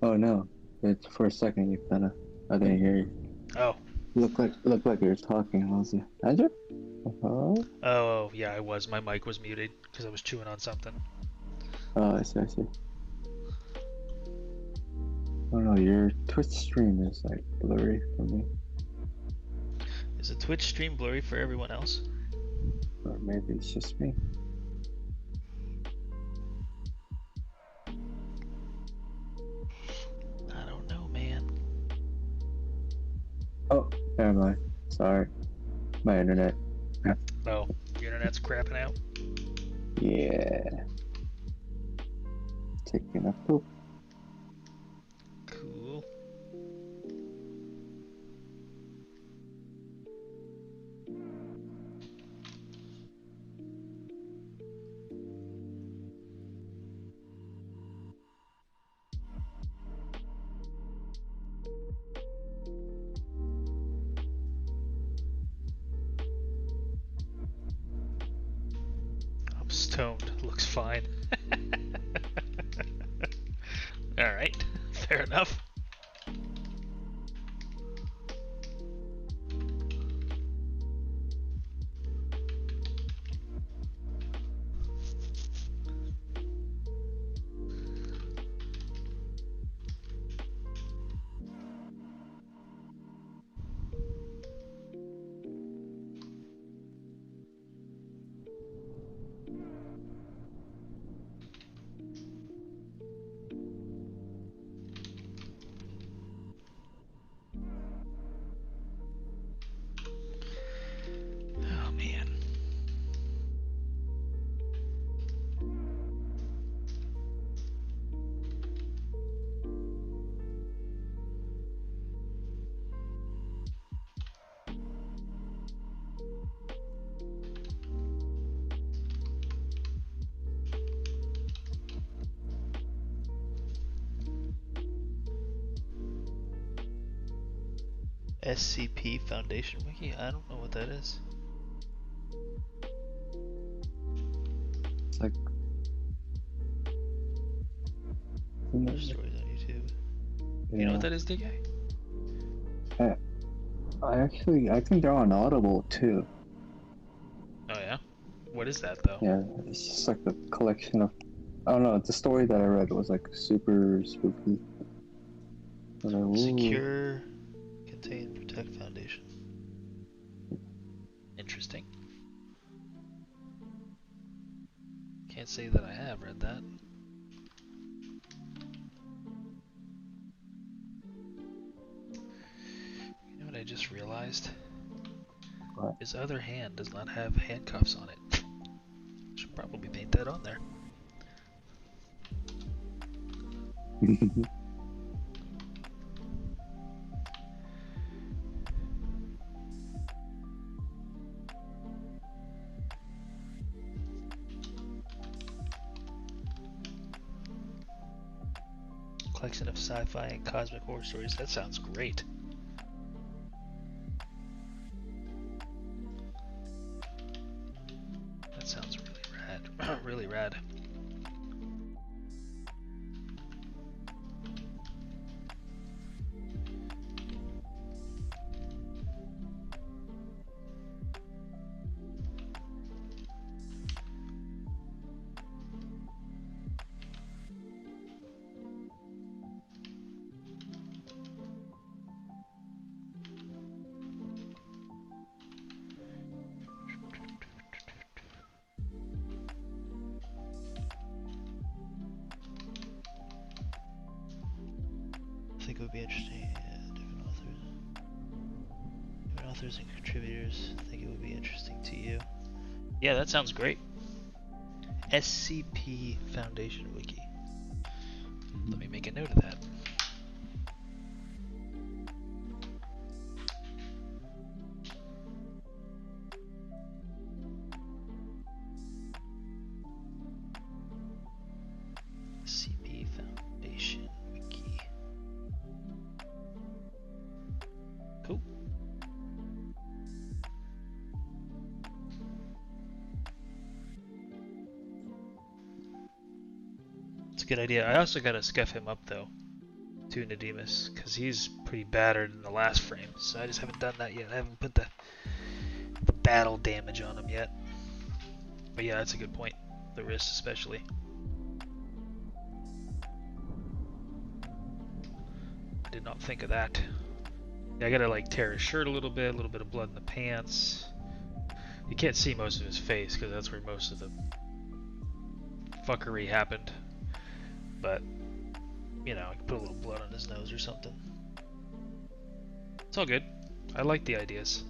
Oh no! It's for a second you kinda. I didn't hear you. Oh. Looked like you were talking. I was like, Andrew? Uh-huh. Oh, yeah, I was. My mic was muted because I was chewing on something. Oh, I see. Oh no, your Twitch stream is like blurry for me. Is the Twitch stream blurry for everyone else? Or maybe it's just me. I don't know, man. Oh, never mind. Sorry. My internet. Oh, your internet's crapping out? Yeah. Taking a poop. Cool. I'm stoned. Looks fine. Alright, fair enough. SCP Foundation Wiki? I don't know what that is. It's like There's stories on YouTube. yeah. You know what that is, DK? I think they're on Audible too. Oh yeah? What is that though? Yeah, it's just like a collection of. I don't know. The story that I read was like super spooky. I was like, ooh. Secure, Contain, Protect Foundation. Interesting. Can't say that I have read that. You know what I just realized? What? His other hand does not have handcuffs on it. Should probably paint that on there. Collection of sci-fi and cosmic horror stories. That sounds great. That sounds really rad. Really rad. I think it would be interesting. Different authors and contributors. I think it would be interesting to you. Yeah, that sounds great. SCP Foundation Wiki. Let me make a note of that. SCP Foundation Wiki. Cool. It's a good idea. I also gotta scuff him up though, to Nadimus, because he's pretty battered in the last frame. So I just haven't done that yet. I haven't put the battle damage on him yet. But yeah, that's a good point. The wrist especially. I did not think of that. Yeah, I gotta like tear his shirt a little bit of blood in the pants. You can't see most of his face because that's where most of the fuckery happened. But, you know, I can put a little blood on his nose or something. It's all good. I like the ideas.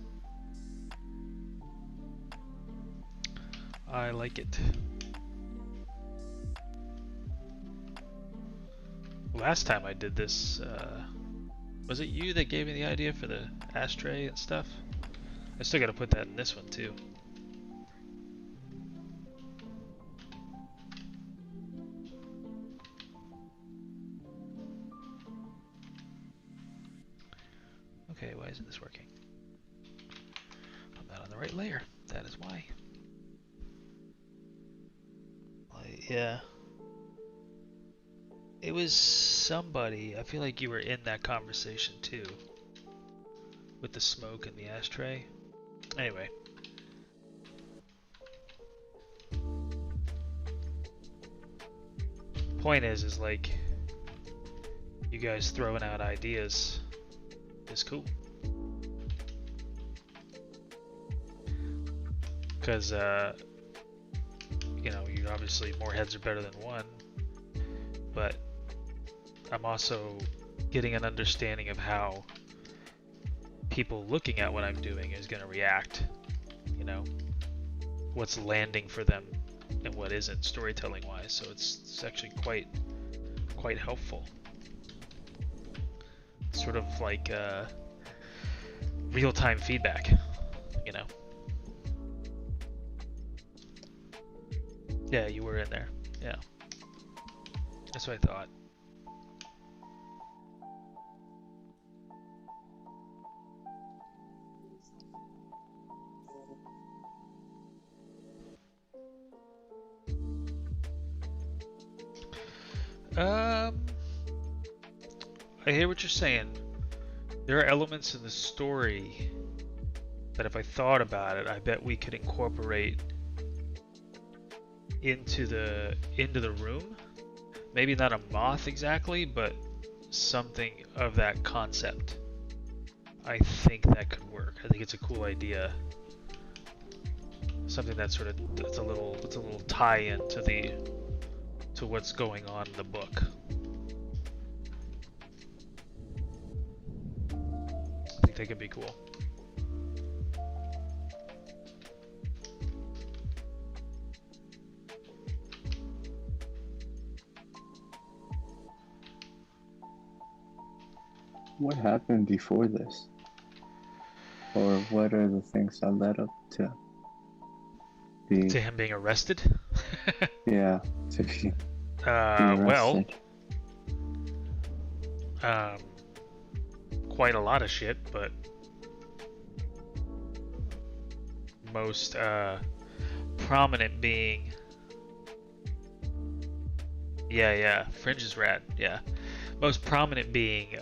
I like it. Last time I did this, was it you that gave me the idea for the ashtray and stuff? I still gotta put that in this one too. Okay, why isn't this working? I'm not on the right layer. That is why. Yeah. It was somebody. I feel like you were in that conversation too. With the smoke and the ashtray. Anyway. Point is like, you guys throwing out ideas is cool. Because, you know, you obviously more heads are better than one, but I'm also getting an understanding of how people looking at what I'm doing is going to react, you know, what's landing for them and what isn't storytelling wise. So it's actually quite helpful. Sort of like real-time feedback, you know. Yeah, you were in there. Yeah, that's what I thought. Um, I hear what you're saying. There are elements in the story that if I thought about it, I bet we could incorporate into the room. Maybe not a moth exactly, but something of that concept. I think that could work. I think it's a cool idea. Something that's a little tie-in to what's going on in the book. I think that could be cool. What happened before this? Or what are the things that led up to To him being arrested? Yeah, to be Well, arrested. Quite a lot of shit, but most prominent being, yeah, Fringe is rad, yeah. Most prominent being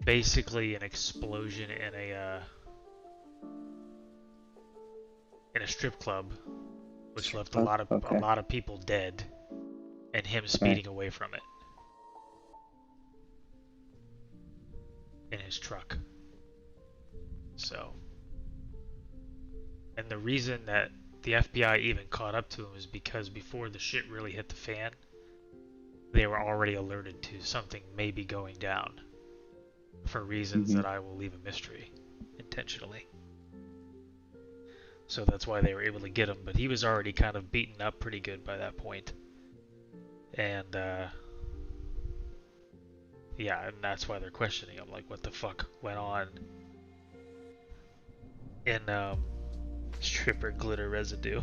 basically an explosion in a strip club, which left a lot of people dead, and him speeding away from it in his truck. So, and the reason that the FBI even caught up to him is because before the shit really hit the fan, they were already alerted to something maybe going down for reasons that I will leave a mystery intentionally. So that's why they were able to get him, but he was already kind of beaten up pretty good by that point. And yeah, and that's why they're questioning him, like what the fuck went on in stripper glitter residue.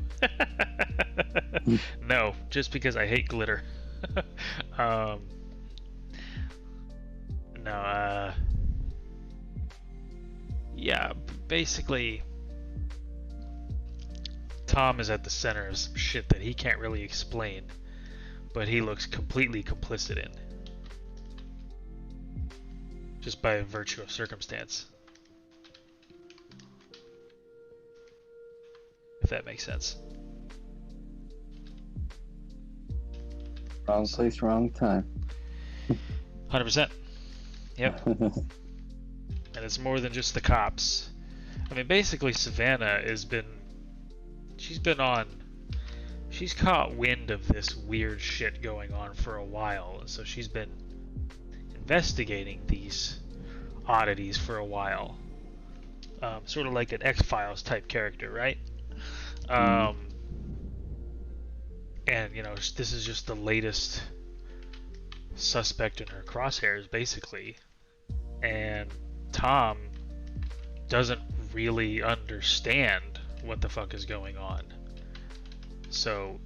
No, just because I hate glitter. No, yeah, basically Tom is at the center of some shit that he can't really explain, but he looks completely complicit in, just by virtue of circumstance. If that makes sense. Wrong place, wrong time. 100%. Yep. And it's more than just the cops. I mean, basically Savannah she's caught wind of this weird shit going on for a while, and so she's been investigating these oddities for a while. Sort of like an X-Files type character, right? And you know, this is just the latest suspect in her crosshairs, basically. And Tom doesn't really understand what the fuck is going on. So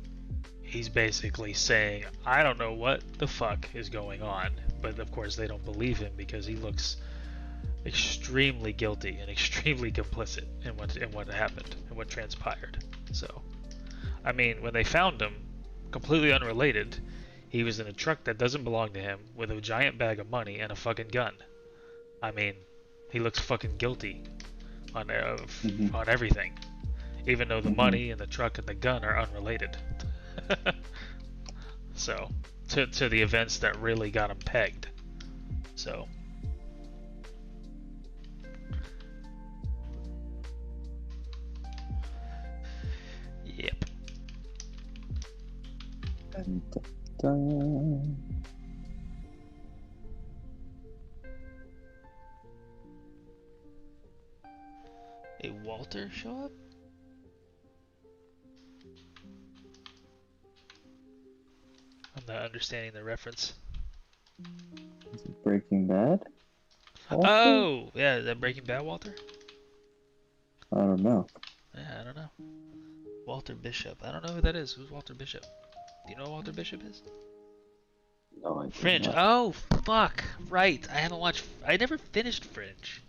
he's basically saying, I don't know what the fuck is going on. But of course they don't believe him because he looks extremely guilty and extremely complicit in what happened and what transpired. So, I mean, when they found him, completely unrelated, he was in a truck that doesn't belong to him with a giant bag of money and a fucking gun. I mean, he looks fucking guilty on everything, even though the money and the truck and the gun are unrelated. So, to the events that really got him pegged. So. Yep. Dun, dun, dun. Hey, Walter show up? I'm not understanding the reference. Is it Breaking Bad? Walter? Oh, yeah, is that Breaking Bad, Walter? I don't know. Yeah, I don't know. Walter Bishop. I don't know who that is. Who's Walter Bishop? Do you know who Walter Bishop is? No, I do Fringe. not. Oh, fuck. Right. I never finished Fringe.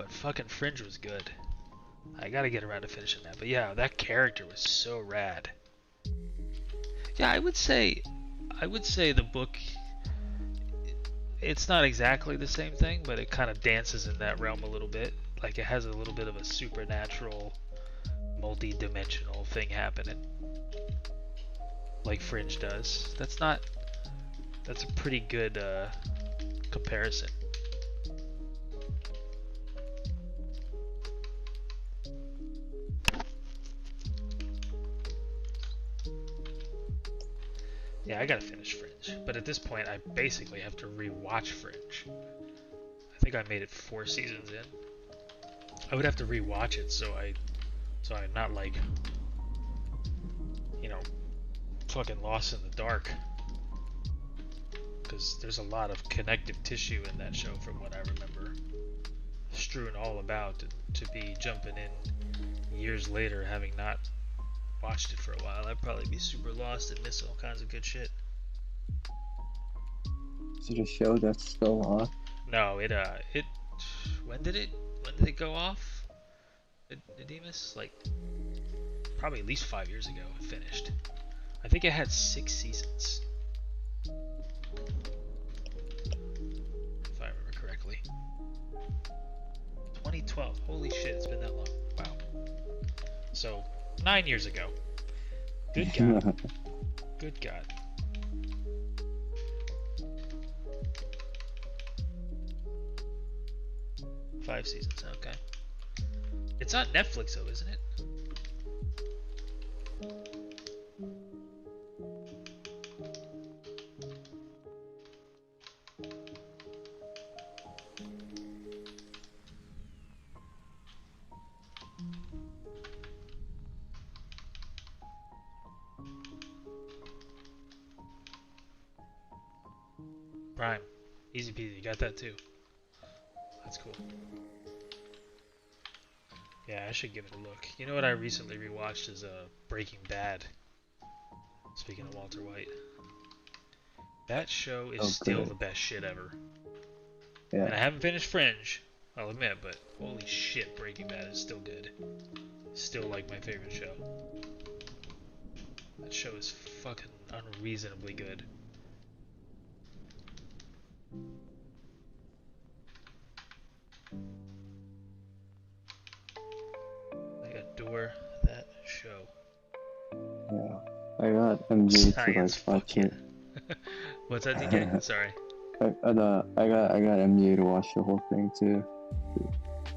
Fucking Fringe was good. I gotta get around to finishing that. But yeah, that character was so rad. Yeah, I would say the book. It's not exactly the same thing, but it kind of dances in that realm a little bit. Like it has a little bit of a supernatural, multi-dimensional thing happening, like Fringe does. That's a pretty good comparison. Yeah, I gotta finish Fringe, but at this point, I basically have to rewatch Fringe. I think I made it 4 seasons in. I would have to rewatch it so I'm not like, you know, fucking lost in the dark. Because there's a lot of connective tissue in that show, from what I remember, strewn all about, and to be jumping in years later, having not watched it for a while, I'd probably be super lost and miss all kinds of good shit. Is it a show that's still on? No, it when did it go off? Demas? Like probably at least 5 years ago it finished. I think it had 6 seasons. If I remember correctly. 2012. Holy shit, it's been that long. Wow. So 9 years ago. Good God. Good God. Five seasons, okay. It's on Netflix though, isn't it? Prime. Easy peasy, got that too. That's cool. Yeah, I should give it a look. You know what I recently rewatched is Breaking Bad. Speaking of Walter White. That show is still the best shit ever. Yeah. And I haven't finished Fringe, I'll admit, but holy shit, Breaking Bad is still good. Still like my favorite show. That show is fucking unreasonably good. I adore that show. Yeah. I got MJ to like watch it. What's that, DK? Sorry. I got MJ to watch the whole thing too.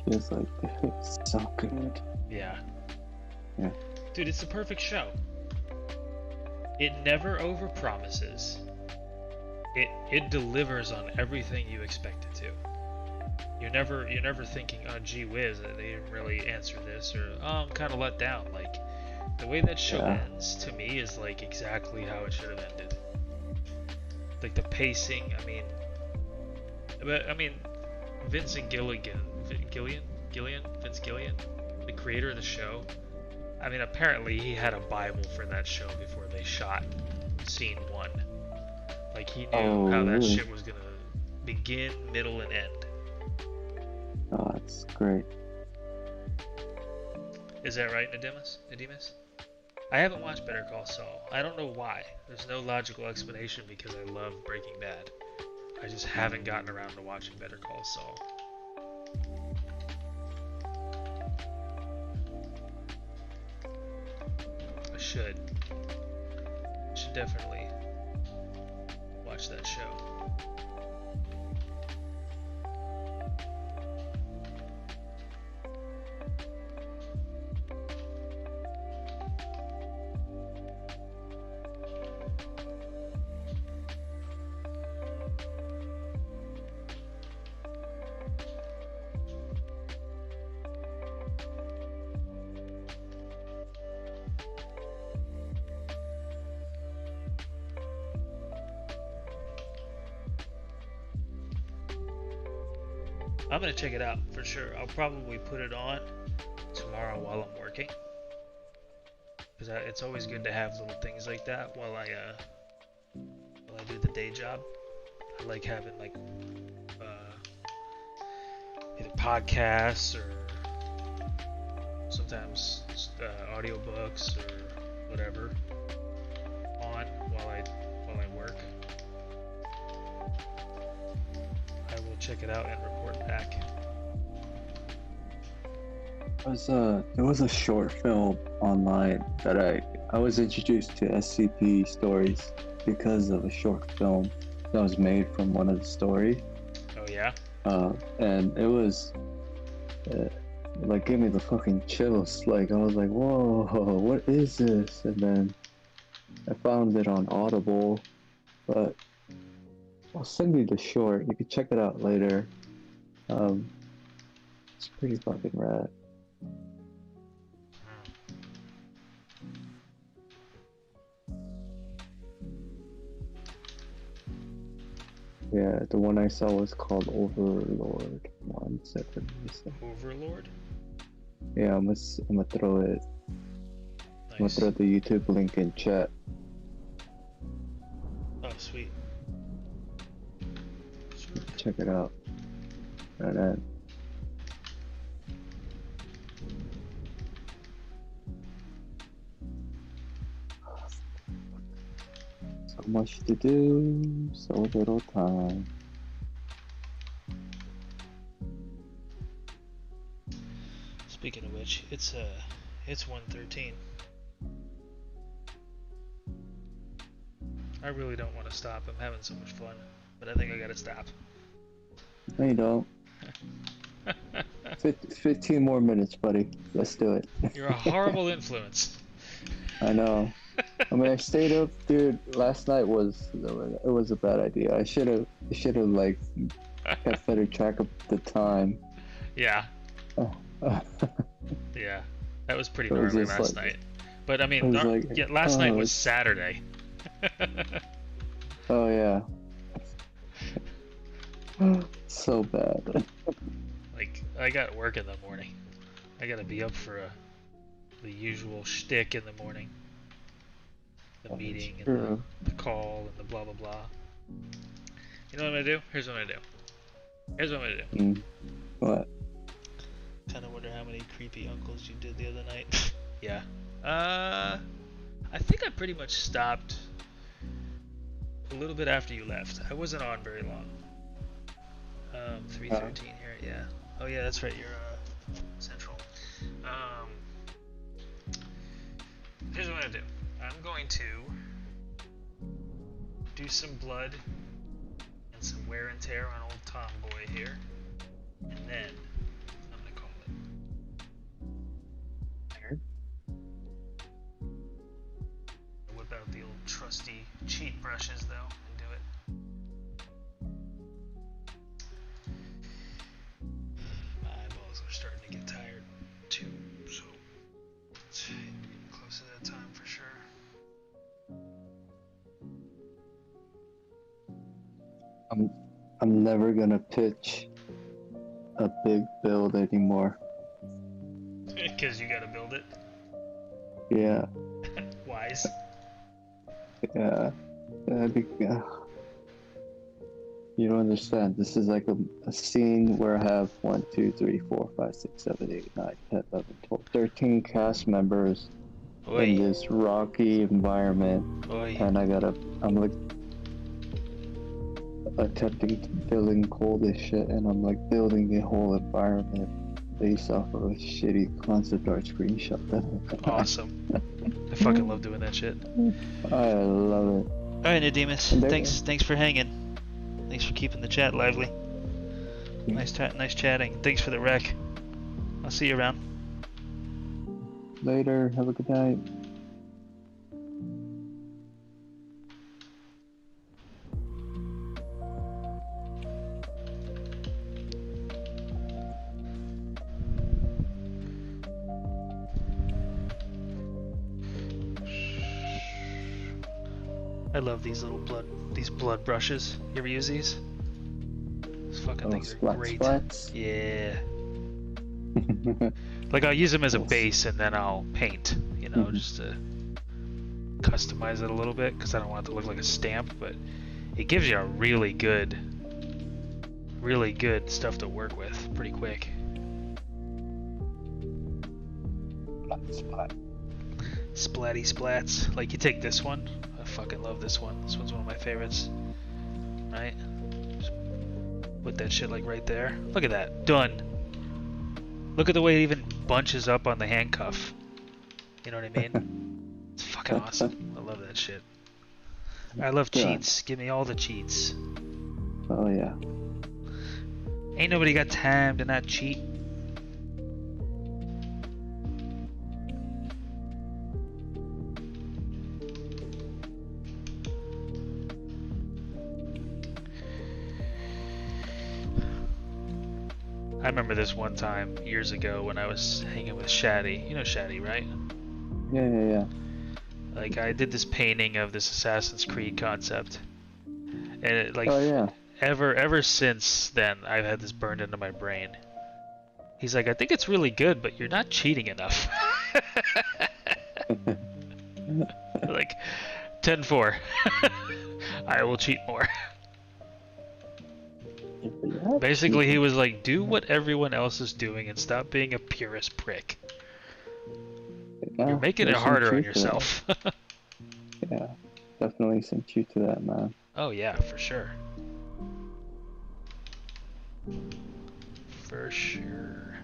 It's like it's so good. Yeah. Yeah. Dude, it's the perfect show. It never overpromises. It delivers on everything you expect it to. You're never thinking, oh gee whiz, they didn't really answer this, or oh, I'm kind of let down. Like the way that show ends to me is like exactly how it should have ended. Like the pacing, I mean, Vince Gilligan, the creator of the show. I mean, apparently he had a Bible for that show before they shot scene 1. Like he knew how that shit was gonna begin, middle, and end. Oh, that's great. Is that right, Nidemus? I haven't watched Better Call Saul. I don't know why. There's no logical explanation because I love Breaking Bad. I just haven't gotten around to watching Better Call Saul. I should definitely watch that show. I'm gonna check it out for sure. I'll probably put it on tomorrow while I'm working, because it's always good to have little things like that while I do the day job. I like having like either podcasts or sometimes audiobooks or whatever on while I work. I will check it out and report back. There was a short film online that I was introduced to SCP stories because of a short film that was made from one of the stories. Oh yeah? And it was like gave me the fucking chills. Like I was like, whoa, what is this? And then I found it on Audible, but I'll send you the short. You can check it out later. It's pretty fucking rad. Yeah, the one I saw was called Overlord. One second. Overlord? Yeah, I'm gonna throw it. I'm gonna Nice. throw the YouTube link in chat. Oh, sweet. Check it out. And then so much to do, so little time. Speaking of which, it's 1:13. I really don't want to stop. I'm having so much fun, but I think I gotta stop. No, you don't. 15 more minutes, buddy. Let's do it. You're a horrible influence. I know. I mean, I stayed up, dude. Last night was a bad idea. I should have like kept better track of the time. Yeah. Yeah. That was pretty It was gnarly just last like- night. But I mean, it was like, yeah, last night oh, was Saturday. Oh yeah. So bad. Like, I got work in the morning. I gotta be up for the usual shtick in the morning. The meeting and True. the call and the blah blah blah. You know what I'm gonna do? Here's what I'm gonna do. What? Kind of wonder how many creepy uncles you did the other night. Yeah. I think I pretty much stopped a little bit after you left. I wasn't on very long. 3:13 here. Yeah. Oh yeah, that's right. You're central. Here's what I'm gonna do. I'm going to do some blood and some wear and tear on old Tomboy here, and then I'm gonna call it. Whip out the old trusty cheat brushes though and do it. My eyeballs are starting to get tired too, so it's getting close to that time for sure. I'm never gonna pitch a big build anymore. Because you gotta build it. Yeah. Wise. Yeah. You don't understand. This is like a scene where I have 1, 2, 3, 4, 5, 6, 7, 8, 9, 10, 11, 12, 13 cast members in this rocky environment. And I'm like attempting to building cold as shit, and I'm like building the whole environment based off of a shitty concept art screenshot that I got. Awesome. I fucking love doing that shit. I love it. Alright, Nademus, And there- thanks for hanging. Thanks for keeping the chat lively. Nice chatting. Thanks for the rec. I'll see you around. Later. Have a good night. I love these little blood brushes. You ever use these? These fucking things are great. Splats. Yeah. Like I'll use them as a base and then I'll paint, you know, just to customize it a little bit because I don't want it to look like a stamp, but it gives you a really good stuff to work with pretty quick. splat. Splatty splats. Like, you take this one. I fucking love this one. This one's one of my favorites. Right? Just put that shit, like, right there. Look at that. Done. Look at the way it even bunches up on the handcuff. You know what I mean? It's fucking awesome. I love that shit. I love cheats. Give me all the cheats. Oh yeah. Ain't nobody got time to not cheat. I remember this one time years ago when I was hanging with Shaddy. You know Shaddy, right? Yeah. Like, I did this painting of this Assassin's Creed concept, and it, like, Oh yeah. ever since then, I've had this burned into my brain. He's like, I think it's really good, but you're not cheating enough. Like, 10-4. I will cheat more. Basically, he was like, do what everyone else is doing and stop being a purist prick. Yeah, You're making it there's some harder on truth to yourself. that. Yeah, definitely some truth to that, man. Oh yeah, for sure. For sure.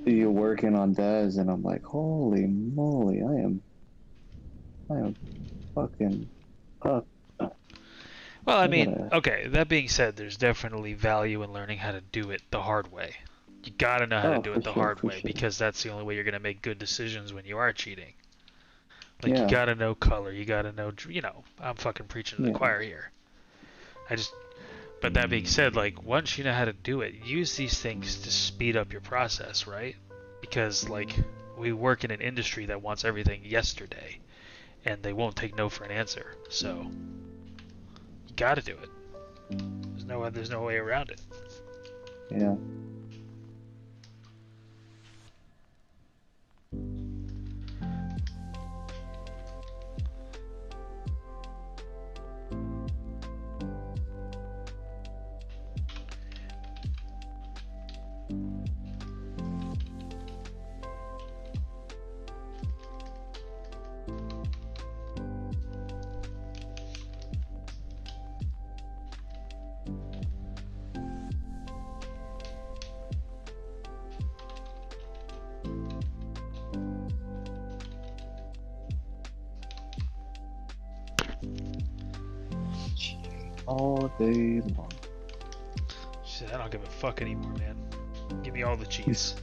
You're working on Dez, and I'm like, holy moly, I am fucking up. Well, I mean, okay, that being said, there's definitely value in learning how to do it the hard way. You gotta know how to do it the hard way, because that's the only way you're gonna make good decisions when you are cheating. Like, you gotta know color, you gotta know, you know, I'm fucking preaching to the choir here. But that being said, like, once you know how to do it, use these things to speed up your process, right? Because, like, we work in an industry that wants everything yesterday, and they won't take no for an answer, so you gotta do it. There's no way around it. Yeah. All day long. Shit, I don't give a fuck anymore, man. Give me all the cheats.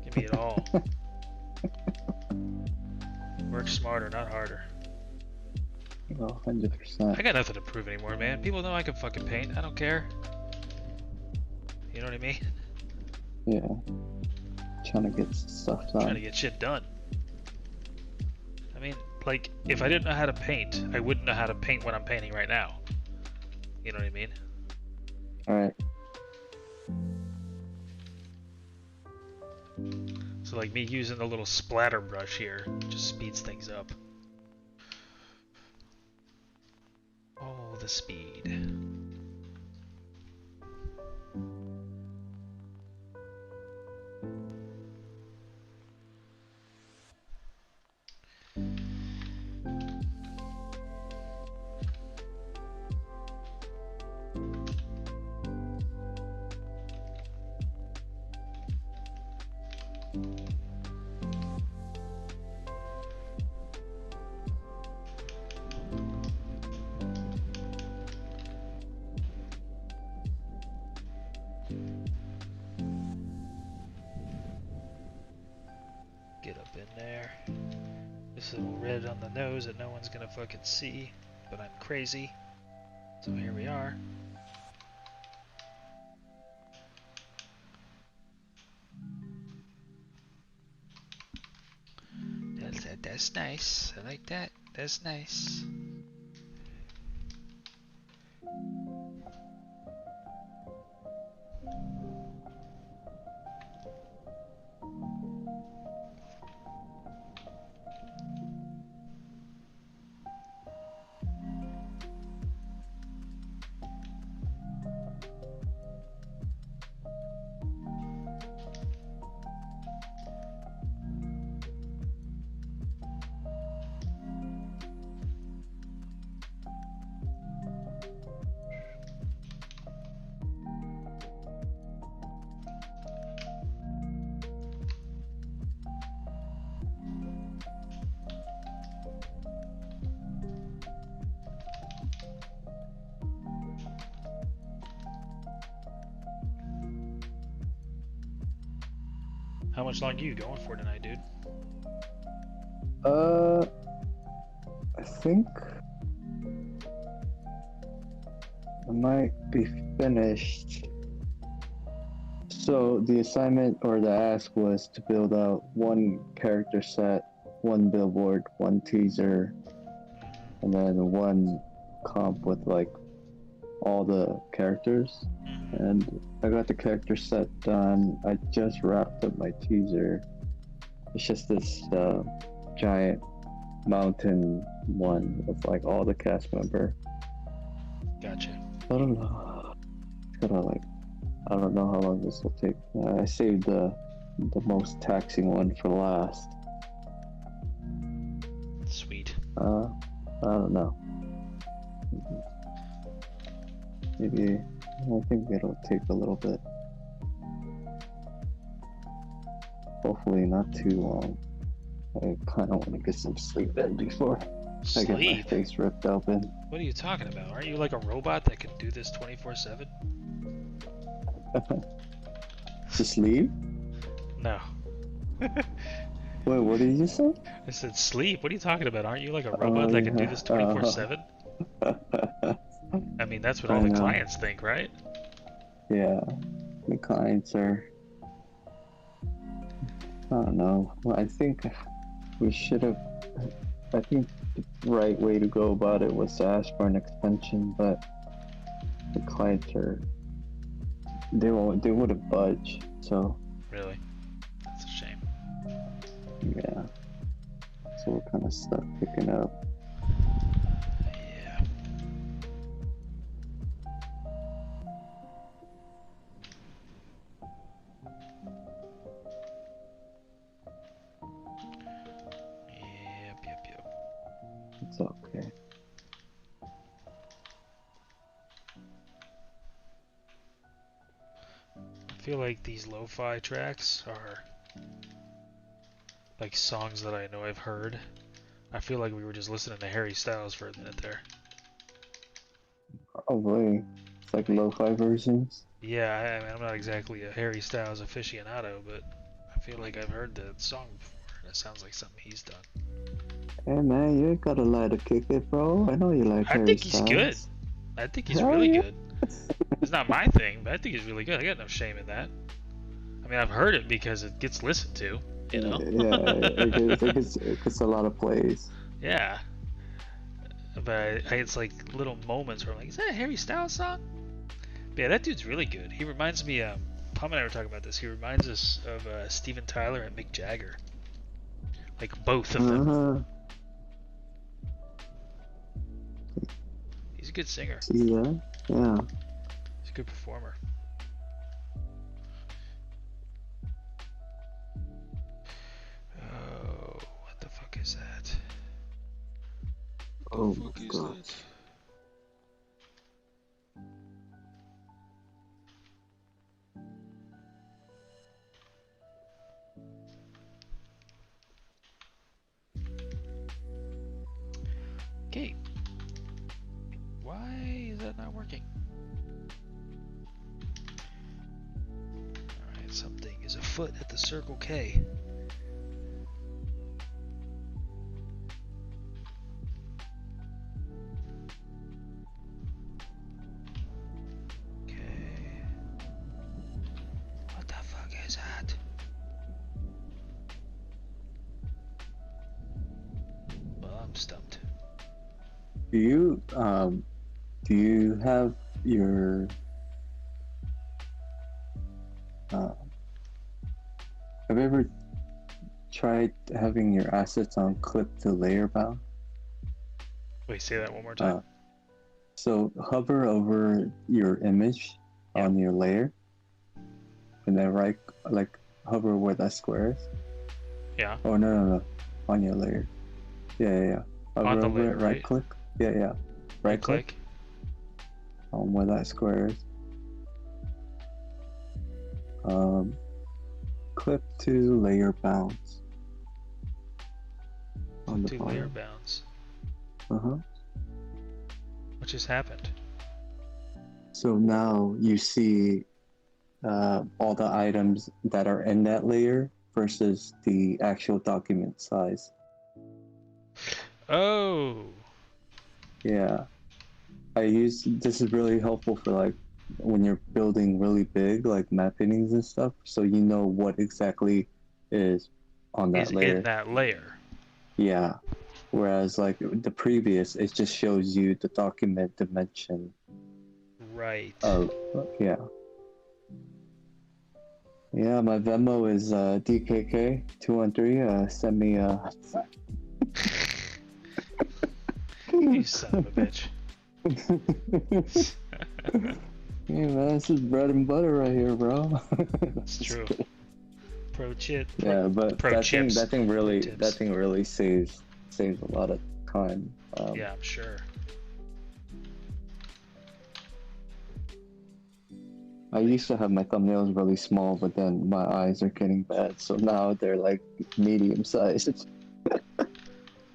Give me it all. Work smarter, not harder. Oh, 100%. I got nothing to prove anymore, man. People know I can fucking paint. I don't care. You know what I mean? Yeah. Trying to get stuff done. Trying to get shit done. I mean, like, if I didn't know how to paint, I wouldn't know how to paint what I'm painting right now. You know what I mean? Alright. So, like, me using the little splatter brush here just speeds things up. Oh, the speed. Get up in there. This little red on the nose that no one's gonna fucking see, but I'm crazy. So here we are. That's nice. I like that. That's nice. How much longer you going for tonight, dude? I think I might be finished. So the assignment or the ask was to build out one character set, one billboard, one teaser, and then one comp with like all the characters. And I got the character set done. I just wrapped up my teaser. It's just this giant mountain one with like all the cast member. Gotcha. I don't know. It's gotta like, I don't know how long this will take. I saved the most taxing one for last. Sweet. I don't know. Maybe I think it'll take a little bit. Hopefully not too long. I kind of want to get some sleep in before I get my face ripped open. What are you talking about? Aren't you like a robot that can do this 24/7? Just leave? No. Wait, what did you say? I said sleep. What are you talking about? Aren't you like a robot that can do this 24/7? I mean, that's what all the clients think, right? Yeah, the clients are. I don't know. Well, I think we should have. I think the right way to go about it was to ask for an extension, but the clients are. They wouldn't budge. So. Really? That's a shame. Yeah. So we're kind of stuck picking up. Yeah. Yep. It's okay. I feel like these lo-fi tracks are like songs that I know I've heard. I feel like we were just listening to Harry Styles for a minute there. Probably. It's like lo-fi versions. Yeah, I mean, I'm not exactly a Harry Styles aficionado, but I feel like I've heard the song before, and it sounds like something he's done. Hey man, you ain't gotta lie to kick it, bro. I know you like Harry think Styles. He's good. I think he's Hell really yeah. good. It's not my thing, but I think he's really good. I got no shame in that. I mean, I've heard it because it gets listened to, you know? Yeah, it gets a lot of plays. Yeah. But it's like little moments where I'm like, is that a Harry Styles song? But yeah, that dude's really good. He reminds me, Palm and I were talking about this, he reminds us of Steven Tyler and Mick Jagger. Like both of them. He's a good singer. See that? Yeah. He's a good performer. Oh, what the fuck is that? Oh my god. Okay. Why is that not working? Alright, something is afoot at the Circle K. Okay. What the fuck is that? Well, I'm stumped. Do you have your have you ever tried having your assets on clip to layer bound? Wait, say that one more time. So hover over your image on your layer, and then hover where that square is. Yeah. Oh no, on your layer. Yeah. Hover On the over layer, it, right? click. Yeah. Right click. On where that square is. Clip to layer bounds. On the To bottom. layer bounds. What just happened? So now you see all the items that are in that layer versus the actual document size. Oh. Yeah. This is really helpful for like when you're building really big like map paintings and stuff, so you know what exactly is on that Is layer. in that layer. Yeah. Whereas like the previous, it just shows you the document dimension. Right. Oh, yeah. Yeah, my Venmo is DKK213. Send me You son of a bitch. Hey man, this is bread and butter right here, bro. It's true. Pro chip. Yeah, but pro that chips. thing really Tips. that thing really saves a lot of time. Yeah, I'm sure. I used to have my thumbnails really small, but then my eyes are getting bad, so now they're like medium sized.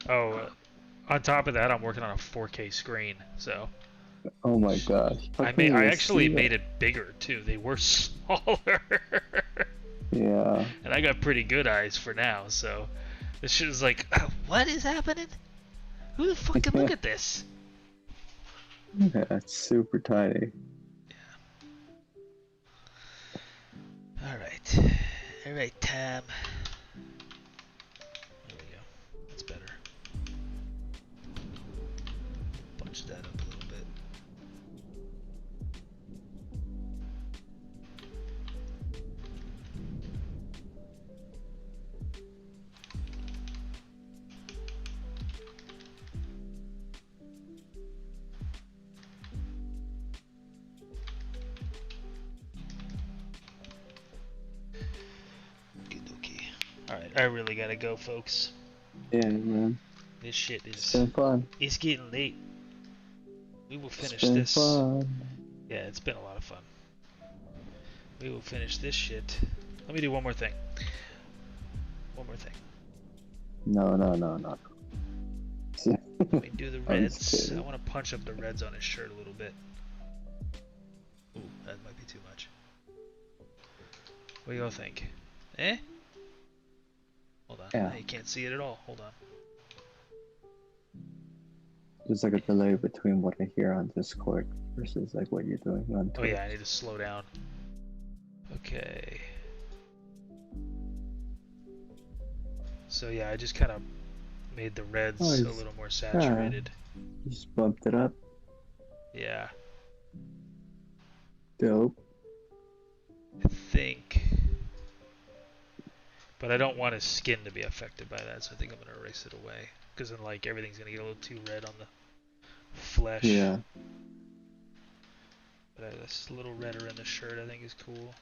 Oh, on top of that, I'm working on a 4K screen, so. Oh my gosh! How can you I even actually see made that? it bigger too. They were smaller. Yeah. And I got pretty good eyes for now, so this shit is like, what is happening? Who the fuck can look at this? Yeah, it's super tiny. Alright. Alright, Tam. There we go. That's better. Bunch that up a little bit. Alright, I really gotta go, folks. Yeah, man. This shit It's is... been fun. It's getting late. We will finish It's been this. fun. Yeah, it's been a lot of fun. We will finish this shit. Let me do one more thing. One more thing. No. Let me do the I'm just reds. kidding. I want to punch up the reds on his shirt a little bit. Ooh, that might be too much. What do y'all think? Eh? Hold on. Yeah. You can't see it at all. Hold on. There's like a delay between what I hear on Discord versus like what you're doing on Oh Twitch. yeah, I need to slow down. Okay. So yeah, I just kind of made the reds Oh, a little more saturated. You just bumped it up. Yeah. Dope. I think. But I don't want his skin to be affected by that, so I think I'm gonna erase it away. Because then like everything's gonna get a little too red on the flesh. Yeah. But this little redder in the shirt I think is cool.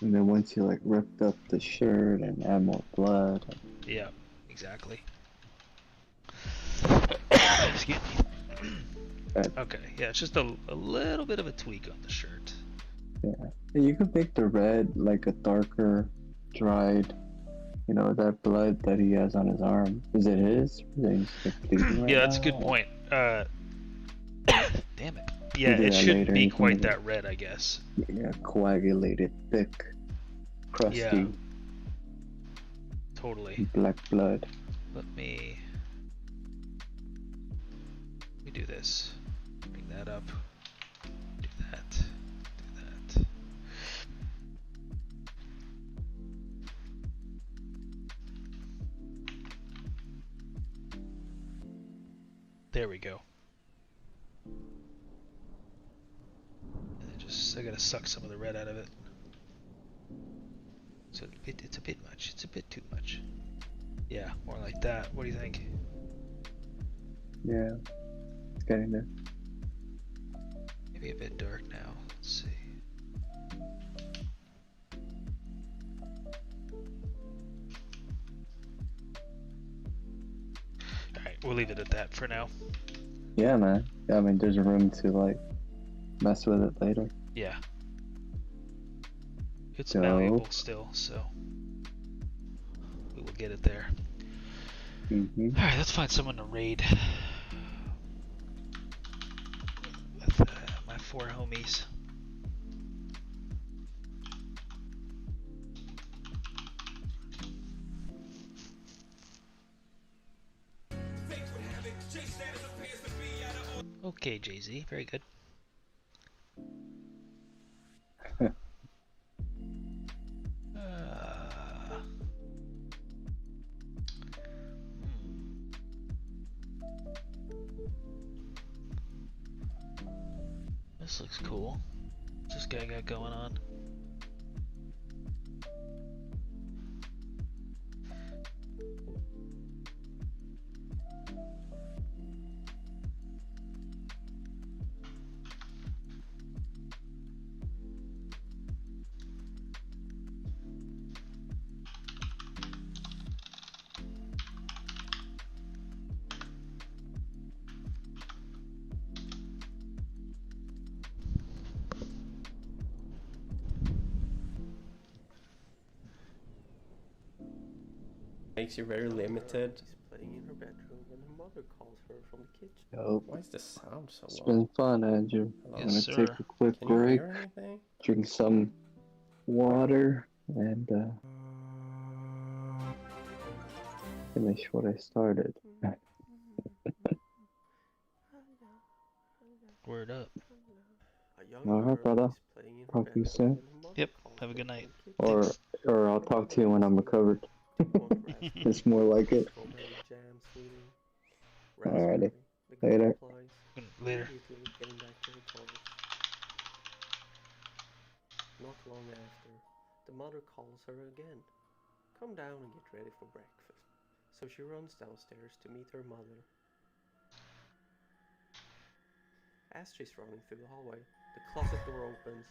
And then once you like ripped up the shirt and add more blood. Yeah, exactly. Excuse me. Okay, yeah, it's just a little bit of a tweak on the shirt. Yeah. And you could make the red like a darker, dried, you know, that blood that he has on his arm. Is it his? Yeah, that's a good point. Damn it. Yeah, do it that shouldn't later, be you can quite make it- that red, I guess. Yeah, coagulated, thick, crusty, Yeah. Totally. black blood. Let me do this. Bring that up. Do that. Do that. There we go. And then I gotta suck some of the red out of it. So it's a bit much. It's a bit too much. Yeah, more like that. What do you think? Yeah, it's getting there. Maybe a bit dark now. Let's see. Alright, we'll leave it at that for now. Yeah, man. Yeah, I mean, there's room to like mess with it later. Yeah. It's Dope. malleable still, so we will get it there. Mm-hmm. Alright, let's find someone to raid. With my 4 homies. Okay, Jay-Z. Very good. Uh, this looks cool. What's this guy got going on? Makes you very limited. She's playing in her bedroom when her mother calls her from the kitchen. Yo, Why is the sound so it's low? been fun, Andrew. Hello? I'm Yes, gonna take sir. a quick Can you break, hear anything? drink some water, and finish what I started. Word up. A young All right, girl brother. is playing in her Talk to you bedroom soon. when her mother Yep, calls have a her good from night. the kitchen. Or Thanks. or I'll talk to you when I'm recovered. Do you want raspberry? It's more like it. Strawberry jam, sweetie. Alrighty. Raspberry. The girl Later. replies, Later. immediately getting back to her toys. Not long after, the mother calls her again. Come down and get ready for breakfast. So she runs downstairs to meet her mother. As she's running through the hallway, the closet door opens